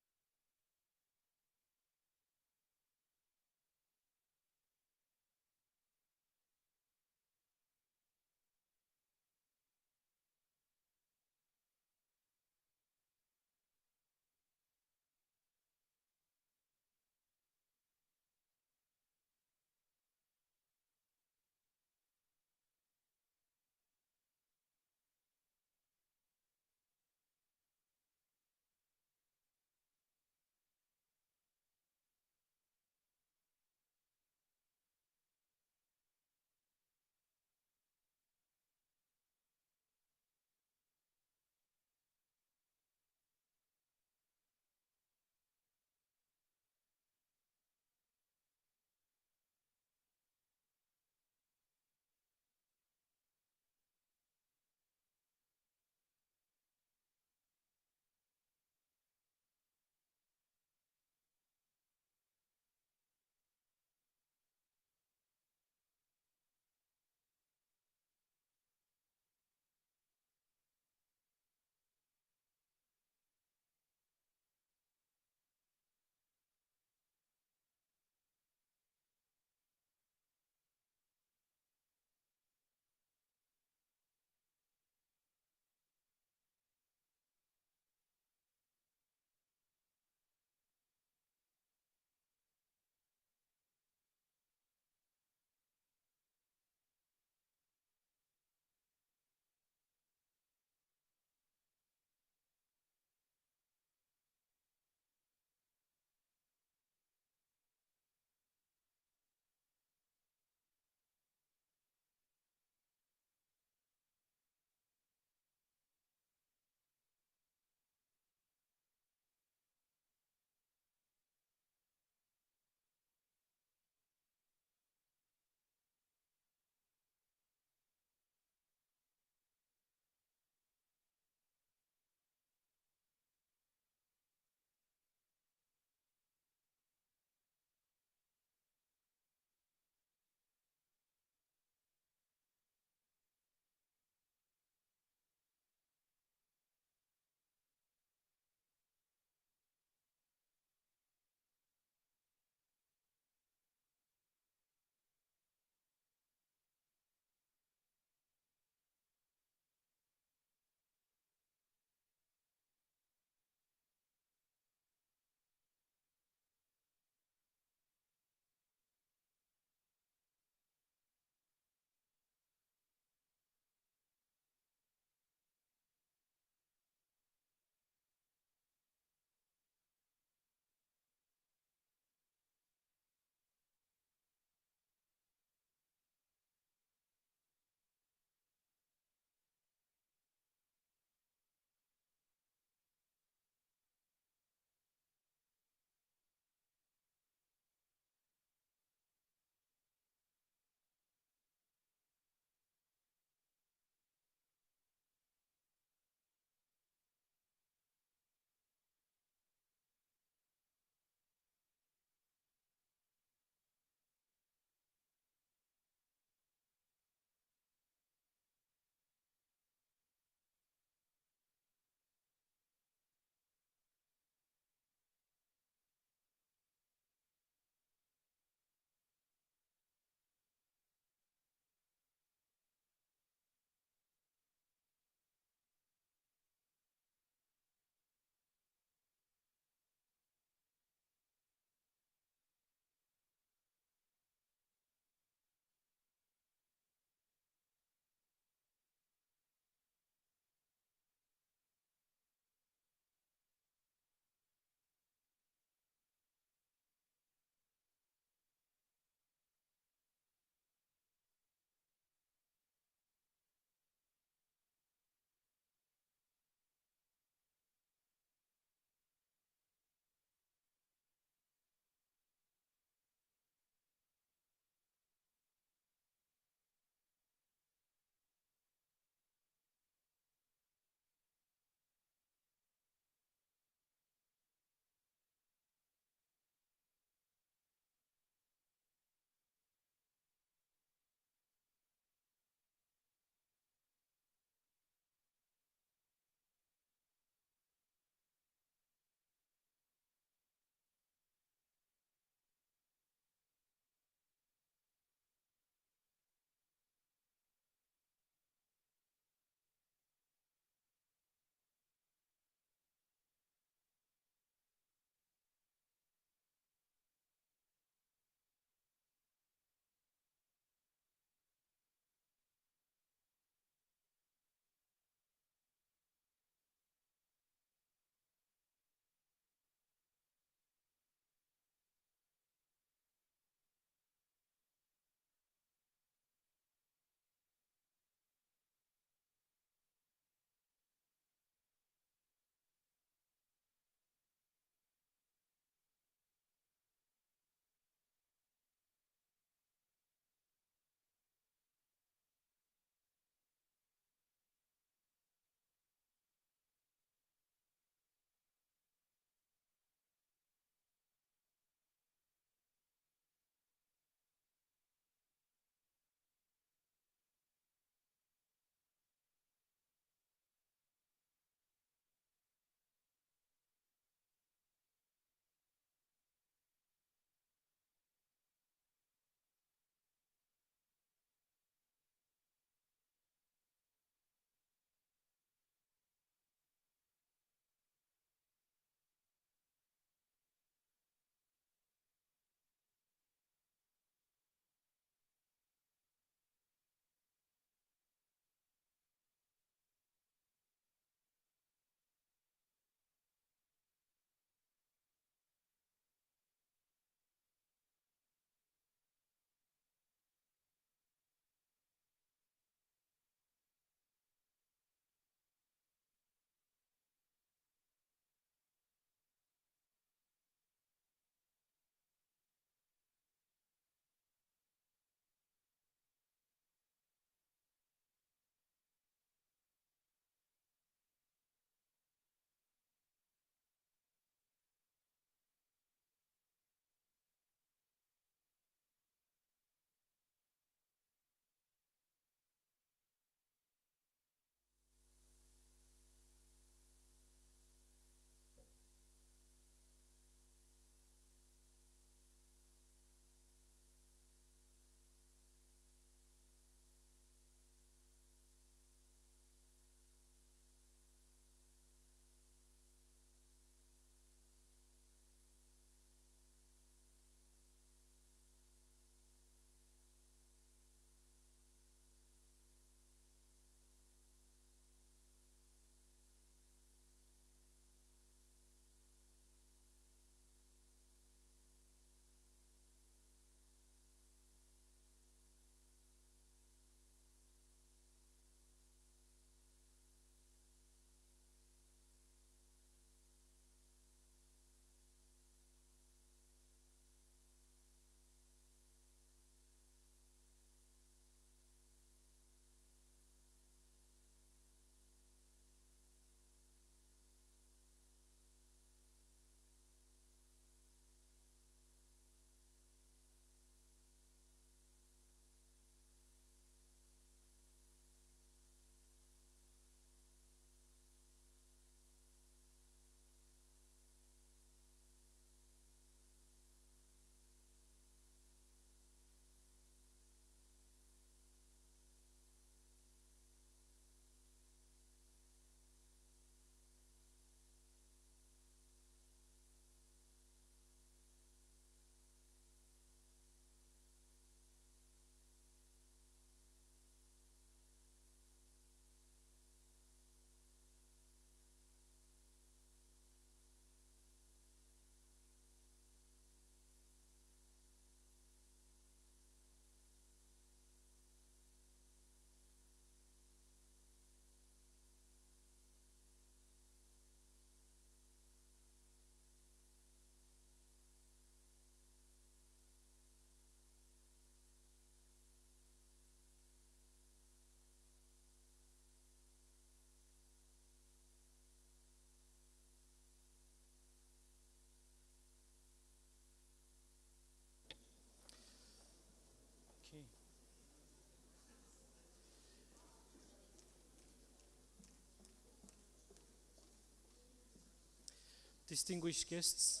Speaker 17: distinguished guests,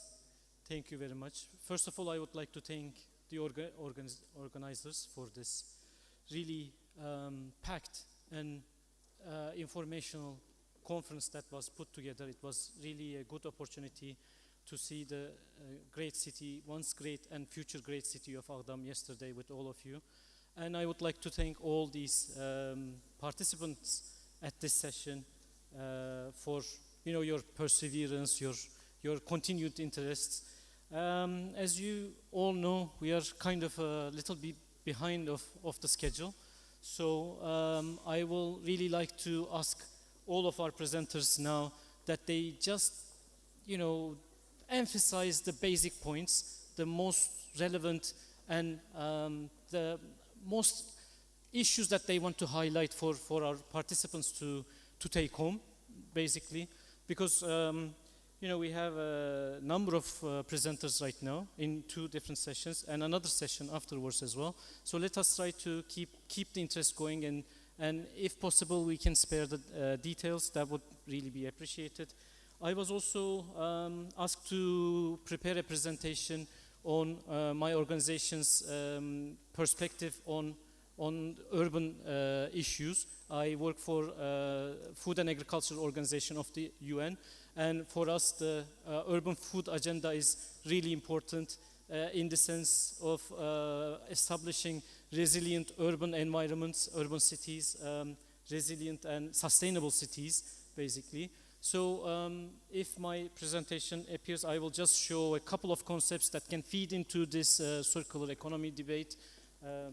Speaker 17: thank you very much. First of all, I would like to thank the organizers for this really packed and informational conference that was put together. It was really a good opportunity to see the great city, once great and future great city of Ağdam yesterday with all of you. And I would like to thank all these participants at this session for your perseverance, your continued interest. As you all know, we are kind of a little bit behind of the schedule. So I will really like to ask all of our presenters now that they just, emphasize the basic points, the most relevant and the most issues that they want to highlight for our participants to take home, basically. Because, we have a number of presenters right now in 2 different sessions and another session afterwards as well. So let us try to keep the interest going, and if possible, we can spare the details. That would really be appreciated. I was also asked to prepare a presentation on my organization's perspective on urban issues. I work for Food and Agriculture Organization of the UN, and for us the urban food agenda is really important in the sense of establishing resilient urban environments, urban cities, resilient and sustainable cities, basically. So if my presentation appears, I will just show a couple of concepts that can feed into this circular economy debate.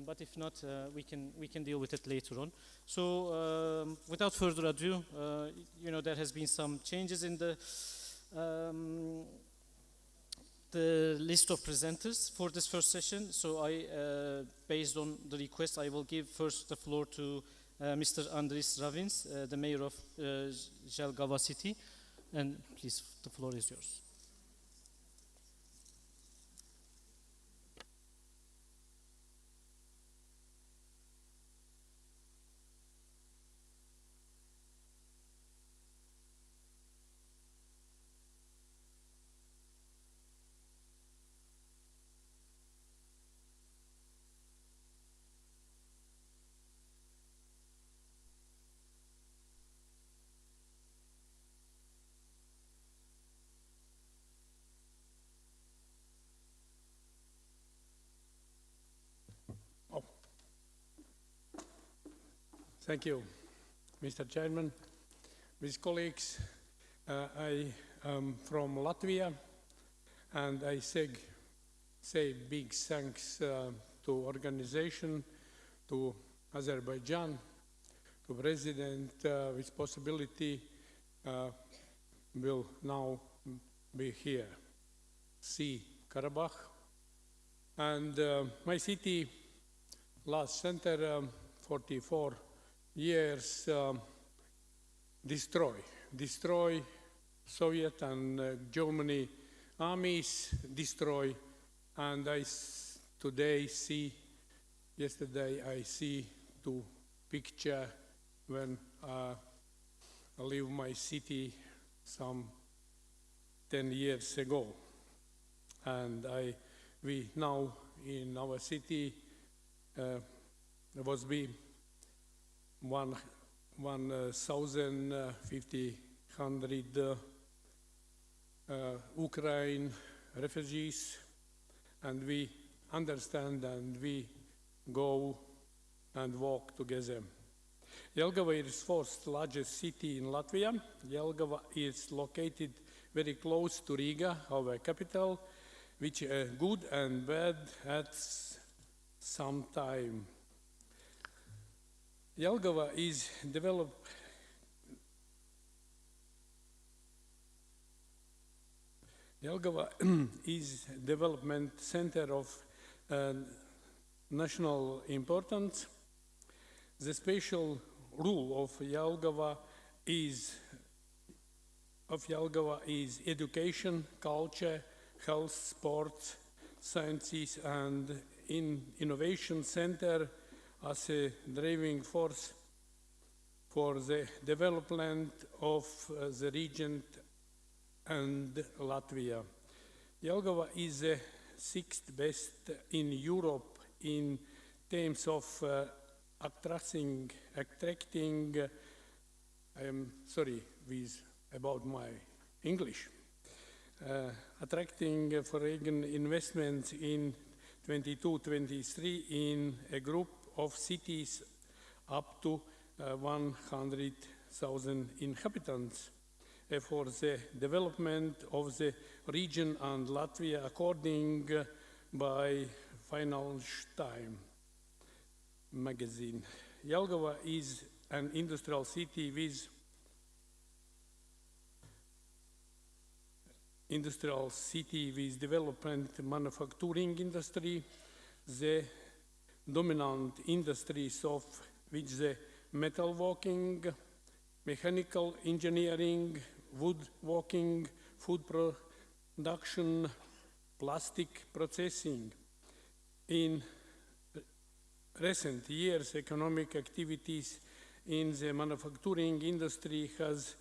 Speaker 17: But if not, we can deal with it later on. So without further ado, there has been some changes in the list of presenters for this first session. So based on the request, I will give first the floor to Mr. Andris Ravins, the mayor of Jelgava city. And please, the floor is yours.
Speaker 18: Thank you, Mr. Chairman. With colleagues, I am from Latvia, and I say big thanks to organization, to Azerbaijan, to President with possibility will now be here, see Karabakh. And my city, last center, 44 years destroy Soviet and Germany armies, destroy, and yesterday I see 2 pictures when I leave my city some 10 years ago, and we now in our city was be 1,500 Ukraine refugees, and we understand and we go and walk together. Jelgava is 4th largest city in Latvia. Jelgava is located very close to Riga, our capital, which is good and bad at some time. Jelgava is development center of national importance. The special rule of Jelgava is education, culture, health, sports, sciences, and innovation center as a driving force for the development of the region and Latvia. Jelgava is the sixth best in Europe in terms of attracting, I am sorry about my English, attracting foreign investments in 22-23 in a group of cities up to 100,000 inhabitants for the development of the region and Latvia according by Financial Times magazine. Jelgava is an industrial city with development manufacturing industry. The dominant industries of which the metalworking, mechanical engineering, woodworking, food production, plastic processing. In recent years, economic activities in the manufacturing industry has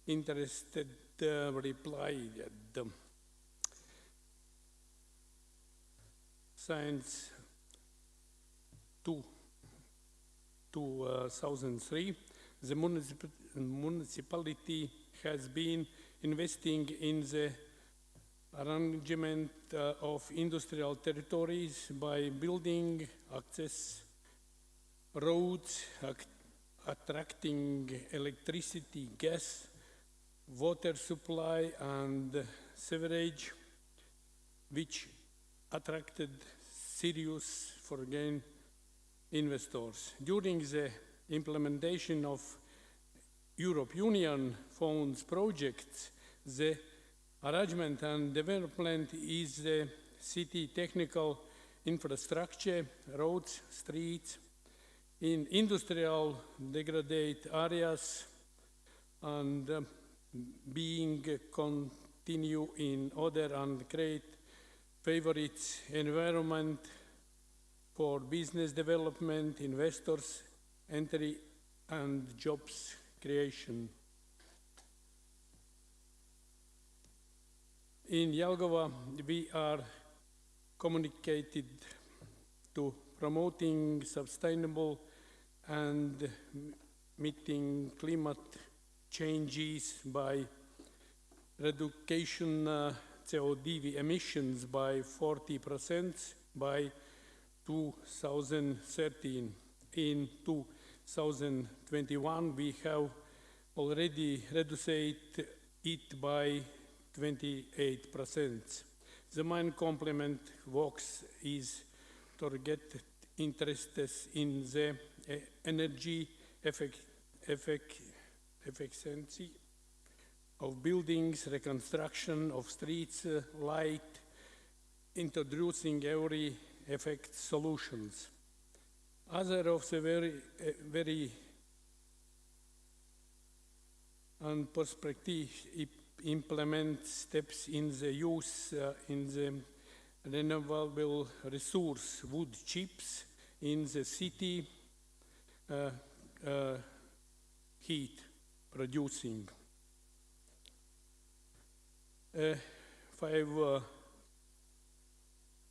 Speaker 18: interested replied. Since 2003, the municipality has been investing in the arrangement of industrial territories by building access roads, attracting electricity, gas, water supply and sewerage, which attracted serious foreign investors. During the implementation of European Union funds projects, the arrangement and development is the city technical infrastructure, roads, streets, in industrial degraded areas, and being continue in order and create favorite environment for business development, investors, entry and jobs creation. In Jelgava, we are communicated to promoting sustainable and meeting climate changes by reduction CO2 emissions by 40% by 2013. In 2021, we have already reduced it by 28%. The main complement works is to get interested in the energy efficiency of buildings, reconstruction of streets, light, introducing every effect solutions. Other of the very and perspective implement steps in the use in the renewable resource, wood chips in the city heat producing.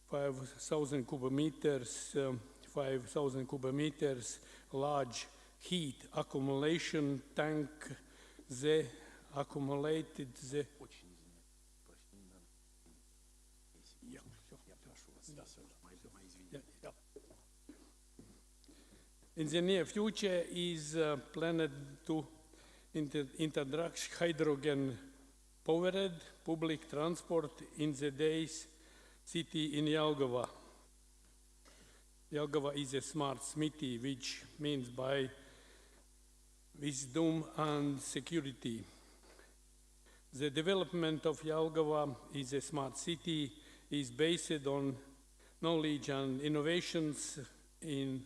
Speaker 18: 5,000 cubic meters large heat accumulation tank, the accumulated the in the near future is planned to introduce hydrogen powered public transport in the days city in Jelgava. Jelgava is a smart city, which means by wisdom and security. The development of Jelgava is a smart city is based on knowledge and innovations in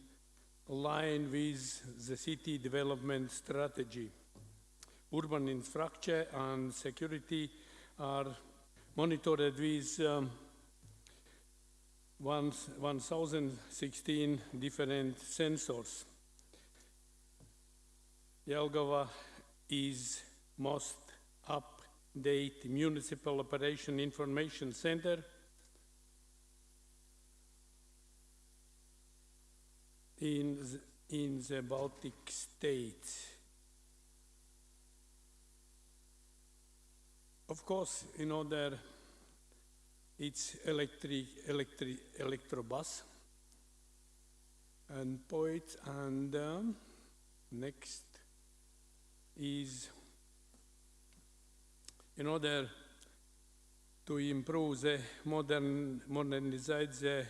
Speaker 18: line with the city development strategy. Urban infrastructure and security are monitored with 1,016 different sensors. Jelgava is most up date Municipal Operation Information Center in the Baltic states. Of course, in order, it's electrobus and point, and next is in order to improve the modernize the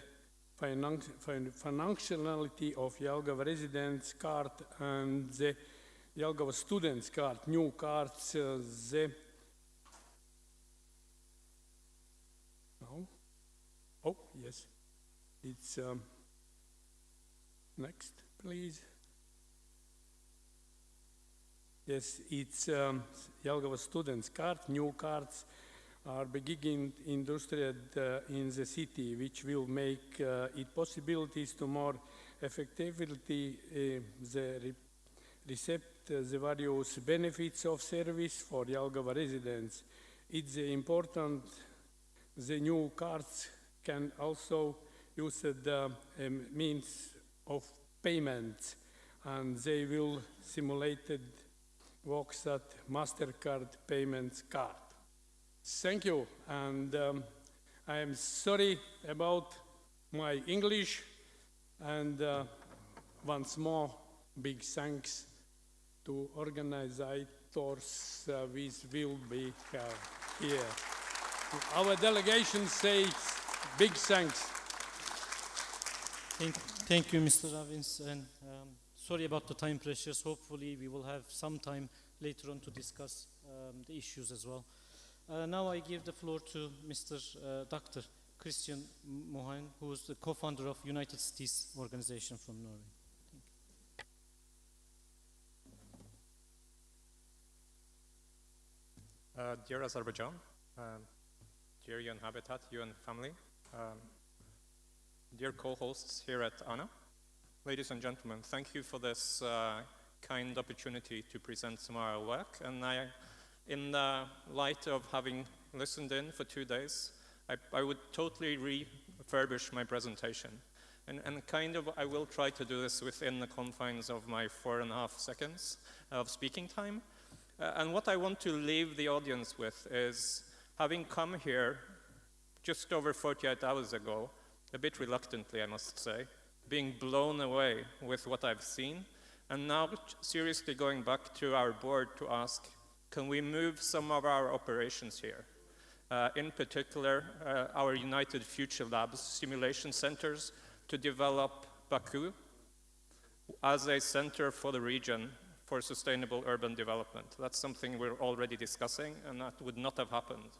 Speaker 18: functionality of Jelgava residence card and the Jelgava students card, new cards, oh, yes, it's, next, please. Yes, it's Jelgava students card, new cards are beginning industry in the city, which will make it possibilities to more effectively recept the various benefits of service for Jelgava residents. It's important the new cards can also use the means of payment, and they will simulate works at MasterCard payments card. Thank you, and I am sorry about my English, and once more, big thanks to organizers which will be here. Our delegation says big thanks.
Speaker 17: Thank you, Mr. Ravins, and sorry about the time pressures. Hopefully we will have some time later on to discuss the issues as well. Now I give the floor to Mr. Dr. Christian Mohan, who is the co-founder of United Cities organization from Norway.
Speaker 19: Dear Azerbaijan, dear UN Habitat, UN family, dear co-hosts here at ANA, ladies and gentlemen, thank you for this kind opportunity to present some of our work. And in the light of having listened in for 2 days, I would totally refurbish my presentation. And kind of, I will try to do this within the confines of my 4.5 seconds of speaking time. And what I want to leave the audience with is, having come here just over 48 hours ago, a bit reluctantly, I must say, being blown away with what I've seen, and now seriously going back to our board to ask, can we move some of our operations here? In particular, our United Future Labs simulation centers to develop Baku as a center for the region for sustainable urban development. That's something we're already discussing, and that would not have happened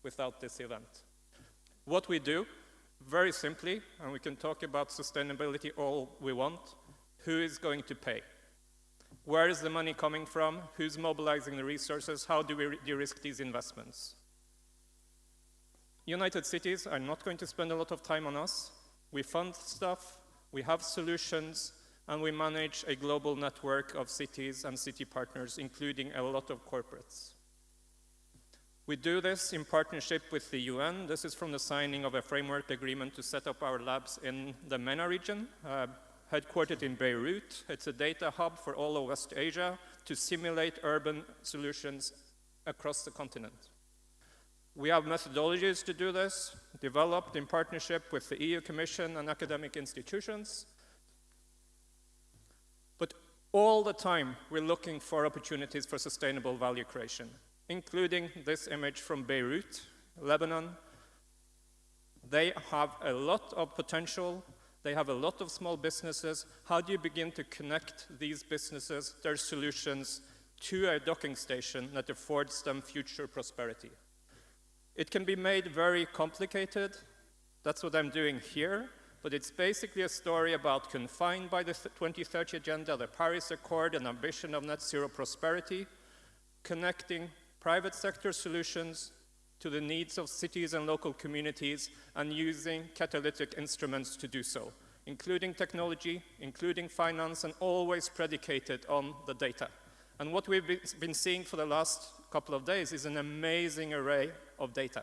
Speaker 19: without this event. What we do, very simply, and we can talk about sustainability all we want, who is going to pay? Where is the money coming from? Who's mobilizing the resources? How do we de-risk these investments? United Cities are not going to spend a lot of time on us. We fund stuff, we have solutions, and we manage a global network of cities and city partners, including a lot of corporates. We do this in partnership with the UN. This is from the signing of a framework agreement to set up our labs in the MENA region, headquartered in Beirut. It's a data hub for all of West Asia to simulate urban solutions across the continent. We have methodologies to do this, developed in partnership with the EU Commission and academic institutions. But all the time, we're looking for opportunities for sustainable value creation, including this image from Beirut, Lebanon. They have a lot of potential. They have a lot of small businesses. How do you begin to connect these businesses, their solutions, to a docking station that affords them future prosperity? It can be made very complicated. That's what I'm doing here. But it's basically a story about, confined by the 2030 Agenda, the Paris Accord, and ambition of net zero prosperity, connecting private sector solutions to the needs of cities and local communities, and using catalytic instruments to do so, including technology, including finance, and always predicated on the data. And what we've been seeing for the last couple of days is an amazing array of data.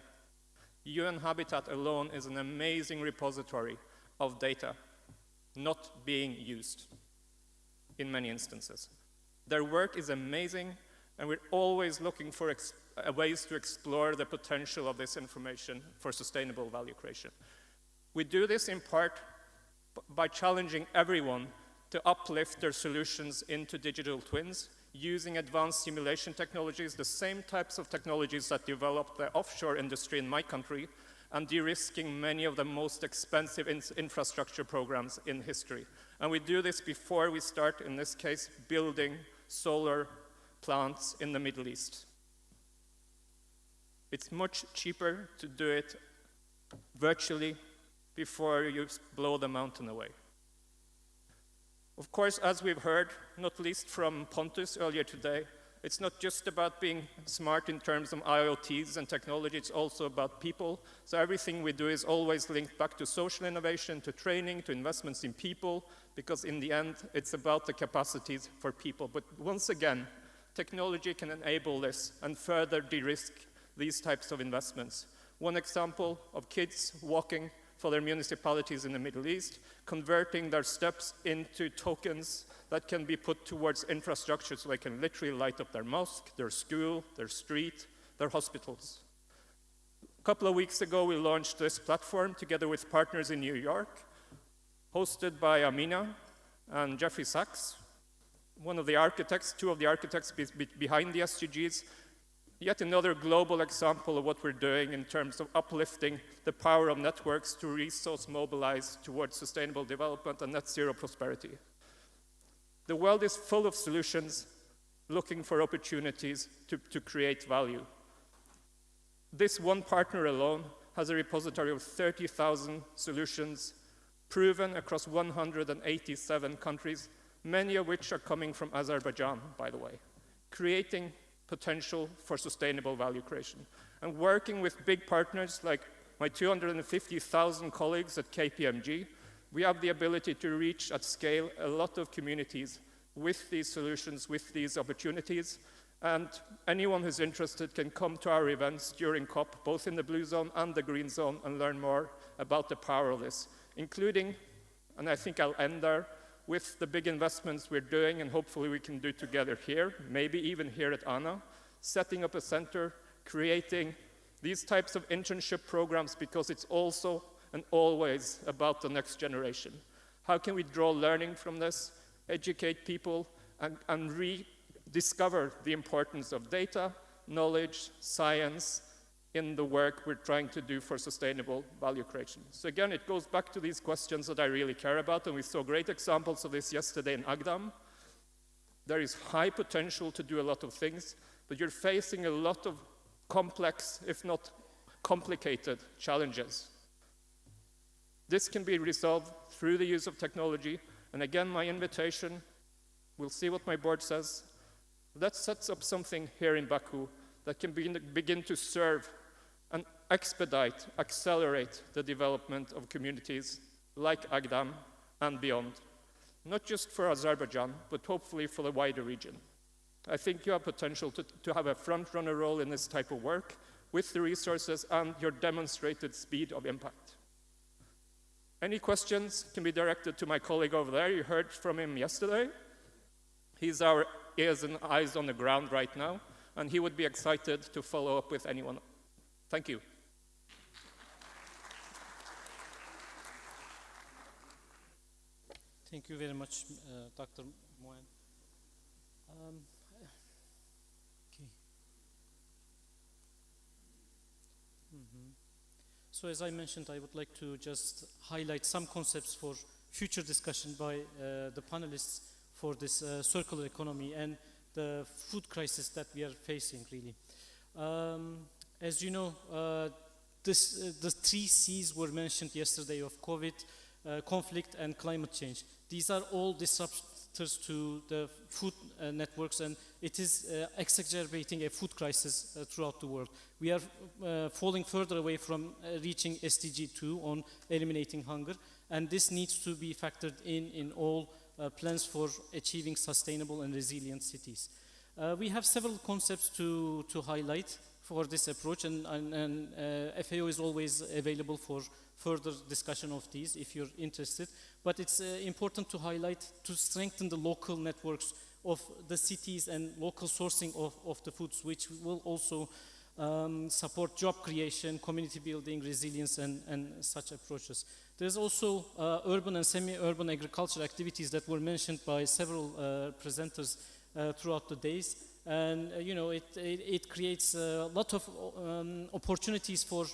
Speaker 19: UN Habitat alone is an amazing repository of data not being used in many instances. Their work is amazing, and we're always looking for ways to explore the potential of this information for sustainable value creation. We do this in part by challenging everyone to uplift their solutions into digital twins using advanced simulation technologies, the same types of technologies that developed the offshore industry in my country, and de-risking many of the most expensive infrastructure programs in history. And we do this before we start, in this case, building solar plants in the Middle East. It's much cheaper to do it virtually before you blow the mountain away. Of course, as we've heard, not least from Pontus earlier today, it's not just about being smart in terms of IoTs and technology, it's also about people. So everything we do is always linked back to social innovation, to training, to investments in people, because in the end, it's about the capacities for people. But once again, technology can enable this and further de-risk these types of investments. One example of kids walking for their municipalities in the Middle East, converting their steps into tokens that can be put towards infrastructure so they can literally light up their mosque, their school, their street, their hospitals. A couple of weeks ago, we launched this platform together with partners in New York, hosted by Amina and Jeffrey Sachs, one of the architects, two of the architects behind the SDGs. Yet another global example of what we're doing in terms of uplifting the power of networks to resource mobilize towards sustainable development and net zero prosperity. The world is full of solutions looking for opportunities to create value. This one partner alone has a repository of 30,000 solutions proven across 187 countries, many of which are coming from Azerbaijan, by the way, creating potential for sustainable value creation. And working with big partners like my 250,000 colleagues at KPMG, we have the ability to reach at scale a lot of communities with these solutions, with these opportunities. And anyone who's interested can come to our events during COP, both in the blue zone and the green zone, and learn more about the power of this, including, and I think I'll end there, with the big investments we're doing, and hopefully we can do together here, maybe even here at ANA, setting up a center, creating these types of internship programs, because it's also and always about the next generation. How can we draw learning from this, educate people, and rediscover the importance of data, knowledge, science, in the work we're trying to do for sustainable value creation. So again, it goes back to these questions that I really care about, and we saw great examples of this yesterday in Ağdam. There is high potential to do a lot of things, but you're facing a lot of complex, if not complicated, challenges. This can be resolved through the use of technology, and again, my invitation, we'll see what my board says, let's set up something here in Baku that can begin to serve and expedite, accelerate the development of communities like Ağdam and beyond. Not just for Azerbaijan, but hopefully for the wider region. I think you have potential to have a front-runner role in this type of work with the resources and your demonstrated speed of impact. Any questions can be directed to my colleague over there. You heard from him yesterday. He's our ears and eyes on the ground right now, and he would be excited to follow up with anyone. Thank you.
Speaker 17: Thank you very much, Dr. Moen. Okay. So as I mentioned, I would like to just highlight some concepts for future discussion by the panelists for this circular economy and the food crisis that we are facing, really. As you know, the 3 C's were mentioned yesterday of COVID, conflict, and climate change. These are all disruptors to the food networks, and it is exacerbating a food crisis throughout the world. We are falling further away from reaching SDG 2 on eliminating hunger, and this needs to be factored in all plans for achieving sustainable and resilient cities. We have several concepts to highlight for this approach, and FAO is always available for further discussion of these if you're interested. But it's important to highlight, to strengthen the local networks of the cities and local sourcing of the foods, which will also support job creation, community building, resilience, and such approaches. There's also urban and semi-urban agriculture activities that were mentioned by several presenters throughout the days. And you know, it creates a lot of opportunities for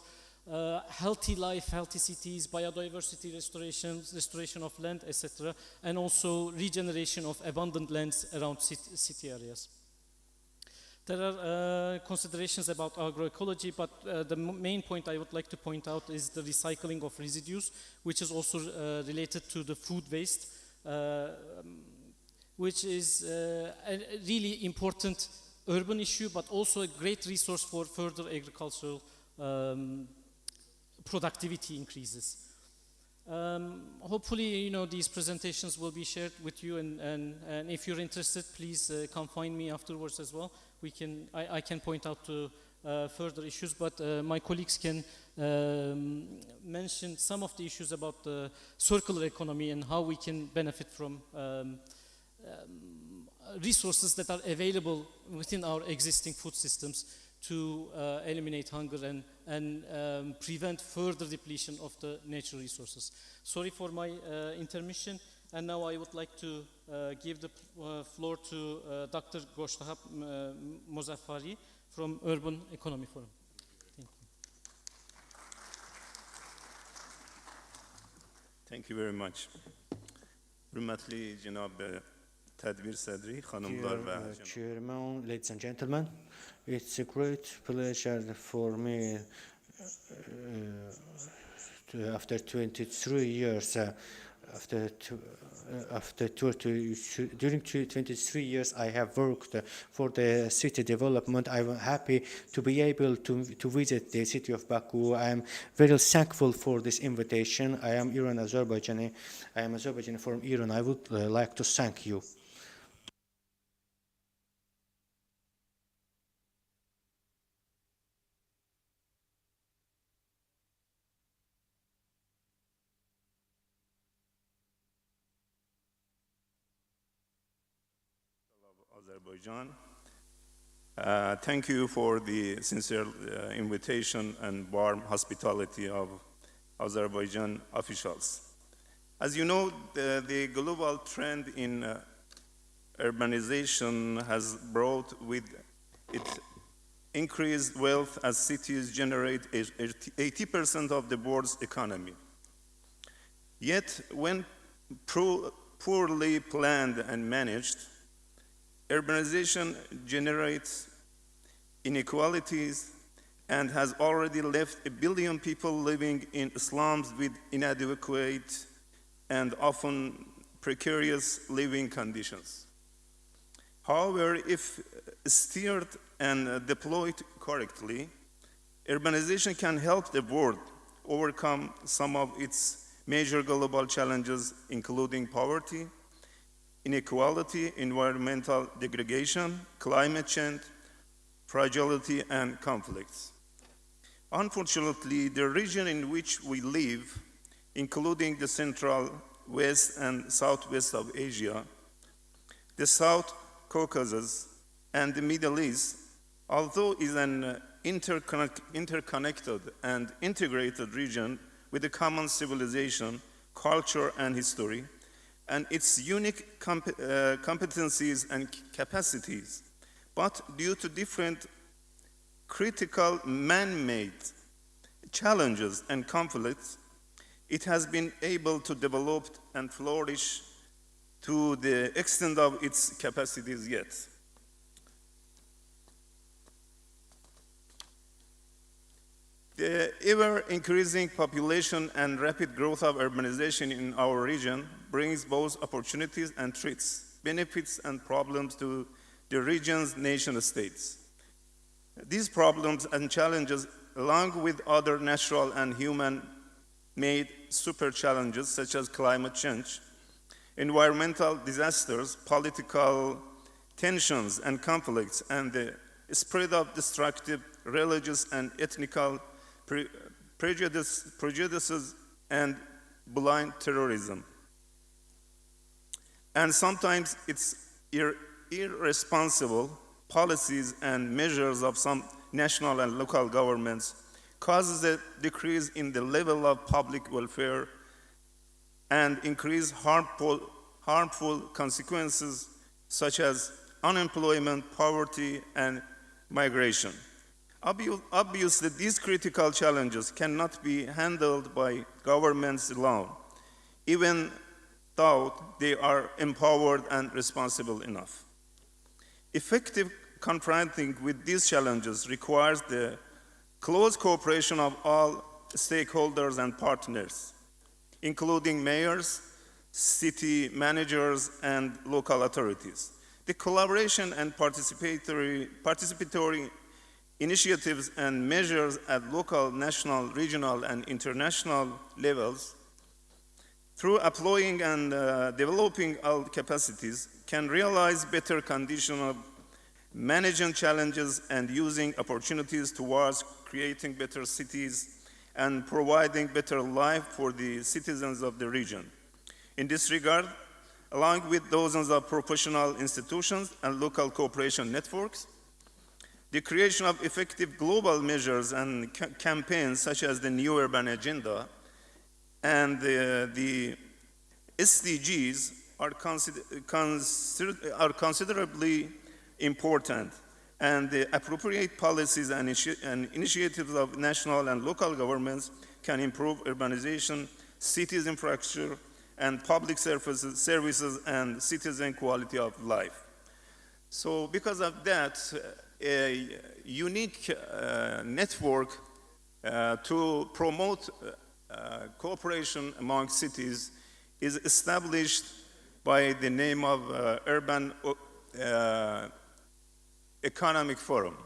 Speaker 17: healthy life, healthy cities, biodiversity restoration of land, etc., and also regeneration of abundant lands around city areas. There are considerations about agroecology, but the main point I would like to point out is the recycling of residues, which is also related to the food waste, which is a really important urban issue, but also a great resource for further agricultural productivity increases. Hopefully, you know, these presentations will be shared with you, and if you're interested, please come find me afterwards as well. I can point out to further issues, but my colleagues can mention some of the issues about the circular economy and how we can benefit from resources that are available within our existing food systems to eliminate hunger and prevent further depletion of the natural resources. Sorry for my intermission, and now I would like to give the floor to Dr. Goshtahab Mozaffari from Urban Economy Forum. Thank you.
Speaker 20: Thank you very much. Hürmetli Cenab Tedbir Sedri, hanımlar ve
Speaker 16: Chairman, ladies and gentlemen, it's a great pleasure for me after 23 years, during 23 years I have worked for the city development. I'm happy to be able to visit the city of Baku. I am very thankful for this invitation. I am Iran Azerbaijani. I am Azerbaijani from Iran. I would like to thank you.
Speaker 20: Azerbaijan. Thank you for the sincere invitation and warm hospitality of Azerbaijan officials. As you know, the global trend in urbanization has brought with it increased wealth as cities generate 80% of the world's economy. Yet, when poorly planned and managed, urbanization generates inequalities and has already left 1 billion people living in slums with inadequate and often precarious living conditions. However, if steered and deployed correctly, urbanization can help the world overcome some of its major global challenges, including poverty, inequality, environmental degradation, climate change, fragility, and conflicts. Unfortunately, the region in which we live, including the Central, West, and Southwest of Asia, the South Caucasus, and the Middle East, although is an interconnected and integrated region with a common civilization, culture, and history, and its unique competencies and capacities, but due to different critical man-made challenges and conflicts, it has been able to develop and flourish to the extent of its capacities yet. The ever-increasing population and rapid growth of urbanization in our region brings both opportunities and threats, benefits and problems to the region's nation-states. These problems and challenges, along with other natural and human-made super challenges such as climate change, environmental disasters, political tensions and conflicts, and the spread of destructive religious and ethnical prejudices and blind terrorism. And sometimes it's irresponsible policies and measures of some national and local governments causes a decrease in the level of public welfare and increase harmful consequences such as unemployment, poverty, and migration. Obviously, these critical challenges cannot be handled by governments alone, even though they are empowered and responsible enough. Effective confronting with these challenges requires the close cooperation of all stakeholders and partners, including mayors, city managers, and local authorities. The collaboration and participatory initiatives and measures at local, national, regional, and international levels, through employing and developing all capacities, can realize better conditions of managing challenges and using opportunities towards creating better cities and providing better life for the citizens of the region. In this regard, along with dozens of professional institutions and local cooperation networks, the creation of effective global measures and campaigns such as the New Urban Agenda and the SDGs are considerably important, and the appropriate policies and initiatives of national and local governments can improve urbanization, cities infrastructure, and public services and citizen quality of life. So because of that, a unique network to promote cooperation among cities is established by the name of Urban Economic Forum.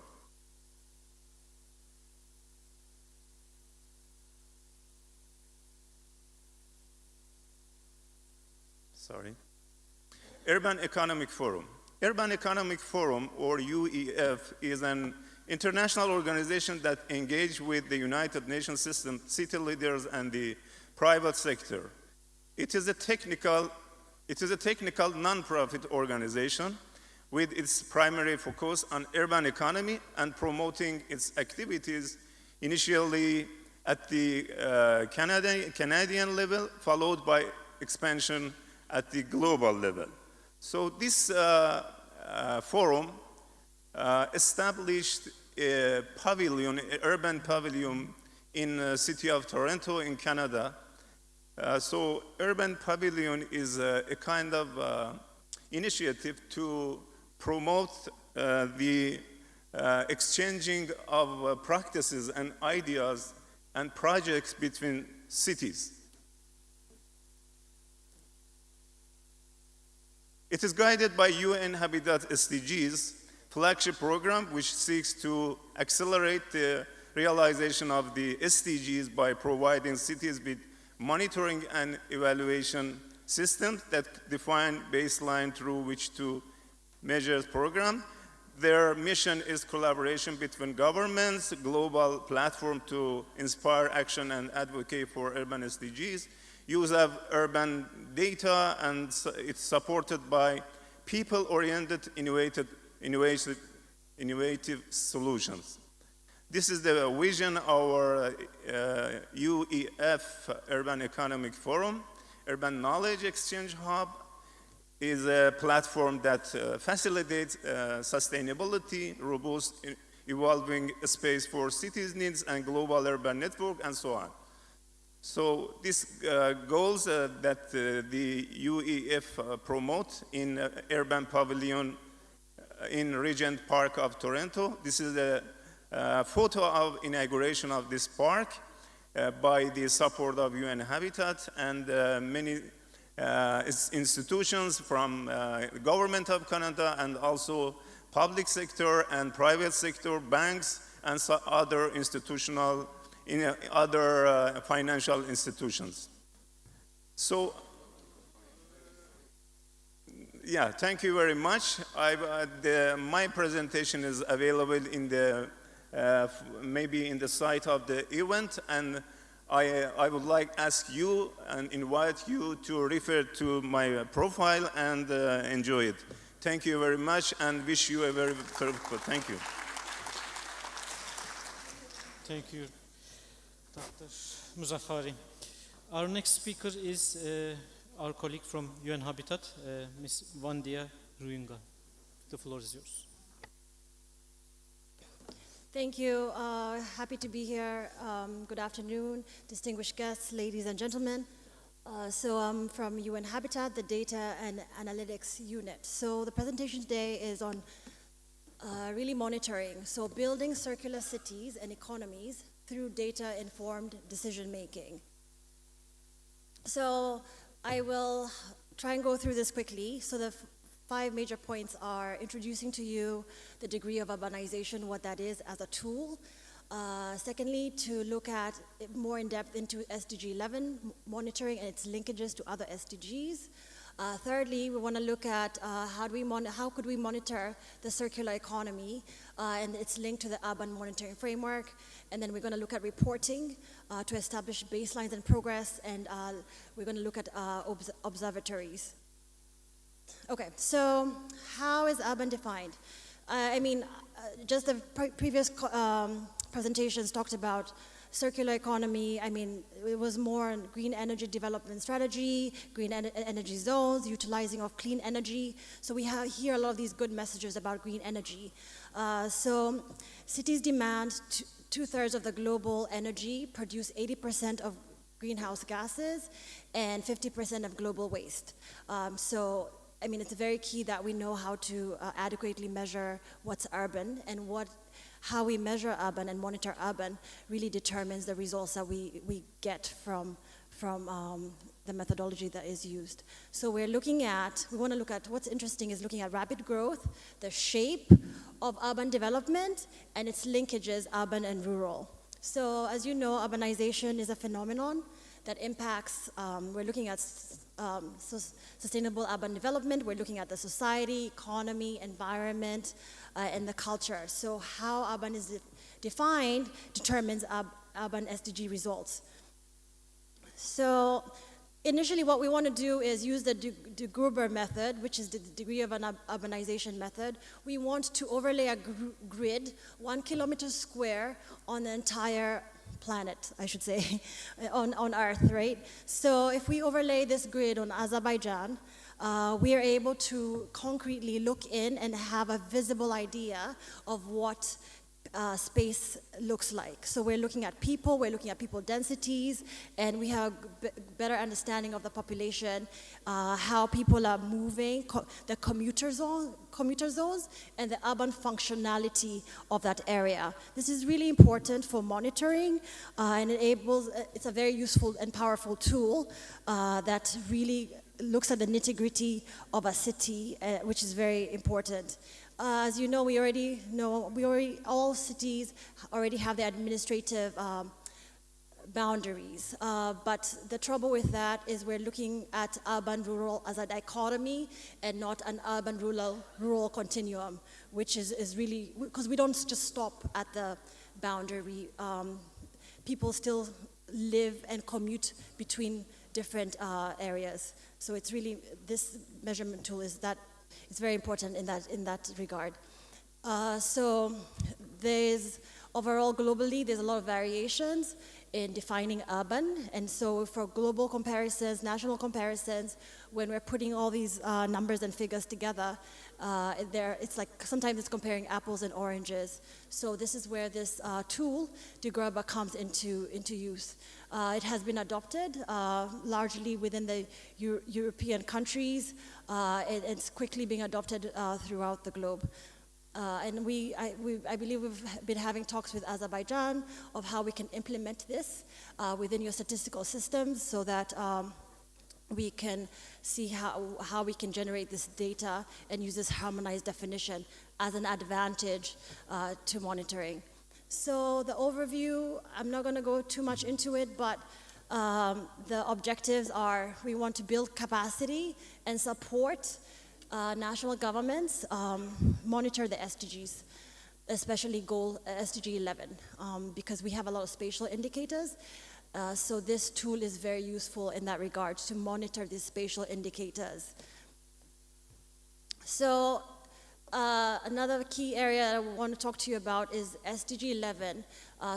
Speaker 20: Urban Economic Forum. Urban Economic Forum, or UEF, is an international organization that engages with the United Nations system, city leaders, and the private sector. It is a technical non-profit organization with its primary focus on urban economy and promoting its activities initially at the Canadian level, followed by expansion at the global level. So this forum established a pavilion, an urban pavilion in the city of Toronto in Canada. So Urban Pavilion is a kind of initiative to promote the exchanging of practices and ideas and projects between cities. It is guided by UN Habitat SDGs flagship program, which seeks to accelerate the realization of the SDGs by providing cities with monitoring and evaluation systems that define baseline through which to measure program. Their mission is collaboration between governments, global platform to inspire action and advocate for urban SDGs, use of urban data, and it's supported by people-oriented innovative solutions. This is the vision of our UEF, Urban Economic Forum. Urban Knowledge Exchange Hub is a platform that facilitates sustainability, robust, evolving space for cities' needs and global urban network, and so on. So these goals that the UEF promote in Urban Pavilion in Regent Park of Toronto. This is a photo of inauguration of this park by the support of UN Habitat and many institutions from the government of Canada and also public sector and private sector, banks, and so other institutional, other financial institutions. So, Yeah, thank you very much. My presentation is available in the maybe in the site of the event, and I would like to ask you and invite you to refer to my profile and enjoy it. Thank you very much and wish you a very good. Thank you.
Speaker 17: Thank you, Dr. Muzaffari. Our next speaker is our colleague from UN Habitat, Ms. Vandia Ruyunga. The floor is yours.
Speaker 21: Thank you. Happy to be here. Good afternoon, distinguished guests, ladies and gentlemen. So I'm from UN Habitat, the Data and Analytics Unit. So the presentation today is on really monitoring. So building circular cities and economies through data-informed decision-making. So I will try and go through this quickly. So the 5 major points are introducing to you the degree of urbanization, what that is as a tool. Secondly, to look at it more in depth into SDG 11, monitoring and its linkages to other SDGs. Thirdly, we want to look at how could we monitor the circular economy and its link to the urban monitoring framework. And then we're going to look at reporting to establish baselines and progress, and we're going to look at observatories. Okay, so how is urban defined? Just the previous presentations talked about circular economy. It was more on green energy development strategy, green energy zones, utilizing of clean energy. So we hear a lot of these good messages about green energy. So cities demand 2/3 of the global energy, produce 80% of greenhouse gases, and 50% of global waste. It's very key that we know how to adequately measure what's urban, and how we measure urban and monitor urban really determines the results that we get from the methodology that is used. So we want to look at, what's interesting is looking at rapid growth, the shape of urban development, and its linkages, urban and rural. So as you know, urbanization is a phenomenon that impacts, we're looking at sustainable urban development, we're looking at the society, economy, environment, and the culture. So how urban is defined determines urban SDG results. So initially what we want to do is use the de Gruyter method, which is the degree of an urbanization method. We want to overlay a grid, 1 kilometer square, on the entire planet, I should say, on Earth, right? So if we overlay this grid on Azerbaijan, we are able to concretely look in and have a visible idea of what space looks like. So we're looking at people densities, and we have a better understanding of the population, how people are moving, the commuter zones, and the urban functionality of that area. This is really important for monitoring, and it's a very useful and powerful tool that really looks at the nitty-gritty of a city, which is very important. As you know, all cities already have the administrative boundaries. But the trouble with that is we're looking at urban-rural as a dichotomy and not an urban-rural continuum, which is really, because we don't just stop at the boundary. People still live and commute between different areas. So it's really, this measurement tool is that, it's very important in that regard. So overall globally, there's a lot of variations in defining urban. And so for global comparisons, national comparisons, when we're putting all these numbers and figures together, it's like sometimes it's comparing apples and oranges. So this is where this tool, de Gruyter, comes into use. It has been adopted largely within the European countries. It's quickly being adopted throughout the globe. And I believe we've been having talks with Azerbaijan of how we can implement this within your statistical systems so that we can see how we can generate this data and use this harmonized definition as an advantage to monitoring. So the overview, I'm not going to go too much into it, but the objectives are we want to build capacity and support national governments monitor the SDGs, especially SDG 11, because we have a lot of spatial indicators. So this tool is very useful in that regard to monitor these spatial indicators. So another key area I want to talk to you about is SDG 11.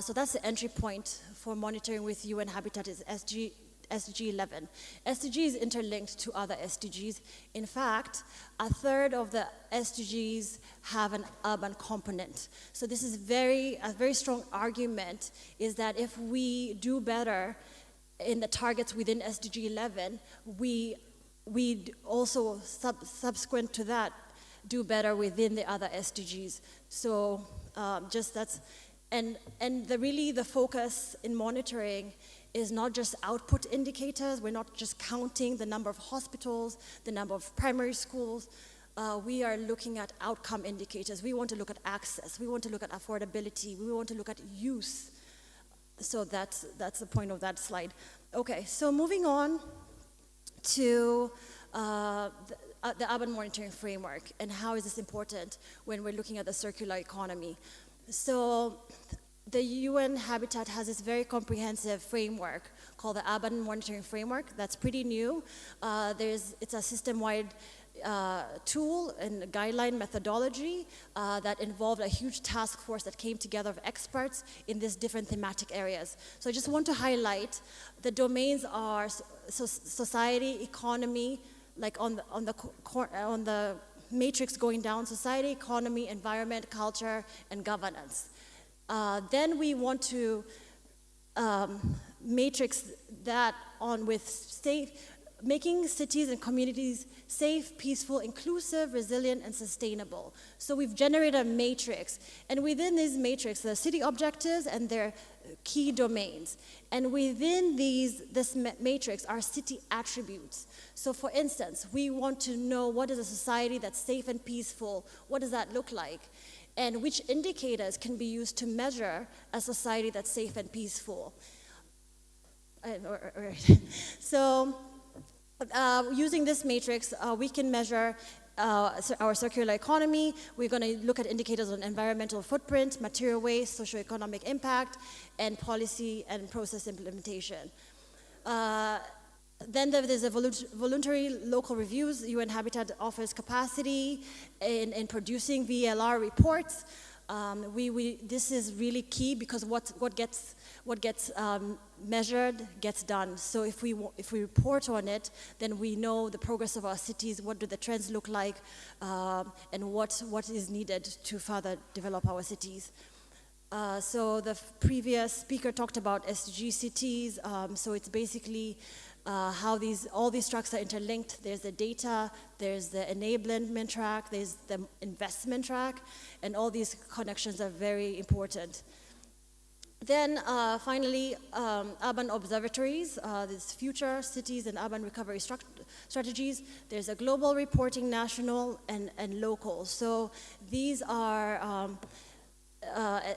Speaker 21: So that's the entry point for monitoring with UN Habitat is SDG 11. SDG is interlinked to other SDGs. In fact, a third of the SDGs have an urban component. So this is a very strong argument is that if we do better in the targets within SDG 11, we also subsequent to that do better within the other SDGs. So really the focus in monitoring is not just output indicators. We're not just counting the number of hospitals, the number of primary schools. We are looking at outcome indicators. We want to look at access. We want to look at affordability. We want to look at use. So that's the point of that slide. Okay, so moving on to the urban monitoring framework and how is this important when we're looking at the circular economy. So the UN Habitat has this very comprehensive framework called the Urban Monitoring Framework. That's pretty new. It's a system-wide tool and guideline methodology that involved a huge task force that came together of experts in these different thematic areas. So I just want to highlight the domains are society, economy, like on the matrix going down, society, economy, environment, culture, and governance. Then we want to matrix that on with making cities and communities safe, peaceful, inclusive, resilient, and sustainable. So we've generated a matrix, and within this matrix, the city objectives and their key domains. And within this matrix are city attributes. So for instance, we want to know what is a society that's safe and peaceful, what does that look like? And which indicators can be used to measure a society that's safe and peaceful. So using this matrix, we can measure our circular economy. We're going to look at indicators on environmental footprint, material waste, socioeconomic impact, and policy and process implementation. Then there's a voluntary local reviews. UN Habitat offers capacity in producing VLR reports. This is really key because what gets measured gets done. So if we report on it, then we know the progress of our cities, what do the trends look like, and what is needed to further develop our cities. So the previous speaker talked about SDG cities. So it's basically how all these tracks are interlinked. There's the data, there's the enablement track, there's the investment track, and all these connections are very important. Then finally, urban observatories, these future cities and urban recovery strategies. There's a global reporting, national and local. So these are,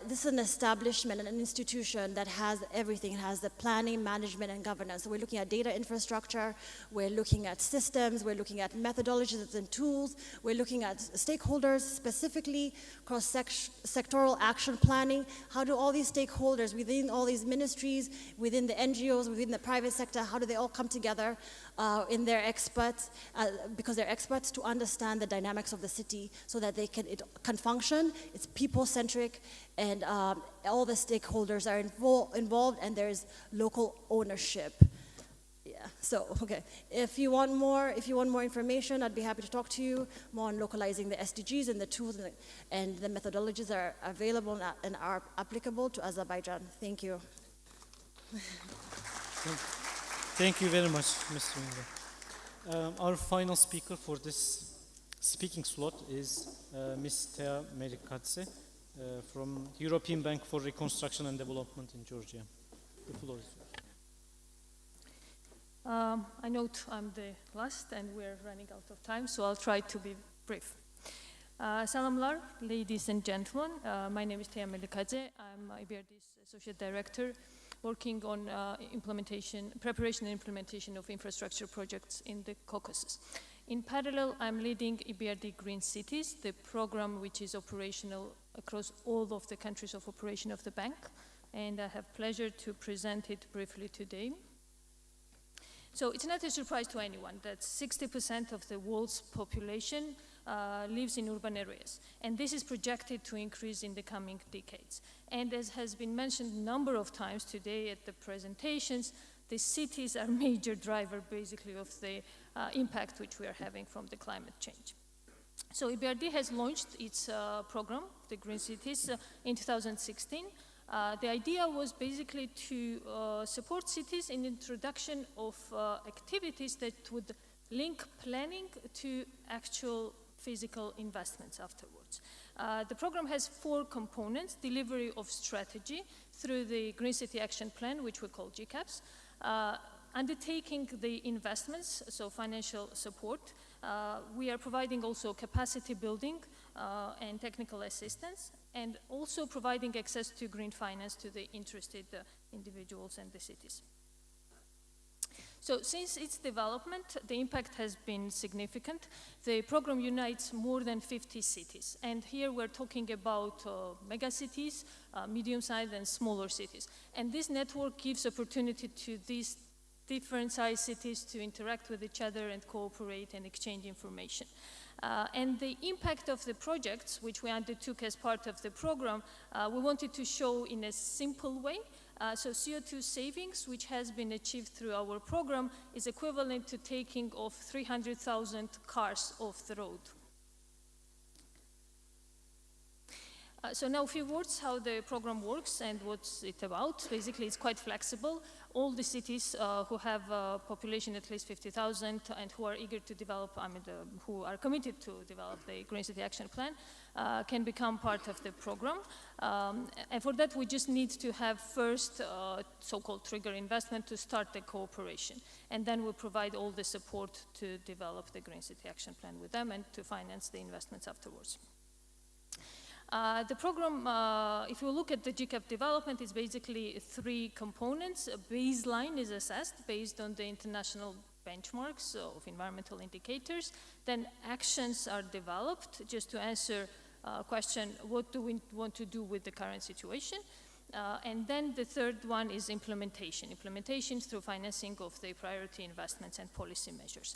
Speaker 21: this is an establishment and an institution that has everything. It has the planning, management, and governance. So we're looking at data infrastructure, we're looking at systems, we're looking at methodologies and tools, we're looking at stakeholders, specifically cross-sectoral action planning. How do all these stakeholders within all these ministries, within the NGOs, within the private sector, how do they all come together in their experts, because they're experts to understand the dynamics of the city so that it can function. It's people-centric, and all the stakeholders are involved, and there's local ownership. Yeah. So okay, if you want more information, I'd be happy to talk to you more on localizing the SDGs, and the tools and the methodologies are available and are applicable to Azerbaijan. Thank you.
Speaker 17: Thank you very much, Mr. Miller. Our final speaker for this speaking slot is Ms. Tea Melikadze from European Bank for Reconstruction and Development in Georgia. The floor is yours.
Speaker 3: I note I'm the last and we're running out of time, so I'll try to be brief. Salamlar, ladies and gentlemen. My name is Tea Melikadze. I'm IBRD's Associate Director working on preparation and implementation of infrastructure projects in the Caucasus. In parallel, I'm leading EBRD Green Cities, the program which is operational across all of the countries of operation of the bank, and I have pleasure to present it briefly today. So it's not a surprise to anyone that 60% of the world's population lives in urban areas, and this is projected to increase in the coming decades. And as has been mentioned a number of times today at the presentations, the cities are a major driver, basically, of the impact which we are having from the climate change. So EBRD has launched its program, the Green Cities, in 2016. The idea was basically to support cities in the introduction of activities that would link planning to actual physical investments afterwards. The program has 4 components: delivery of strategy through the Green City Action Plan, which we call GCAPs, undertaking the investments, so financial support. We are providing also capacity building and technical assistance, and also providing access to green finance to the interested individuals and the cities. So since its development, the impact has been significant. The program unites more than 50 cities. And here we're talking about mega cities, medium-sized and smaller cities. And this network gives opportunity to these different size cities to interact with each other and cooperate and exchange information. And the impact of the projects, which we undertook as part of the program, we wanted to show in a simple way. So CO2 savings, which has been achieved through our program, is equivalent to taking off 300,000 cars off the road. So now a few words how the program works and what's it about. Basically, it's quite flexible. All the cities who have a population at least 50,000 and who are eager to develop, who are committed to develop the Green City Action Plan can become part of the program. And for that, we just need to have first so-called trigger investment to start the cooperation. And then we provide all the support to develop the Green City Action Plan with them and to finance the investments afterwards. The program, if you look at the GCAP development, is basically 3 components. A baseline is assessed based on the international benchmarks of environmental indicators. Then actions are developed just to answer a question, what do we want to do with the current situation? And then the third one is implementation. Implementation through financing of the priority investments and policy measures.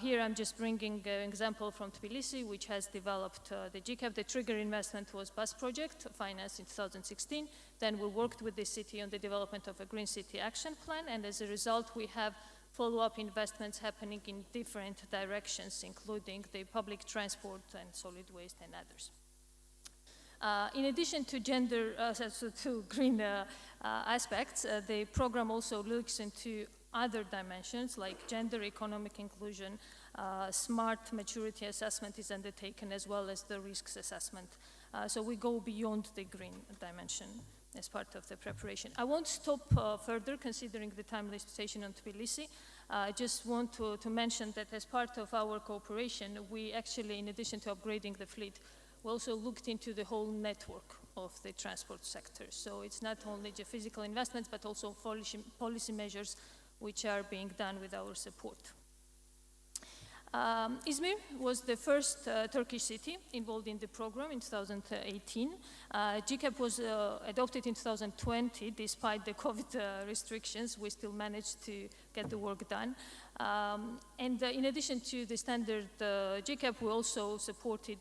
Speaker 3: Here I'm just bringing an example from Tbilisi, which has developed the GCAP. The trigger investment was bus project, financed in 2016. Then we worked with the city on the development of a Green City Action Plan, and as a result we have follow-up investments happening in different directions, including the public transport and solid waste and others. In addition to to green aspects, the program also looks into other dimensions like gender, economic inclusion, smart maturity assessment is undertaken, as well as the risks assessment. So we go beyond the green dimension as part of the preparation. I won't stop further considering the time limitation on Tbilisi. I just want to mention that as part of our cooperation, we actually, in addition to upgrading the fleet, we also looked into the whole network of the transport sector. So it's not only the physical investments, but also policy measures which are being done with our support. Izmir was the first Turkish city involved in the program in 2018. GCAP was adopted in 2020. Despite the COVID restrictions, we still managed to get the work done. And in addition to the standard GCAP, we also supported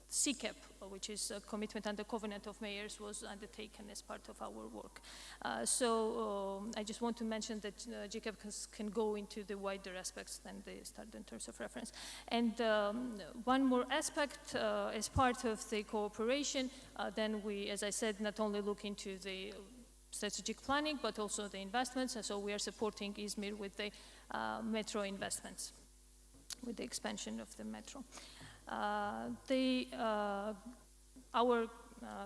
Speaker 3: CCAP, which is a commitment under Covenant of Mayors, was undertaken as part of our work. So I just want to mention that GCAP can go into the wider aspects than the standard in terms of reference. And one more aspect, as part of the cooperation, then we, as I said, not only look into the strategic planning, but also the investments. And so we are supporting Izmir with the metro investments, with the expansion of the metro. Our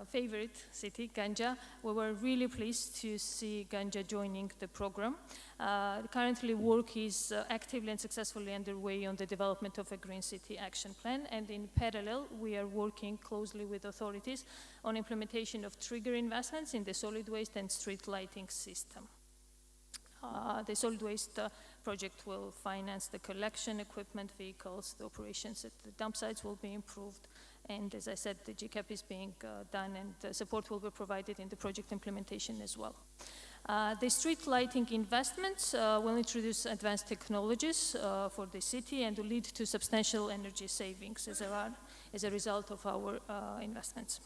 Speaker 3: favorite city, Ganja, we were really pleased to see Ganja joining the program. Currently, work is actively and successfully underway on the development of a Green City Action Plan, and in parallel, we are working closely with authorities on implementation of trigger investments in the solid waste and street lighting system. The solid waste project will finance the collection, equipment, vehicles, the operations at the dump sites will be improved. And as I said, the GCAP is being done, and support will be provided in the project implementation as well. The street lighting investments will introduce advanced technologies for the city and will lead to substantial energy savings as a result of our investments.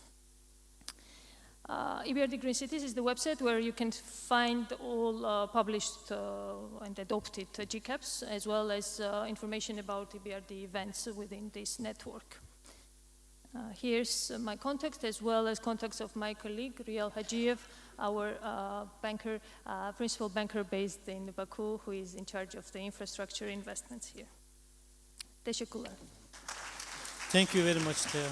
Speaker 3: EBRD Green Cities is the website where you can find all published and adopted GCAPs, as well as information about EBRD events within this network. Here's my contact, as well as contacts of my colleague, Riyal Hajiev, our banker, principal banker based in Baku, who is in charge of the infrastructure investments here. Teşekkürler.
Speaker 17: Thank you very much, Thea.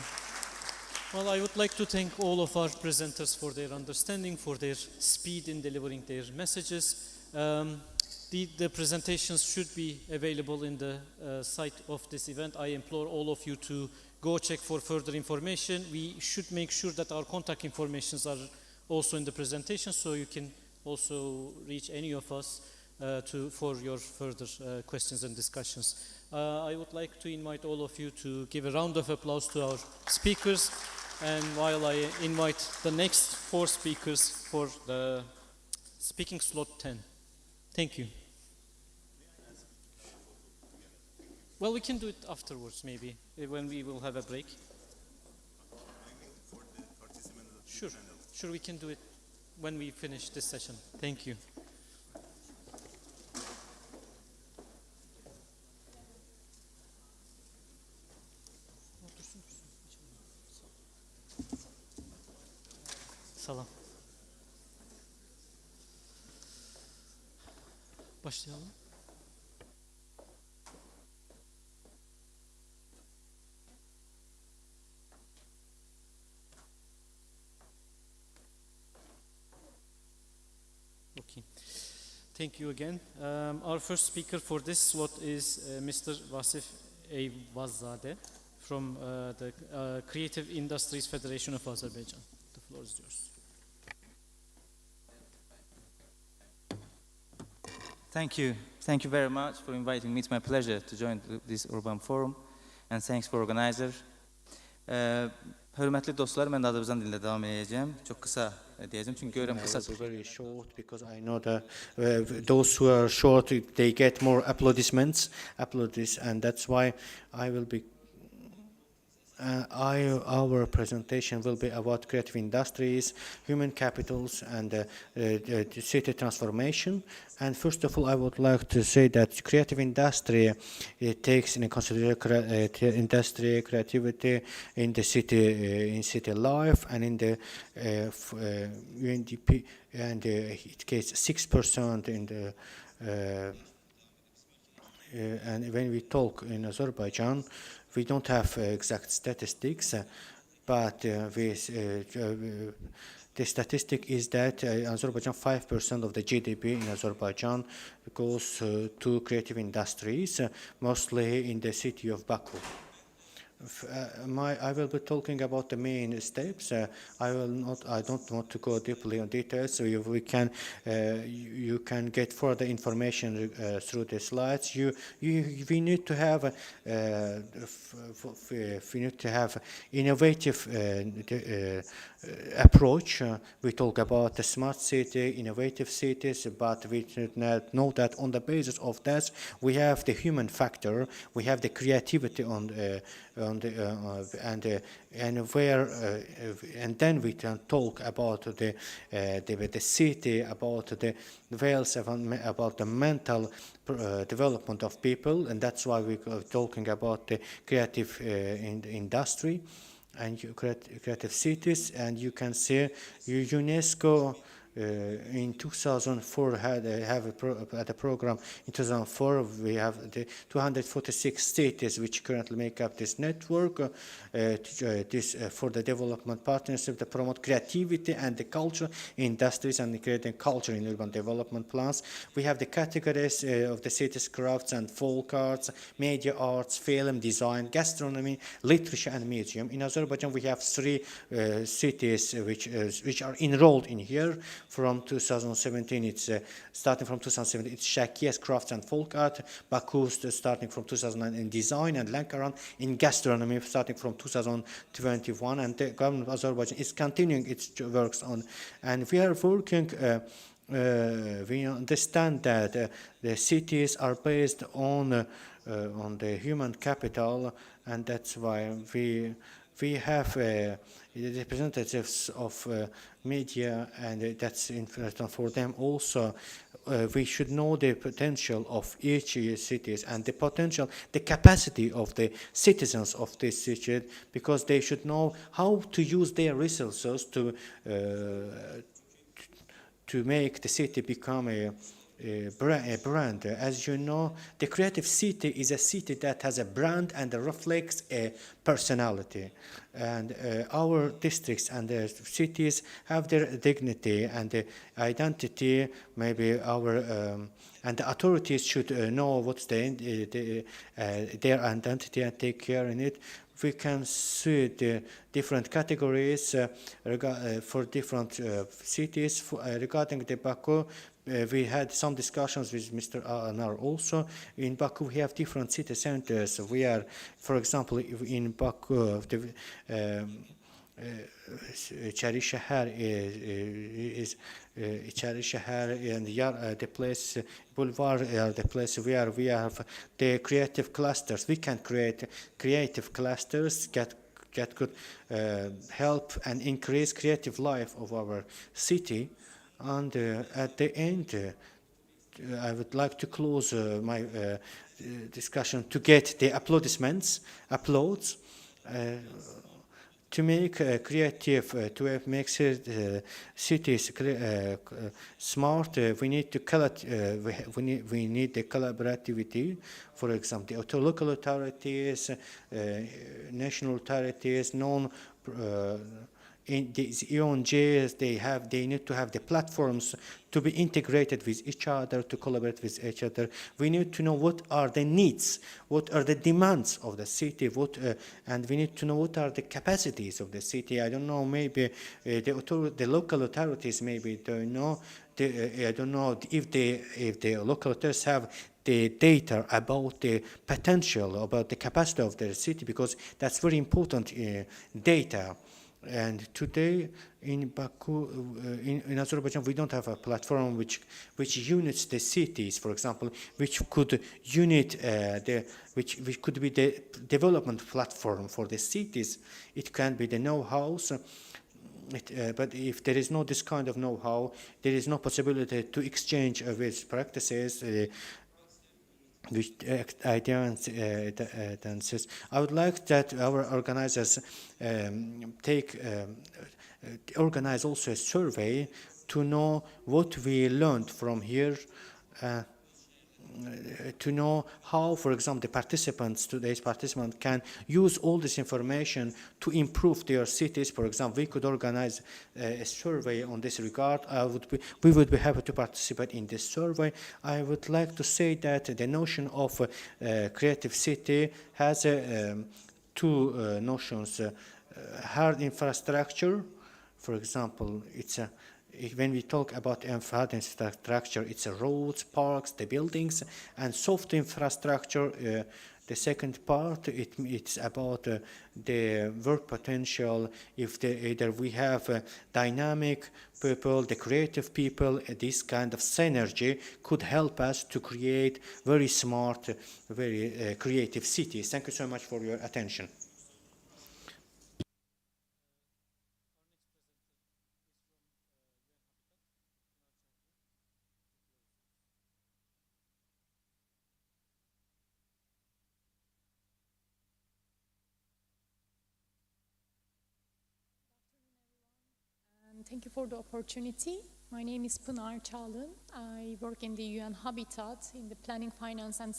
Speaker 17: Well, I would like to thank all of our presenters for their understanding, for their speed in delivering their messages. The presentations should be available in the site of this event. I implore all of you to go check for further information. We should make sure that our contact informations are also in the presentation, so you can also reach any of us for your further questions and discussions. I would like to invite all of you to give a round of applause to our speakers, and while I invite the next 4 speakers for the speaking slot 10. Thank you. Well, we can do it afterwards, maybe, when we will have a break. Sure, we can do it when we finish this session. Thank you. Salam. Başlayalım. Okay. Thank you again. Our first speaker for this slot is Mr. Vasif Eyvazadeh from the Creative Industries Federation of Azerbaijan. The floor is yours.
Speaker 4: Thank you. Thank you very much for inviting me. It's my pleasure to join this Urban Forum, and thanks for organizer. Hörmətli dostlar, mən də Azərbaycan dilində devam edəcəm. Çox qısa deyəcəm, çünki görürəm qısa.
Speaker 16: Very short, because I know that those who are short, they get more applaudissements, and that's why I will be. Our presentation will be about creative industries, human capitals, and city transformation. And first of all, I would like to say that creative industry takes into consideration industry, creativity in the city, in city life, and in the UNDP, and it gets 6% in the. And when we talk in Azerbaijan, we don't have exact statistics, but the statistic is that Azerbaijan 5% of the GDP in Azerbaijan goes to creative industries, mostly in the city of Baku. I will be talking about the main steps. I don't want to go deeply on details. So you can get further information through the slides. We need to have innovative approach. We talk about the smart city, innovative cities, but we know that on the basis of that we have the human factor, we have the creativity and then we can talk about the city, about the wealth, about the mental development of people, and that's why we are talking about the creative industry and creative cities. And you can see UNESCO in 2004 had a program. In 2004 we have the 246 cities which currently make up this network for the development partnership to promote creativity and the culture industries and creating culture in urban development plans. We have the categories of the cities: crafts and folk arts, media arts, film, design, gastronomy, literature, and museum. In Azerbaijan we have 3 cities which are enrolled in here. from 2017, it's starting from 2017, it's Shakias crafts and folk art. Baku starting from 2009 in design, and Lankaran in gastronomy starting from 2021. And the government of Azerbaijan is continuing its works on, and we are working. We understand that the cities are based on the human capital, and that's why we have representatives of media, and that's important for them also. We should know the potential of each cities and the potential, the capacity of the citizens of this city, because they should know how to use their resources to make the city become a brand. As you know, the creative city is a city that has a brand and reflects a personality. And our districts and the cities have their dignity and the identity. Maybe our and the authorities should know what's their identity and take care in it. We can see the different categories for different cities. Regarding the Baku, we had some discussions with Mr. Anar also. In Baku, we have different city centers. We are, for example, in Baku, İçeri şehir is İçeri şehir, and the place boulevard the place where we have the creative clusters. We can create creative clusters that could help and increase creative life of our city. And at the end, I would like to close my discussion to get the applauds. To make creative, to make cities smart, we need to we need the collaborativity. For example, the local authorities, national authorities, in the EONJs, they need to have the platforms to be integrated with each other, to collaborate with each other. We need to know what are the needs, what are the demands of the city, and we need to know what are the capacities of the city. I don't know, maybe the local authorities maybe don't know. I don't know if the local authorities have the data about the potential, about the capacity of their city, because that's very important data. And today in Baku, in Azerbaijan, we don't have a platform which units the cities, for example, which could unit which could be the development platform for the cities. It can be the know-hows. But if there is no this kind of know-how, there is no possibility to exchange with practices. Which ideas. I would like that our organizers organize also a survey to know what we learned from here, to know how, for example, today's participants can use all this information to improve their cities. For example, we could organize a survey on this regard. We would be happy to participate in this survey. I would like to say that the notion of creative city has two notions. Hard infrastructure, for example, when we talk about hard infrastructure, it's roads, parks, the buildings, and soft infrastructure. The second part, it's about the work potential. If either we have dynamic people, the creative people, this kind of synergy could help us to create very smart, very creative cities. Thank you so much for your attention.
Speaker 5: Thank you for the opportunity. My name is Pınar Çağlın. I work in the UN Habitat in the Planning, Finance and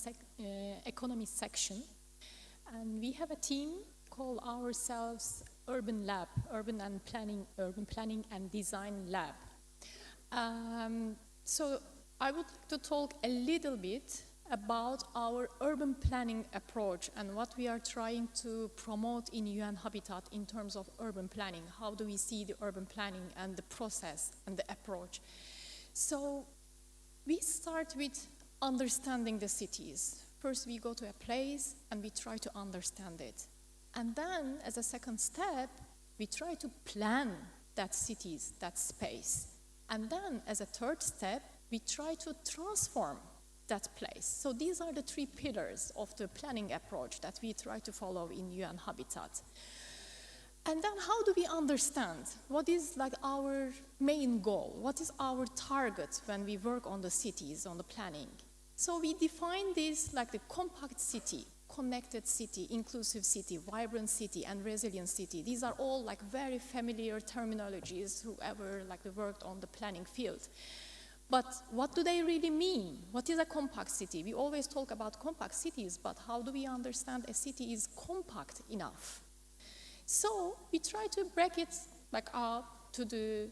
Speaker 5: Economy section. And we have a team called ourselves Urban Lab, Urban Planning and Design Lab. So I would like to talk a little bit about our urban planning approach and what we are trying to promote in UN Habitat in terms of urban planning. How do we see the urban planning and the process and the approach? So we start with understanding the cities. First, we go to a place and we try to understand it. And then, as a second step, we try to plan that cities, that space. And then, as a third step, we try to transform that place. So these are the three pillars of the planning approach that we try to follow in UN Habitat. And then how do we understand what is like our main goal? What is our target when we work on the cities, on the planning? So we define this like the compact city, connected city, inclusive city, vibrant city, and resilient city. These are all like very familiar terminologies, whoever like worked on the planning field. But what do they really mean? What is a compact city? We always talk about compact cities, but how do we understand a city is compact enough? So we try to break it like up to the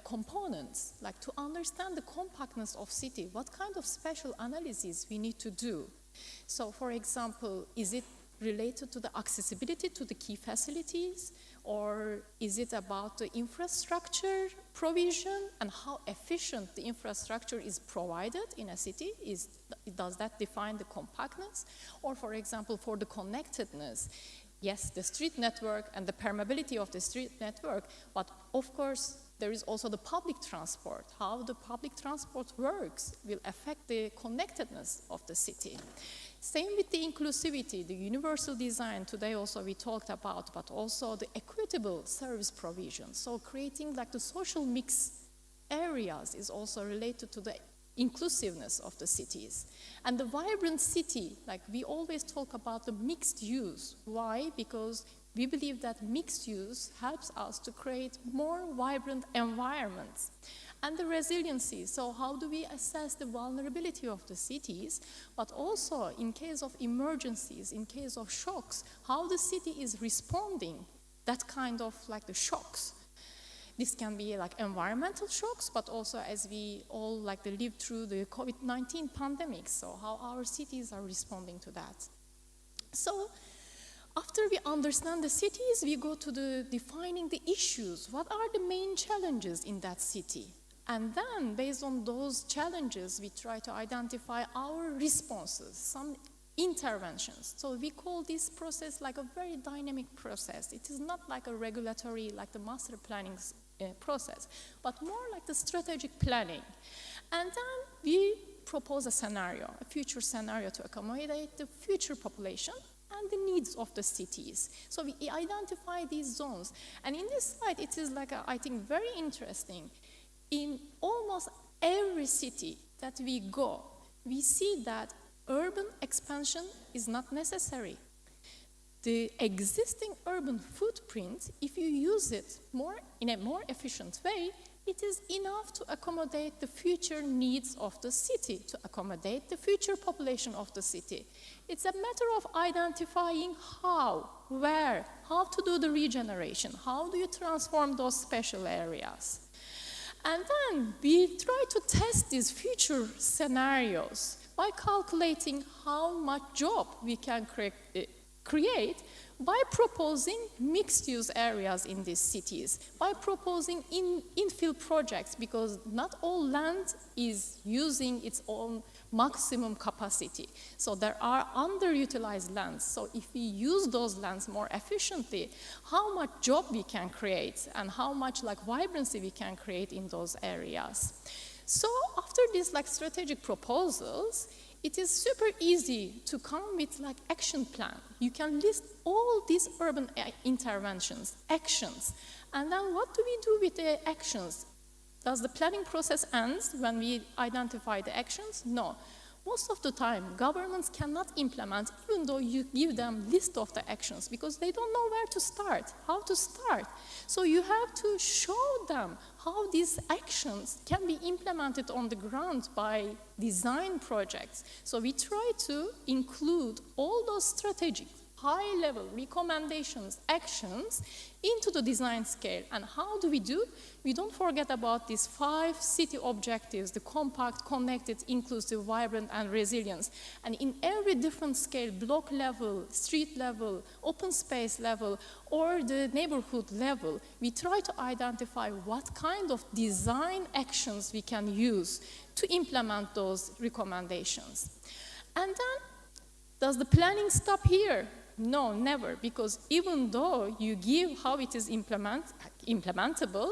Speaker 5: components, like to understand the compactness of city, what kind of special analysis we need to do. So for example, is it related to the accessibility to the key facilities, or is it about the infrastructure provision and how efficient the infrastructure is provided in a city? Does that define the compactness? Or for example, for the connectedness, yes, the street network and the permeability of the street network, but of course, there is also the public transport. How the public transport works will affect the connectedness of the city. Same with the inclusivity, the universal design, today also we talked about, but also the equitable service provision. So creating like the social mix areas is also related to the inclusiveness of the cities. And the vibrant city, like we always talk about the mixed use. Why? Because we believe that mixed use helps us to create more vibrant environments. And the resiliency, so how do we assess the vulnerability of the cities, but also in case of emergencies, in case of shocks, how the city is responding, that kind of like the shocks. This can be like environmental shocks, but also as we all like to live through the COVID-19 pandemic, so how our cities are responding to that. So after we understand the cities, we go to the defining the issues. What are the main challenges in that city? And then, based on those challenges, we try to identify our responses, some interventions. So we call this process like a very dynamic process. It is not like a regulatory, like the master planning process, but more like the strategic planning. And then we propose a scenario, a future scenario to accommodate the future population and the needs of the cities. So we identify these zones. And in this slide, it is like, I think, very interesting. In almost every city that we go, we see that urban expansion is not necessary. The existing urban footprint, if you use it in a more efficient way, it is enough to accommodate the future needs of the city, to accommodate the future population of the city. It's a matter of identifying how, where, how to do the regeneration, how do you transform those special areas. And then we try to test these future scenarios by calculating how much job we can create by proposing mixed-use areas in these cities, by proposing infill projects, because not all land is using its own maximum capacity. So there are underutilized lands. So if we use those lands more efficiently, how much job we can create and how much like vibrancy we can create in those areas. So after these like strategic proposals, it is super easy to come with like action plan. You can list all these urban interventions, actions, and then what do we do with the actions? Does the planning process end when we identify the actions? No. Most of the time, governments cannot implement, even though you give them list of the actions, because they don't know where to start, how to start. So you have to show them how these actions can be implemented on the ground by design projects. So we try to include all those strategies, high-level recommendations, actions into the design scale. And how do? We don't forget about these 5 city objectives, the compact, connected, inclusive, vibrant, and resilient. And in every different scale, block level, street level, open space level, or the neighborhood level, we try to identify what kind of design actions we can use to implement those recommendations. And then, does the planning stop here? No, never, because even though you give how it is implementable,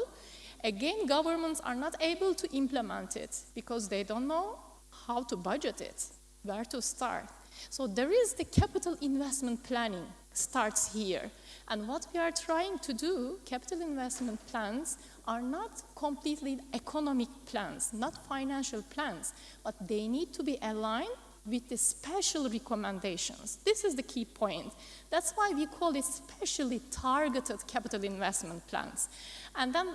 Speaker 5: again, governments are not able to implement it because they don't know how to budget it, where to start. So there is the capital investment planning starts here. And what we are trying to do, capital investment plans are not completely economic plans, not financial plans, but they need to be aligned with the special recommendations. This is the key point. That's why we call it specially targeted capital investment plans. And then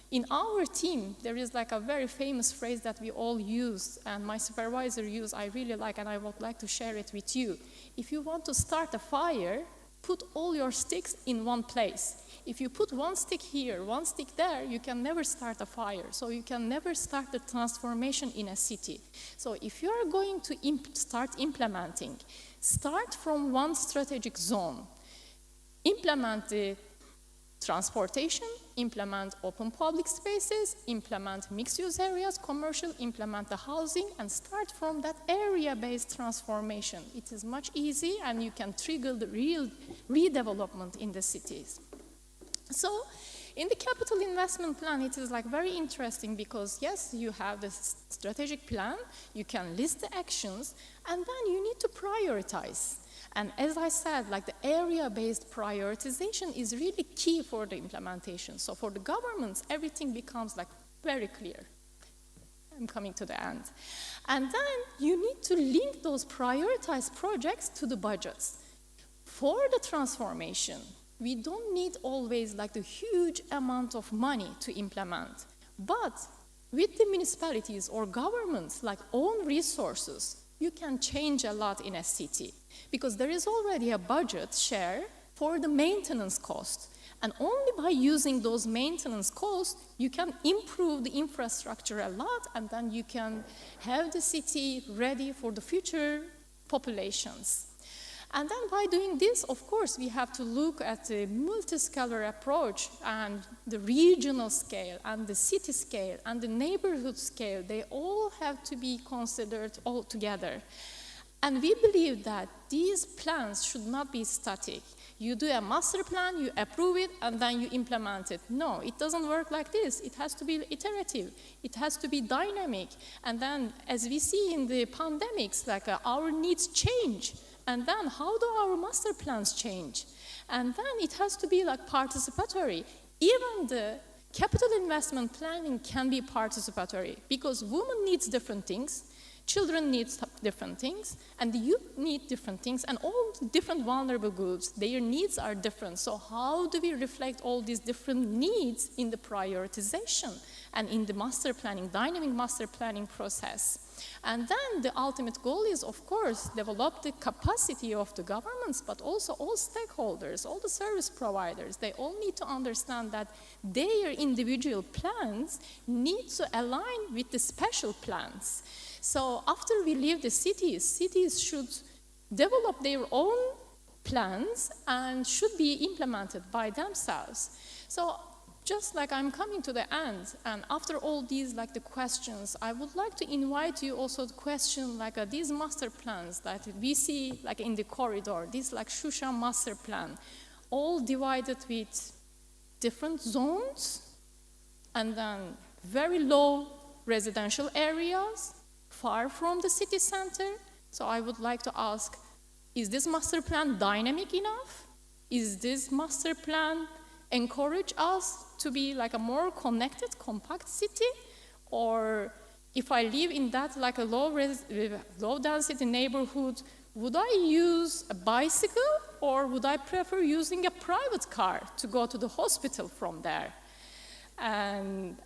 Speaker 5: in our team, there is like a very famous phrase that we all use, and my supervisor used, I really like, and I would like to share it with you. If you want to start a fire, put all your sticks in one place. If you put one stick here, one stick there, you can never start a fire. So you can never start the transformation in a city. So if you are going to start implementing, start from one strategic zone. Implement the transportation, implement open public spaces, implement mixed-use areas, commercial, implement the housing, and start from that area-based transformation. It is much easier, and you can trigger the real redevelopment in the cities. So, in the capital investment plan, it is like very interesting because, yes, you have the strategic plan, you can list the actions, and then you need to prioritize. And as I said, like the area-based prioritization is really key for the implementation. So for the governments, everything becomes like very clear. I'm coming to the end. And then you need to link those prioritized projects to the budgets. For the transformation, we don't need always like the huge amount of money to implement. But with the municipalities or governments, like own resources, you can change a lot in a city because there is already a budget share for the maintenance cost. And only by using those maintenance costs, you can improve the infrastructure a lot, and then you can have the city ready for the future populations. And then by doing this, of course, we have to look at the multiscalar approach and the regional scale and the city scale and the neighborhood scale. They all have to be considered all together. And we believe that these plans should not be static. You do a master plan, you approve it, and then you implement it. No, it doesn't work like this. It has to be iterative. It has to be dynamic. And then, as we see in the pandemics, like our needs change. And then how do our master plans change? And then it has to be like participatory. Even the capital investment planning can be participatory because women needs different things, children need different things, and the youth need different things, and all different vulnerable groups, their needs are different. So how do we reflect all these different needs in the prioritization and in the master planning, dynamic master planning process? And then the ultimate goal is, of course, develop the capacity of the governments, but also all stakeholders, all the service providers. They all need to understand that their individual plans need to align with the special plans. So after we leave the cities, cities should develop their own plans and should be implemented by themselves. So just like I'm coming to the end, and after all these, like the questions, I would like to invite you also to question like these master plans that we see like in the corridor, this like Shusha master plan, all divided with different zones, and then very low residential areas, far from the city center. So I would like to ask, is this master plan dynamic enough? Is this master plan encourage us to be like a more connected, compact city? Or if I live in that like a low density neighborhood, would I use a bicycle or would I prefer using a private car to go to the hospital from there? And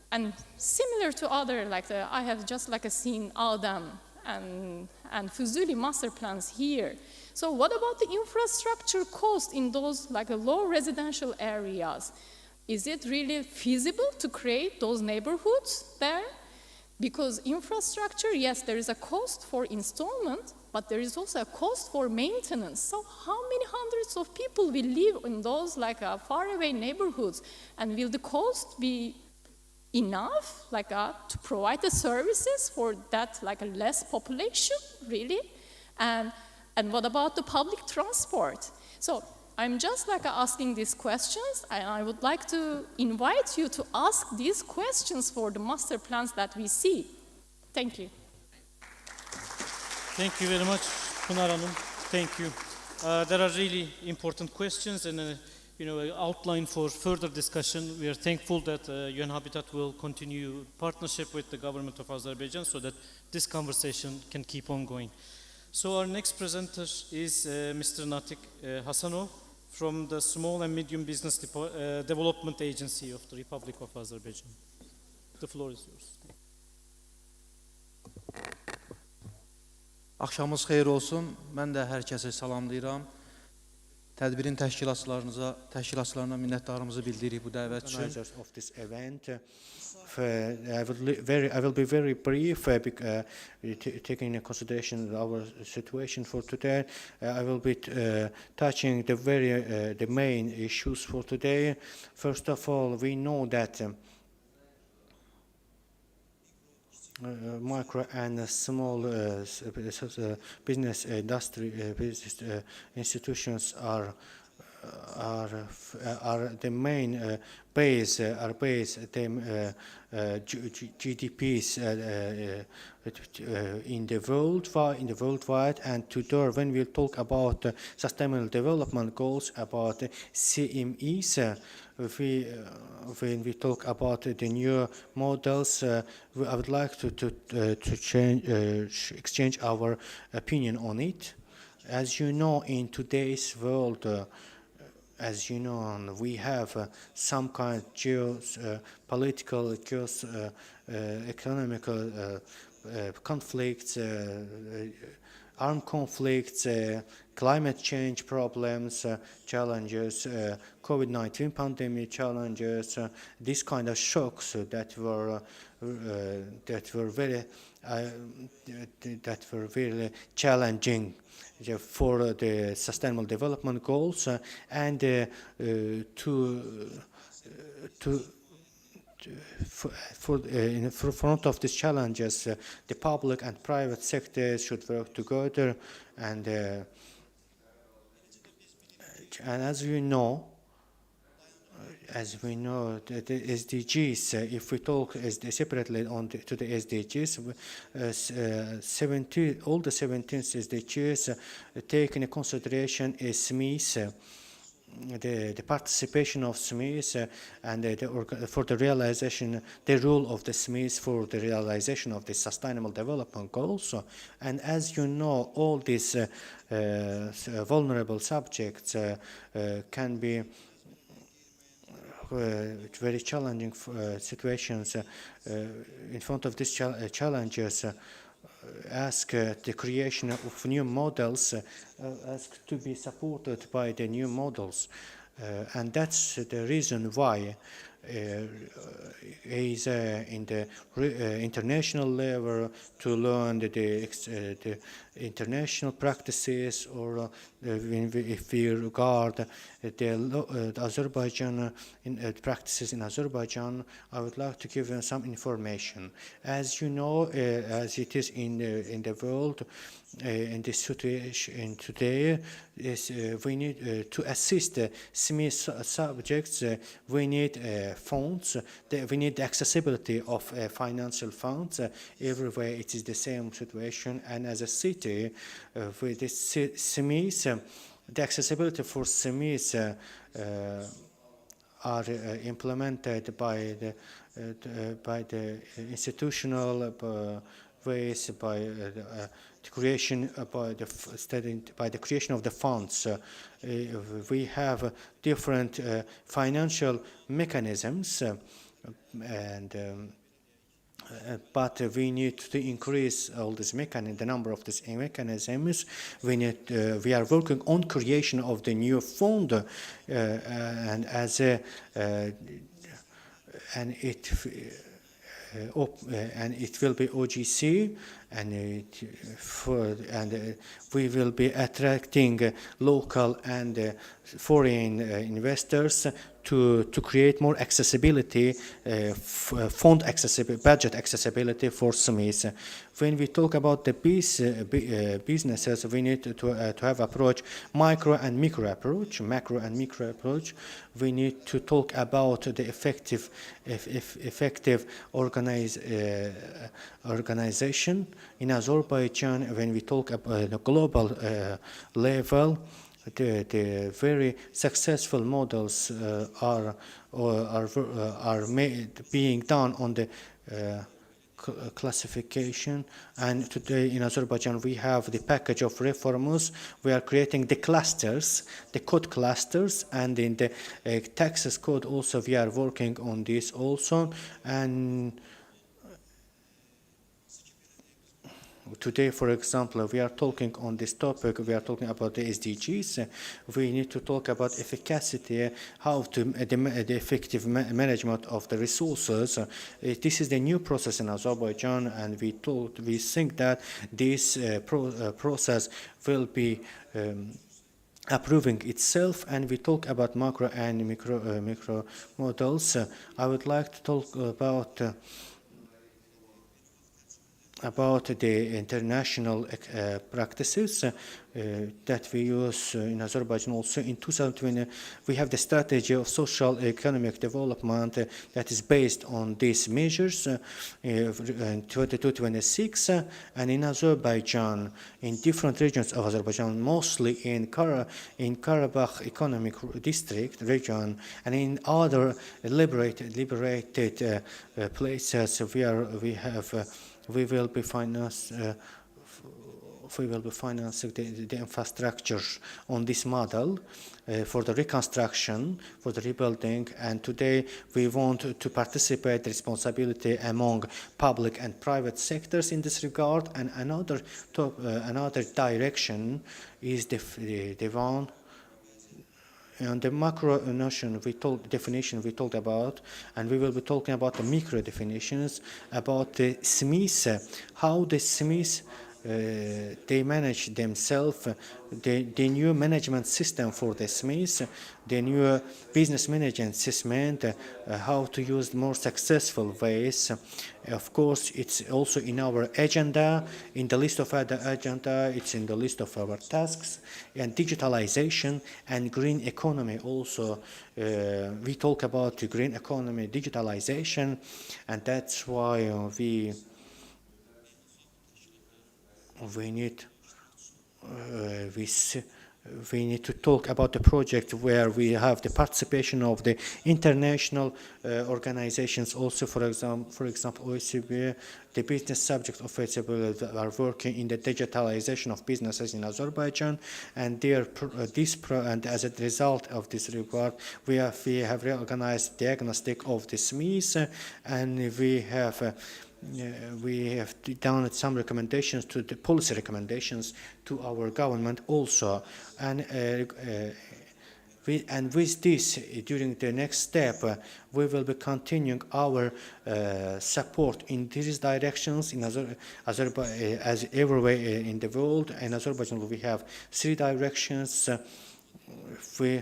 Speaker 5: similar to other, like I have just like seen Ağdam and Fuzuli master plans here. So what about the infrastructure cost in those like low residential areas? Is it really feasible to create those neighborhoods there? Because infrastructure, yes, there is a cost for installment, but there is also a cost for maintenance. So how many hundreds of people will live in those like faraway neighborhoods? And will the cost be enough to provide the services for that less population, really? And what about the public transport? So I'm just asking these questions, and I would like to invite you to ask these questions for the master plans that we see. Thank you.
Speaker 17: Thank you very much, Pınar Hanım. Thank you. There are really important questions and an outline for further discussion. We are thankful that UN Habitat will continue partnership with the government of Azerbaijan so that this conversation can keep on going. So our next presenter is Mr. Natik Hasanov from the Small and Medium Business Development Agency of the Republic of Azerbaijan. The floor is yours.
Speaker 7: Axşamınız xeyir olsun. Mən də hər kəsi salamlayıram. Tədbirin təşkilatçılarına minnətdarlığımızı bildiririk bu dəvət üçün.
Speaker 16: Of this event, I will be very brief taking into consideration our situation for today. I will be touching the main issues for today. First of all, we know that micro and small business institutions are the main base, GDPs in the worldwide, and today when we talk about sustainable development goals, about CMEs, when we talk about the new models, I would like to exchange our opinion on it. As you know, in today's world, as you know, we have some kind of geopolitical, economical conflicts, armed conflicts, climate change problems, challenges, COVID-19 pandemic challenges, these kind of shocks that were very challenging for the sustainable development goals, and in front of these challenges, the public and private sectors should work together, and as we know, the SDGs, if we talk separately to the SDGs, all the 17 SDGs take into consideration SMEs, the participation of SMEs, and for the realization, the role of the SMEs for the realization of the sustainable development goals. And as you know, all these vulnerable subjects can be very challenging situations. In front of these challenges, ask the creation of new models, ask to be supported by the new models, and that's the reason why is in the international level to learn the international practices, or if we regard the Azerbaijan practices in Azerbaijan, I would like to give you some information. As you know, as it is in the world, in this situation today, we need to assist SME subjects. We need funds. We need the accessibility of financial funds. Everywhere it is the same situation. And as a city, with the SMEs, the accessibility for SMEs are implemented by the institutional ways, by the creation by the creation of the funds. We have different financial mechanisms, and but we need to increase all this the number of these mechanisms. We are working on creation of the new fund, and as a and it will be OGC, and we will be attracting local and foreign investors to create more accessibility, fund accessibility, budget accessibility for SMEs. When we talk about the businesses, we need to have approach macro and micro approach. We need to talk about the effective organization in Azerbaijan. When we talk about the global level, the very successful models are being done on the classification, and today in Azerbaijan we have the package of reforms. We are creating the clusters, the code clusters, and in the taxes code also we are working on this also. And today, for example, we are talking on this topic, we are talking about the SDGs. We need to talk about efficacy, how to the effective management of the resources. This is the new process in Azerbaijan, and we think that this process will be approving itself. And we talk about macro and micro models. I would like to talk about the international practices that we use in Azerbaijan also. In 2020, we have the strategy of social economic development that is based on these measures in 2026, and in Azerbaijan, in different regions of Azerbaijan, mostly in Karabakh economic district region, and in other liberated places, we will be financing the infrastructure on this model for the reconstruction, for the rebuilding. And today we want to participate responsibility among public and private sectors in this regard. And another direction is the one. And the macro definition we talked about, and we will be talking about the micro definitions, about the SMEs, how the SMEs they manage themselves, the new management system for the SMEs, the new business management system, how to use more successful ways. Of course, it's also in our agenda, in the list of other agenda, it's in the list of our tasks. And digitalization and green economy also. We talk about the green economy, digitalization, and that's why we need to talk about the project where we have the participation of the international organizations also. For example, OECD, the business subject of OECD are working in the digitalization of businesses in Azerbaijan, and and as a result of this report, we have reorganized diagnostic of the SMEs, and we have done some recommendations to the policy recommendations to our government also. And with this, during the next step, we will be continuing our support in these directions in Azerbaijan, as everywhere in the world. In Azerbaijan, we have 3 directions. We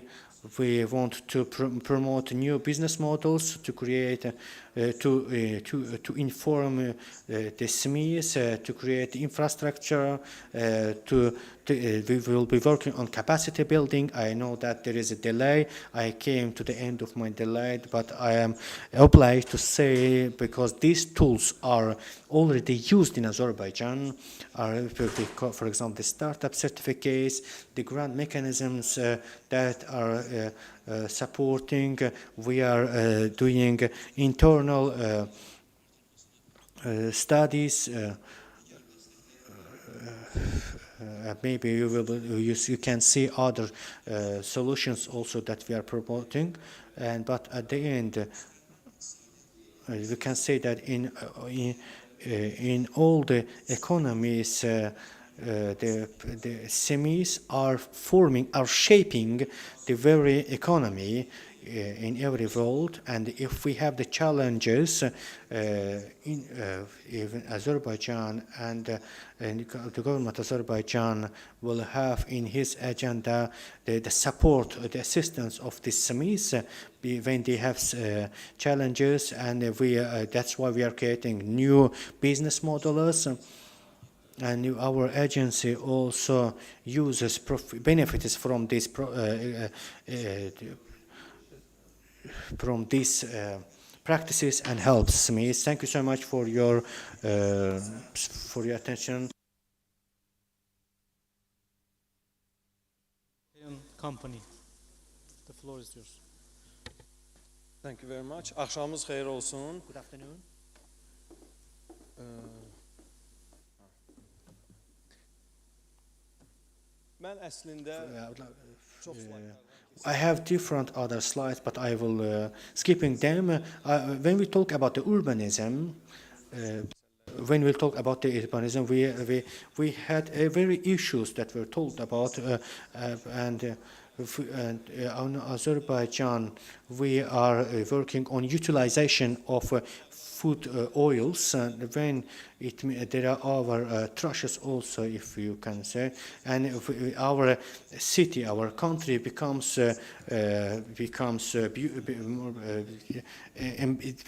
Speaker 16: want to promote new business models, to create, to inform the SMEs, to create infrastructure, we will be working on capacity building. I know that there is a delay. I came to the end of my delay, but I am obliged to say, because these tools are already used in Azerbaijan, for example, the startup certificates, the grant mechanisms that are supporting. We are doing internal studies. Maybe you can see other solutions also that we are promoting. But at the end, we can say that in all the economies, the SMEs are shaping the very economy in every world, and if we have the challenges even Azerbaijan and the government of Azerbaijan will have in his agenda the support, the assistance of the SMEs when they have challenges, and that's why we are creating new business models. And our agency also uses benefits from this practices and helps me. Thank you so much for your attention.
Speaker 17: Company. The floor is yours.
Speaker 8: Thank you very much. Akşamınız xeyir olsun.
Speaker 16: Good afternoon.
Speaker 8: Mən əslində çox
Speaker 16: I have different other slides, but I will skipping them. When we talk about the urbanism, we had very issues that were talked about, and on Azerbaijan we are working on utilization of food oils, when there are our trashes also, if you can say, and our city, our country becomes it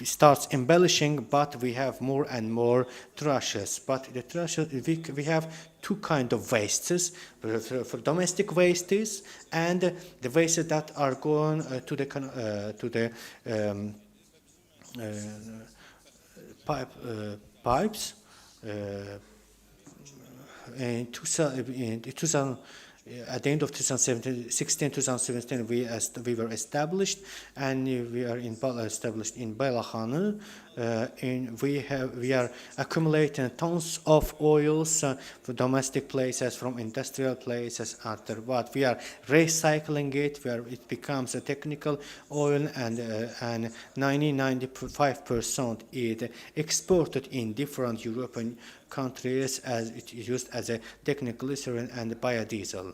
Speaker 16: starts embellishing, but we have more and more trashes. But the trashes, we have two kinds of wastes, for domestic wastes and the wastes that are going to the pipes. At the end of 2016-2017, we were established, and we are established in Bayrakhanı. We are accumulating tons of oils for domestic places, from industrial places. After what we are recycling it, where it becomes a technical oil, and 95% is exported in different European countries as it is used as a technical glycerin and biodiesel.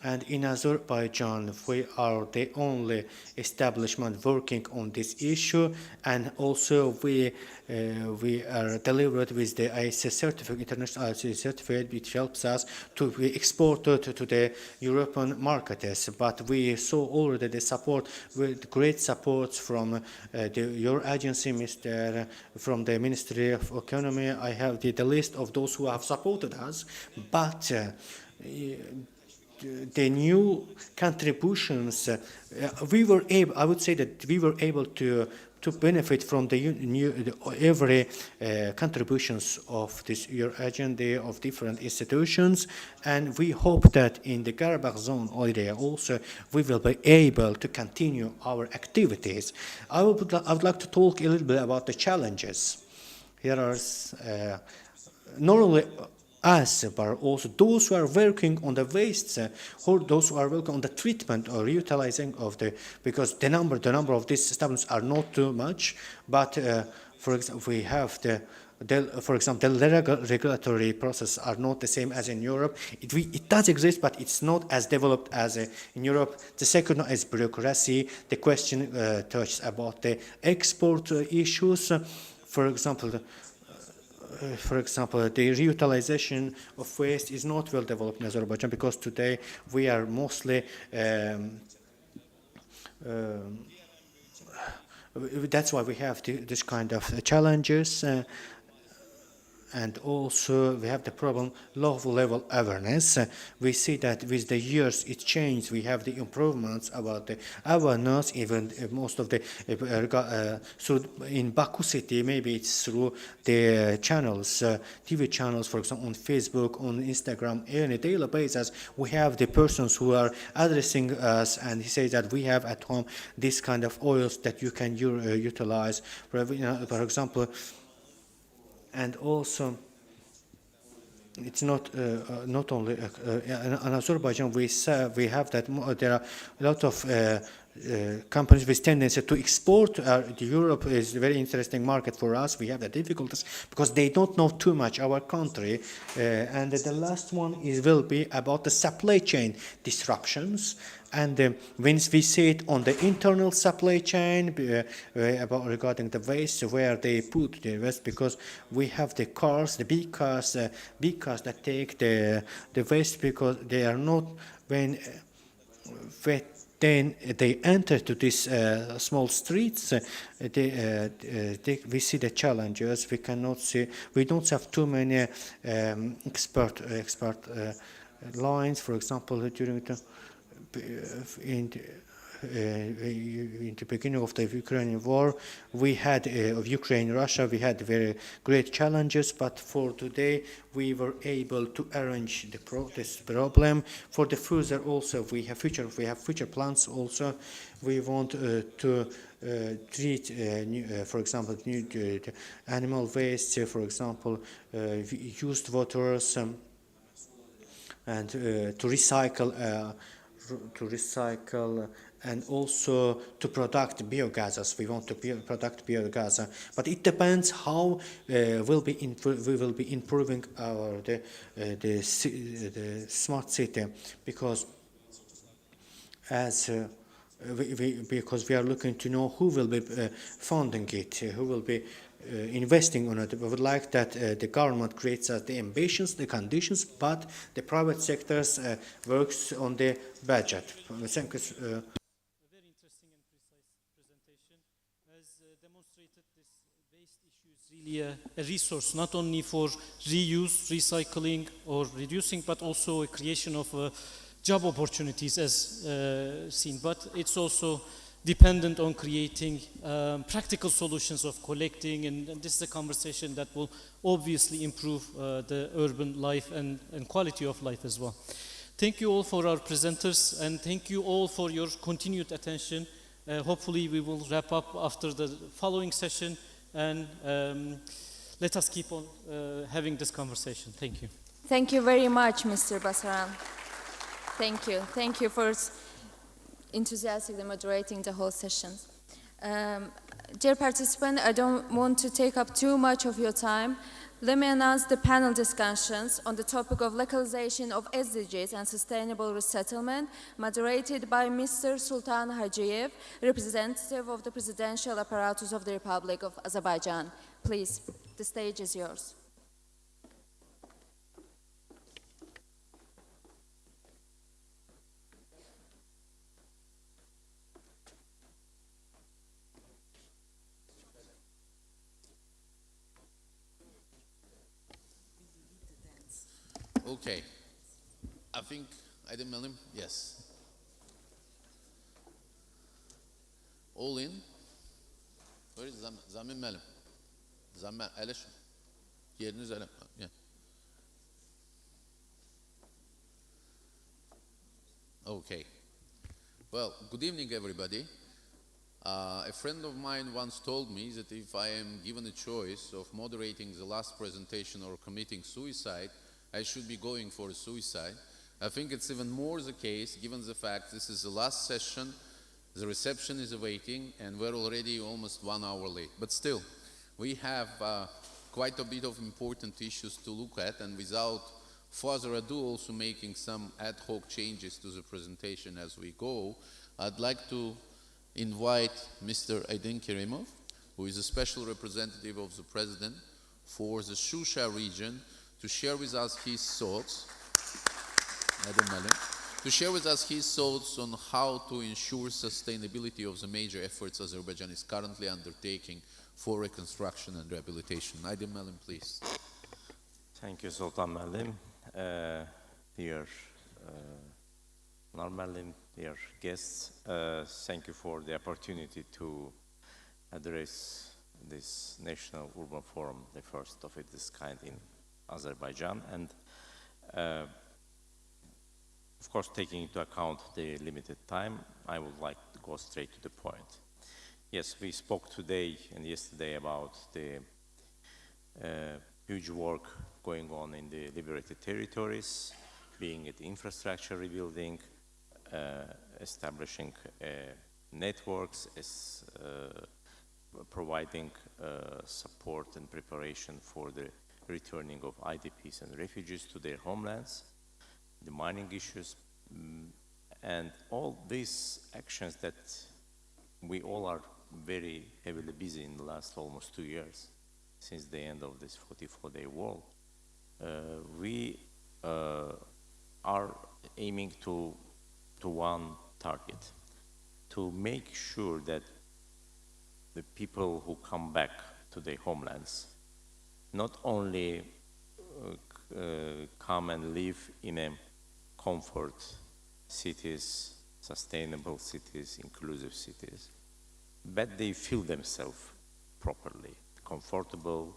Speaker 16: And in Azerbaijan, we are the only establishment working on this issue, and also we are delivered with the ISO certificate, international ISO certificate, which helps us to be exported to the European markets. But we saw already the support, with great support from your agency, Mr. From the Ministry of Economy. I have the list of those who have supported us, but the new contributions, I would say that we were able to benefit from every contributions of this year agenda of different institutions, and we hope that in the Karabakh zone area also we will be able to continue our activities. I would like to talk a little bit about the challenges. Here are not only us, but also those who are working on the wastes, or those who are working on the treatment or reutilizing of because the number of these establishments are not too much. But for example, we have the regulatory process are not the same as in Europe. It does exist, but it's not as developed as in Europe. The second is bureaucracy. The question touches about the export issues. For example, the reutilization of waste is not well developed in Azerbaijan, because today we are mostly that's why we have this kind of challenges. And also we have the problem, low level awareness. We see that with the years it changed. We have the improvements about the awareness, even most of the, in Baku city, maybe it's through the channels, TV channels, for example, on Facebook, on Instagram, on a daily basis, we have the persons who are addressing us, and he says that we have at home this kind of oils that you can utilize, for example. And also, it's not only in Azerbaijan. We have that there are a lot of companies with tendency to export to Europe is a very interesting market for us. We have the difficulties because they don't know too much our country. And the last one will be about the supply chain disruptions. And when we see it on the internal supply chain, regarding the waste, where they put the waste, because we have the cars, the big cars that take the waste, because they are not, when then they enter to these small streets, we see the challenges. We cannot see, we don't have too many expert lines, for example, during the in the beginning of the Ukrainian war, we had of Ukraine-Russia, we had very great challenges, but for today we were able to arrange this problem. For the further also we have future plans also. We want to treat, for example, animal waste, for example, used waters, and to recycle and also to product biogases. We want to product biogas, but it depends how we will be improving our the smart city, because because we are looking to know who will be funding it, who will be investing on it. We would like that the government creates the ambitions, the conditions, but the private sectors works on the budget. Thank you.
Speaker 17: A very interesting and precise presentation. As demonstrated, this waste issue is really a resource, not only for reuse, recycling, or reducing, but also a creation of job opportunities, as seen. But it's also dependent on creating practical solutions of collecting, and this is a conversation that will obviously improve the urban life and quality of life as well. Thank you all for our presenters, and thank you all for your continued attention. Hopefully we will wrap up after the following session, and let us keep on having this conversation. Thank you.
Speaker 1: Thank you very much, Mr. Basaran. Thank you. Thank you for enthusiastically moderating the whole session. Dear participants, I don't want to take up too much of your time. Let me announce the panel discussions on the topic of localization of SDGs and sustainable resettlement, moderated by Mr. Sultan Hacıyev, representative of the presidential apparatus of the Republic of Azerbaijan. Please, the stage is yours.
Speaker 9: Okay, I think I didn't mail him. Yes. All in. Where is Zamin Melim? Zamin Elish. Yeriniz Elim. Yeah. Okay. Well, good evening, everybody. A friend of mine once told me that if I am given a choice of moderating the last presentation or committing suicide, I should be going for a suicide. I think it's even more the case given the fact this is the last session, the reception is awaiting, and we're already almost 1 hour late. But still, we have quite a bit of important issues to look at, and without further ado, also making some ad hoc changes to the presentation as we go, I'd like to invite Mr. Aydin Kerimov, who is a special representative of the President for the Shusha region, to share with us his thoughts, on how to ensure sustainability of the major efforts Azerbaijan is currently undertaking for reconstruction and rehabilitation. Aydin Melim, please.
Speaker 22: Thank you, Sultan Melim. Dear Melim, dear guests, thank you for the opportunity to address this National Urban Forum, the first of its kind in Azerbaijan, and of course, taking into account the limited time, I would like to go straight to the point. Yes, we spoke today and yesterday about the huge work going on in the liberated territories, being it infrastructure rebuilding, establishing a networks, as providing support and preparation for the returning of IDPs and refugees to their homelands, the mining issues, and all these actions that we all are very heavily busy in the last almost 2 years since the end of this 44-day war. We are aiming to one target, to make sure that the people who come back to their homelands not only come and live in a comfort cities, sustainable cities, inclusive cities, but they feel themselves properly, comfortable,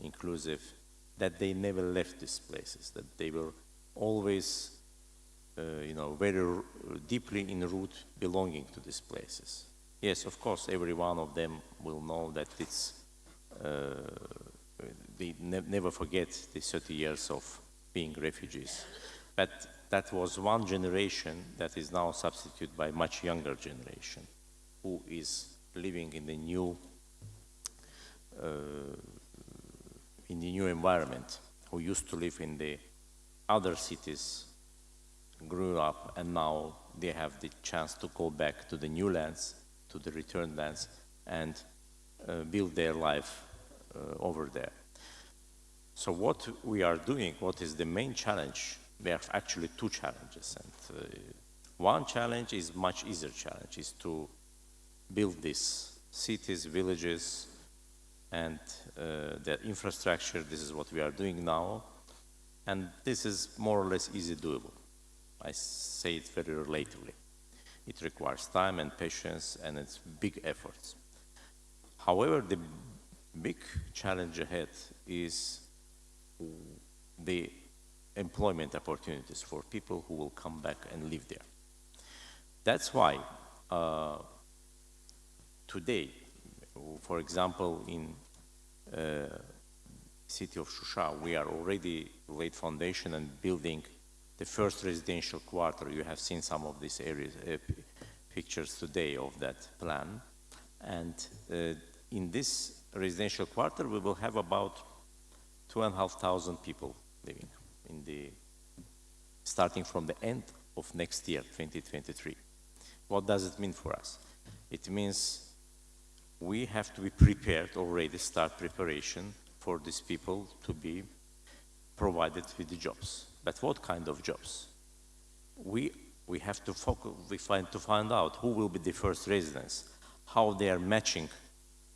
Speaker 22: inclusive, that they never left these places, that they were always, you know, very deeply in root belonging to these places. Yes, of course, every one of them will know that it's, they never forget the 30 years of being refugees. But that was one generation that is now substituted by a much younger generation who is living in the new environment, who used to live in the other cities, grew up, and now they have the chance to go back to the new lands, to the returned lands, and build their life over there. So what we are doing, what is the main challenge? There are actually two challenges, and one challenge is much easier challenge, is to build these cities, villages, and the infrastructure. This is what we are doing now, and this is more or less easy doable. I say it very relatively. It requires time and patience, and it's big efforts. However, the big challenge ahead is the employment opportunities for people who will come back and live there. That's why today, for example, in city of Shusha, we are already laid foundation and building the first residential quarter. You have seen some of these areas, pictures today of that plan. And in this residential quarter, we will have about 2,500 people living in the, starting from the end of next year, 2023. What does it mean for us? It means we have to be prepared already, start preparation for these people to be provided with the jobs. But what kind of jobs? We have to focus, to find out who will be the first residents, how they are matching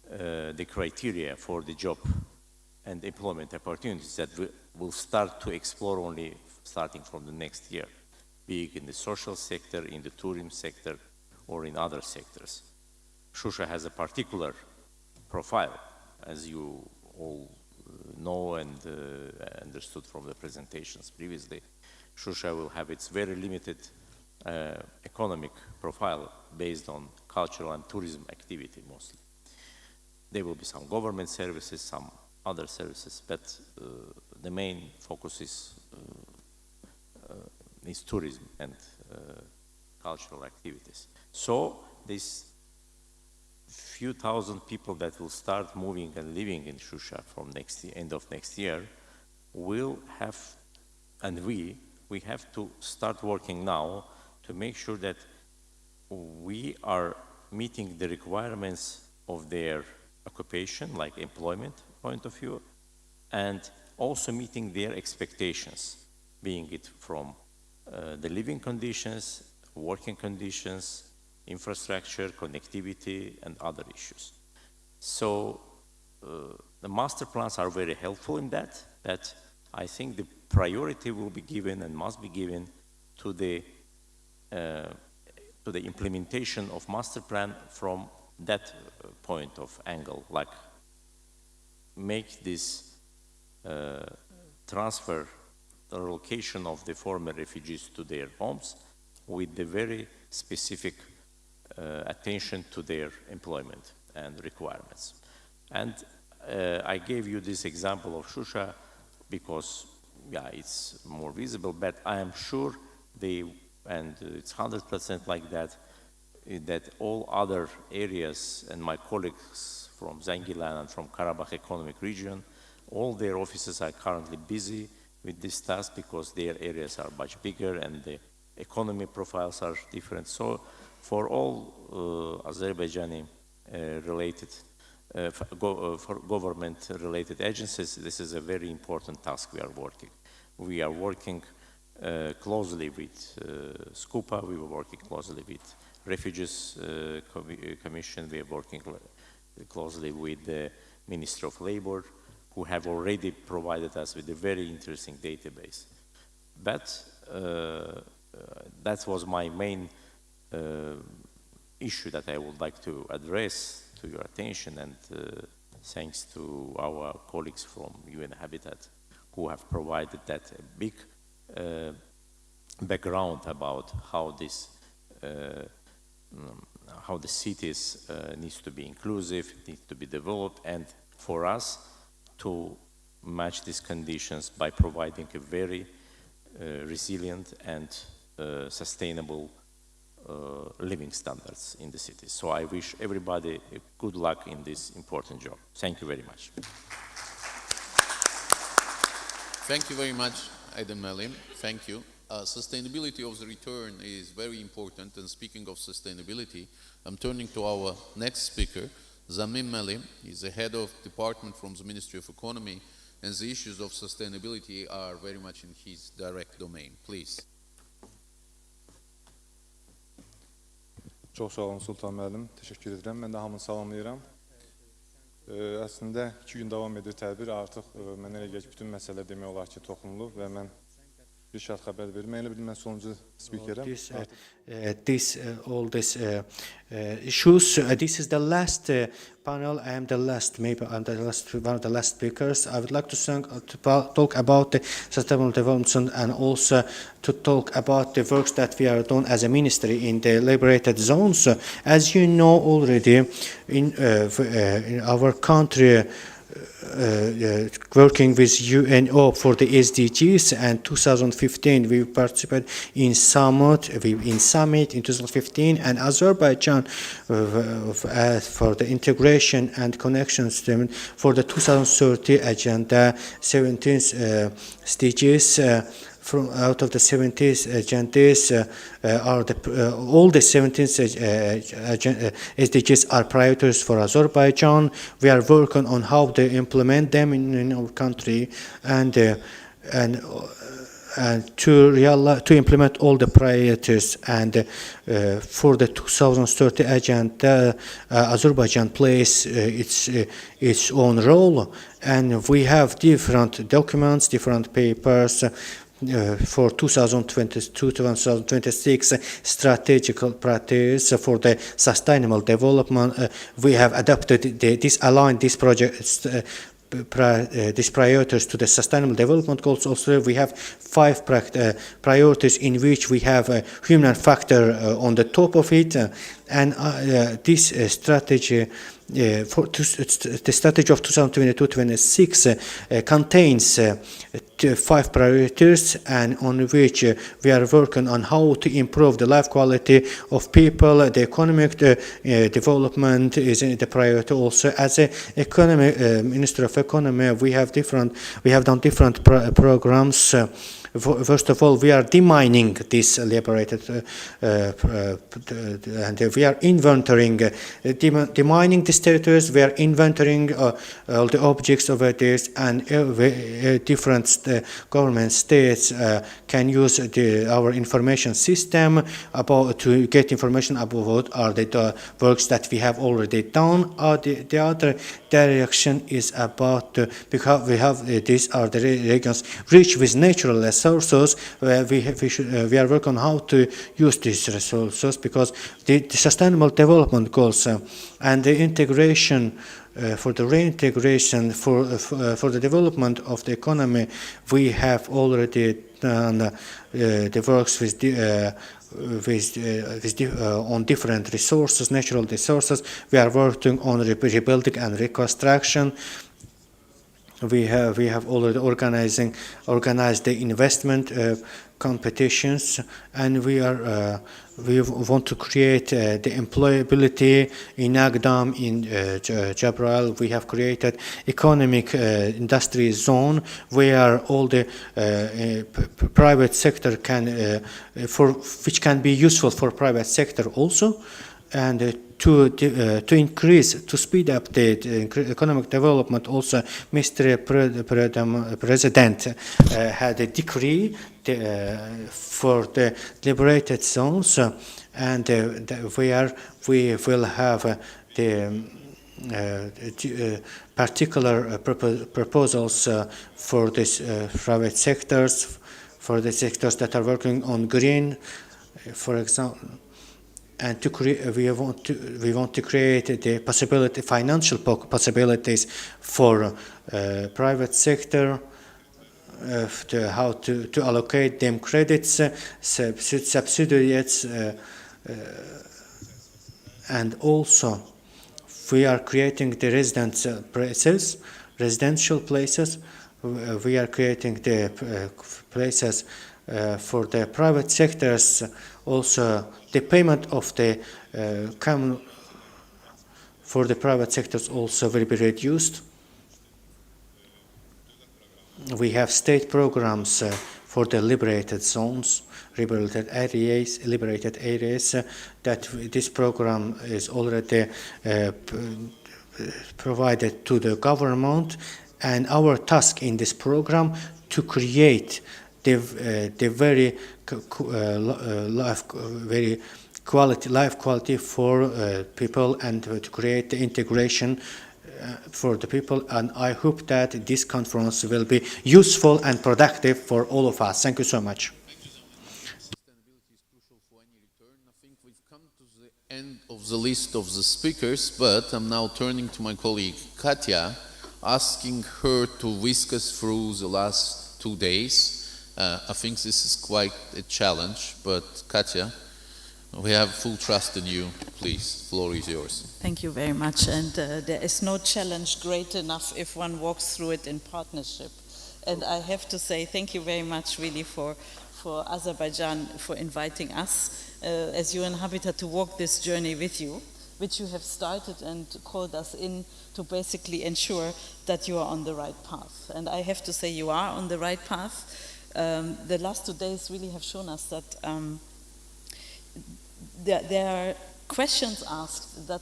Speaker 22: the criteria for the job and employment opportunities that we will start to explore only starting from the next year, be it in the social sector, in the tourism sector, or in other sectors. Shusha has a particular profile, as you all know and understood from the presentations previously. Shusha will have its very limited economic profile based on cultural and tourism activity mostly. There will be some government services, some other services, but the main focus is tourism and cultural activities. So these few thousand people that will start moving and living in Shusha from end of next year will have, and we have to start working now to make sure that we are meeting the requirements of their occupation, like employment point of view, and also meeting their expectations, being it from the living conditions, working conditions, infrastructure, connectivity, and other issues. So the master plans are very helpful in that, but I think the priority will be given and must be given to the implementation of master plan from that point of angle, like make this transfer, the relocation of the former refugees to their homes with the very specific attention to their employment and requirements. And I gave you this example of Shusha because, yeah, it's more visible, but I am sure and it's 100% like that, that all other areas and my colleagues from Zengilan and from Karabakh Economic Region, all their offices are currently busy with this task because their areas are much bigger and the economy profiles are different. So for all Azerbaijani related, for government-related agencies, this is a very important task we are working. We are working closely with SCUPA, we were working closely with Refugees Commission, we are working closely with the Ministry of Labor, who have already provided us with a very interesting database. But that was my main issue that I would like to address to your attention, and thanks to our colleagues from UN Habitat who have provided that big background about how this how the cities needs to be inclusive, needs to be developed, and for us to match these conditions by providing a very resilient and sustainable living standards in the cities. So I wish everybody good luck in this important job. Thank you very much.
Speaker 9: Thank you very much, Ağdam Melim. Thank you. Sustainability of the return is very important, and speaking of sustainability, I'm turning to our next speaker, Zamim Melim. He's the head of department from the Ministry of Economy, and the issues of sustainability are very much in his direct domain. Please.
Speaker 2: Çox sağ olun Sultan müəllim, təşəkkür edirəm. Mən də hamını salamlayıram. Əslində 2 gün davam edir tədbir, artıq mənə elə gəlir ki, bütün məsələ demək olar ki, toxunulub və mən bir şart xəbər verim. Mən elə bildim, mən sonuncu spikerəm.
Speaker 16: All this issues. This is the last panel. I am the last, maybe I'm the last, one of the last speakers. I would like to talk about the sustainable development and also to talk about the works that we are doing as a ministry in the liberated zones. As you know already, in our country, working with UNO for the SDGs, and 2015 we participated in summit in 2015, and Azerbaijan for the integration and connection system for the 2030 agenda, 17 SDGs. From out of the 17 agendas are all the 17 SDGs are priorities for Azerbaijan. We are working on how to implement them in our country, and to implement all the priorities. And for the 2030 agenda, Azerbaijan plays its own role, and we have different documents, different papers. For 2022-2026 strategic priorities for the sustainable development, we have adopted these projects, these priorities to the sustainable development goals. Also, we have 5 priorities in which we have a human factor on the top of it, and this strategy. The strategy of 2022-26 contains 5 priorities, and on which we are working on how to improve the life quality of people. The economic development is the priority also. As a Minister of Economy, we have done different programs. First of all, we are demining this liberated, and we are inventorying, demining these territories. We are inventorying all the objects over this, and different government states can use our information system to get information about what are the works that we have already done. The other direction is about because we have these are the regions rich with natural resources. We are working on how to use these resources, because the sustainable development goals and the integration for the reintegration for the development of the economy, we have already done the works with on different resources, natural resources. We are working on rebuilding and reconstruction. we have already organized the investment competitions, and we want to create the employability in Ağdam, in Jabril. We have created economic industry zone where all the private sector can which can be useful for private sector also, and to increase, to speed up the economic development also, Mr. President had a decree for the liberated zones, and where we will have the particular proposals for this private sectors, for the sectors that are working on green, for example. And to we want to create the possibility, financial possibilities for private sector, how to allocate them credits, subsidies, and also we are creating the residential places. We are creating the places for the private sectors. Also, the payment of the for the private sectors also will be reduced. We have state programs for the liberated zones, liberated areas. That this program is already provided to the government, and our task in this program to create the very life quality for people, and to create the integration for the people. And I hope that this conference will be useful and productive for all of us. Thank you so much.
Speaker 9: End of the list of the speakers, but I'm now turning to my colleague Katya, asking her to whisk us through the last 2 days. I think this is quite a challenge, but Katya, we have full trust in you. Please, the floor is yours.
Speaker 10: Thank you very much. And there is no challenge great enough if one walks through it in partnership. And I have to say thank you very much really for Azerbaijan for inviting us as UN Habitat to walk this journey with you, which you have started and called us in to basically ensure that you are on the right path. And I have to say you are on the right path. The last 2 days really have shown us that there are questions asked that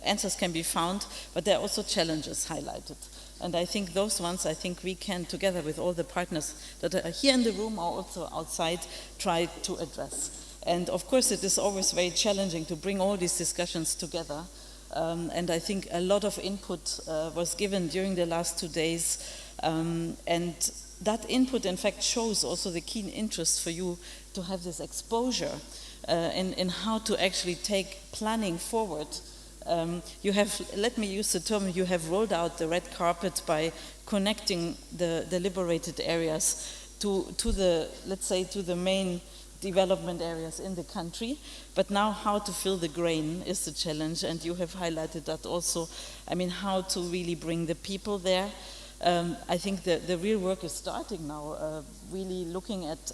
Speaker 10: answers can be found, but there are also challenges highlighted. And I think those ones, we can, together with all the partners that are here in the room or also outside, try to address. And of course, it is always very challenging to bring all these discussions together. And I think a lot of input was given during the last 2 days. And that input, in fact, shows also the keen interest for you to have this exposure in how to actually take planning forward. You have, let me use the term, you have rolled out the red carpet by connecting the liberated areas to the, let's say, to the main development areas in the country. But now how to fill the grain is the challenge, and you have highlighted that also. I mean, how to really bring the people there. I think the real work is starting now, really looking at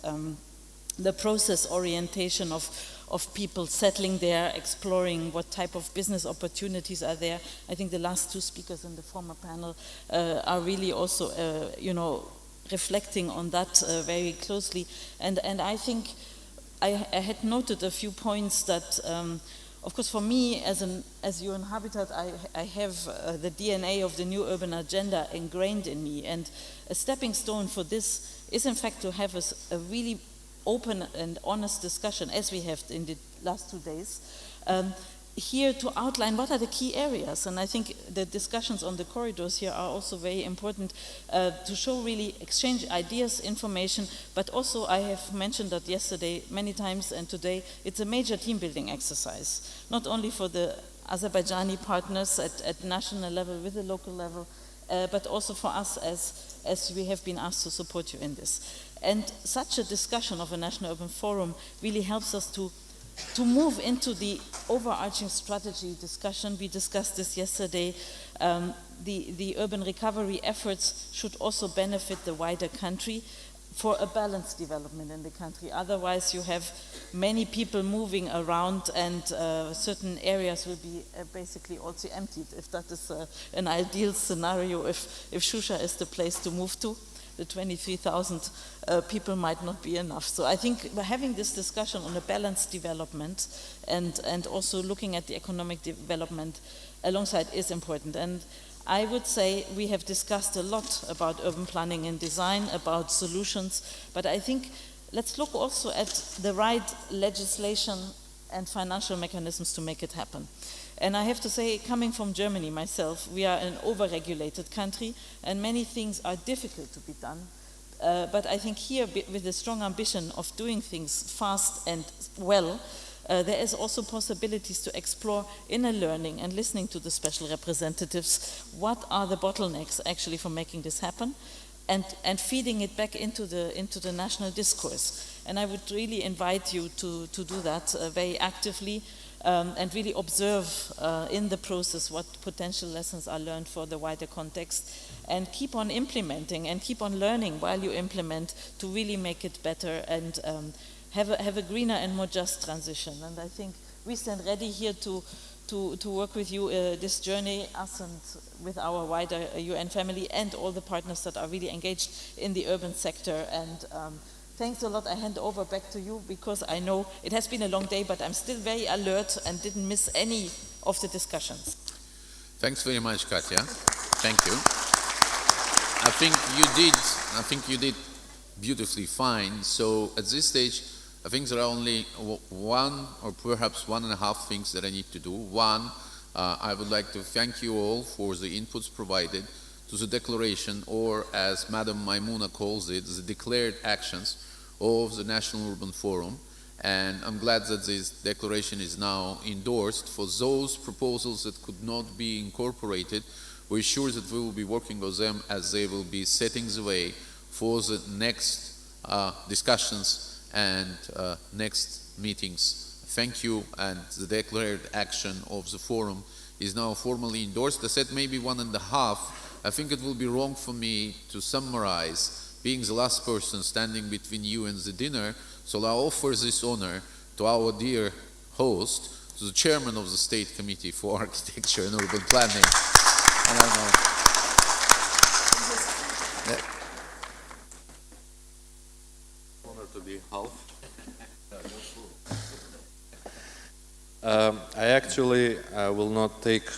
Speaker 10: the process orientation of people settling there, exploring what type of business opportunities are there. I think the last 2 speakers in the former panel are really also, reflecting on that very closely. And I think I had noted a few points that, of course, for me as UN Habitat, I have the DNA of the new urban agenda ingrained in me. And a stepping stone for this is, in fact, to have a really open and honest discussion, as we have in the last 2 days, here to outline what are the key areas. And I think the discussions on the corridors here are also very important to show really exchange ideas, information, but also I have mentioned that yesterday many times and today, it's a major team building exercise, not only for the Azerbaijani partners at national level with the local level, but also for us as we have been asked to support you in this. And such a discussion of a National Urban Forum really helps us to to move into the overarching strategy discussion. We discussed this yesterday. The urban recovery efforts should also benefit the wider country for a balanced development in the country. Otherwise, you have many people moving around, and certain areas will be basically also emptied. If that is an ideal scenario, if Shusha is the place to move to, the 23,000 people might not be enough. So I think having this discussion on a balanced development and also looking at the economic development alongside is important. And I would say we have discussed a lot about urban planning and design, about solutions, but I think let's look also at the right legislation and financial mechanisms to make it happen. And I have to say, coming from Germany myself, we are an over-regulated country and many things are difficult to be done. But I think here, with the strong ambition of doing things fast and well, there is also possibilities to explore inner learning and listening to the special representatives. What are the bottlenecks actually for making this happen? And feeding it back into the national discourse. And I would really invite you to do that very actively and really observe in the process what potential lessons are learned for the wider context, and keep on implementing and keep on learning while you implement to really make it better and have a greener and more just transition. And I think we stand ready here to work with you this journey, us and with our wider UN family and all the partners that are really engaged in the urban sector. And thanks a lot. I hand over back to you because I know it has been a long day, but I'm still very alert and didn't miss any of the discussions.
Speaker 9: Thanks very much, Katya. Thank you. I think you did beautifully fine. So at this stage, I think there are only one or perhaps 1.5 things that I need to do. One, I would like to thank you all for the inputs provided to the declaration, or as Madam Maimouna calls it, the declared actions of the National Urban Forum. And I'm glad that this declaration is now endorsed. For those proposals that could not be incorporated, we're sure that we will be working on them as they will be setting the way for the next discussions and next meetings. Thank you, and the declared action of the forum is now formally endorsed. I said maybe 1.5. I think it will be wrong for me to summarize, being the last person standing between you and the dinner, so I offer this honor to our dear host, to the chairman of the State Committee for Architecture and Urban Planning. And I know.
Speaker 12: To be half. I actually will not take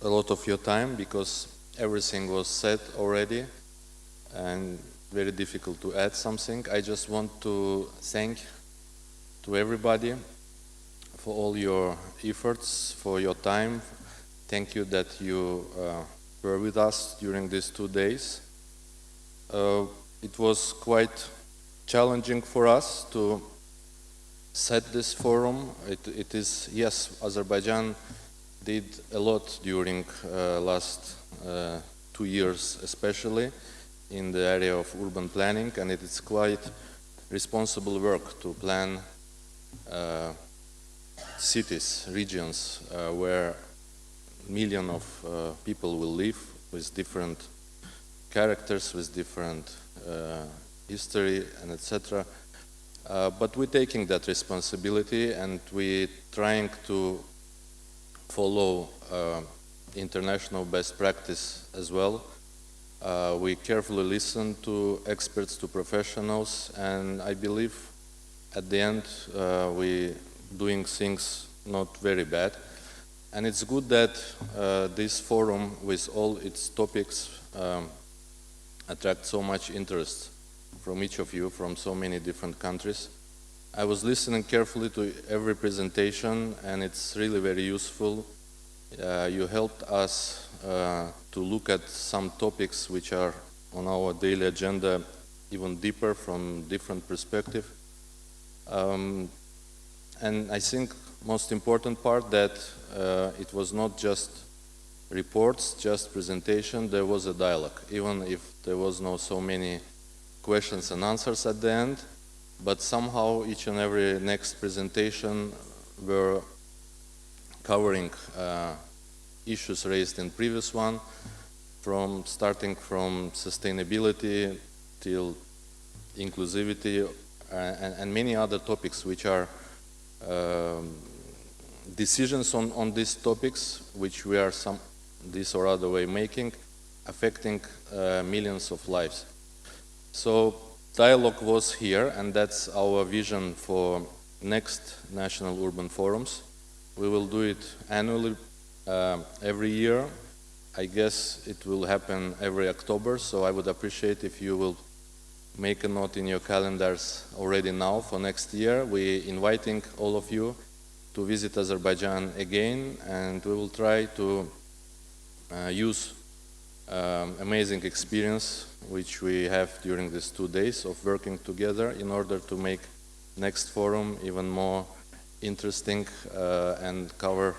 Speaker 12: a lot of your time because everything was said already and very difficult to add something. I just want to thank to everybody for all your efforts, for your time. Thank you that you were with us during these 2 days. It was quite challenging for us to set this forum. It is, yes, Azerbaijan did a lot during last 2 years, especially in the area of urban planning, and it is quite responsible work to plan cities, regions where millions of people will live with different characters, with different history and etc. But we're taking that responsibility and we're trying to follow international best practice as well. We carefully listen to experts, to professionals, and I believe at the end we're doing things not very bad. And it's good that this forum with all its topics attracts so much interest from each of you, from so many different countries. I was listening carefully to every presentation and it's really very useful. You helped us to look at some topics which are on our daily agenda even deeper from different perspective. And I think most important part that it was not just reports, just presentation, there was a dialogue, even if there was no so many questions and answers at the end, but somehow each and every next presentation were covering issues raised in previous one, starting from sustainability till inclusivity and many other topics which are decisions on these topics which we are this or other way making, affecting millions of lives. So dialogue was here, and that's our vision for next National Urban Forums. We will do it annually, every year. I guess it will happen every October, so I would appreciate if you will make a note in your calendars already now for next year. We're inviting all of you to visit Azerbaijan again, and we will try to use amazing experience which we have during these 2 days of working together in order to make next forum even more interesting and cover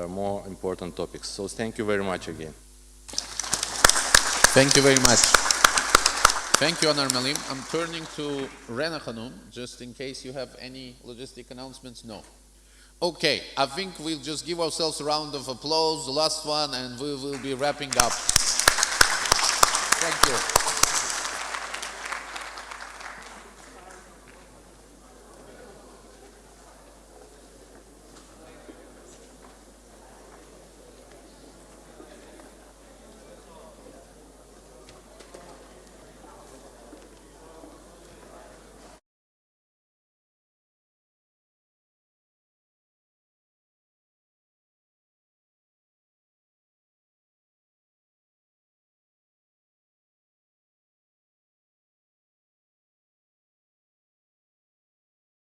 Speaker 12: more important topics. So thank you very much again.
Speaker 9: Thank you very much. Thank you, Anar Malim. I'm turning to Rena Hanum, just in case you have any logistic announcements. No. Okay, I think we'll just give ourselves a round of applause, the last one, and we will be wrapping up. Thank you.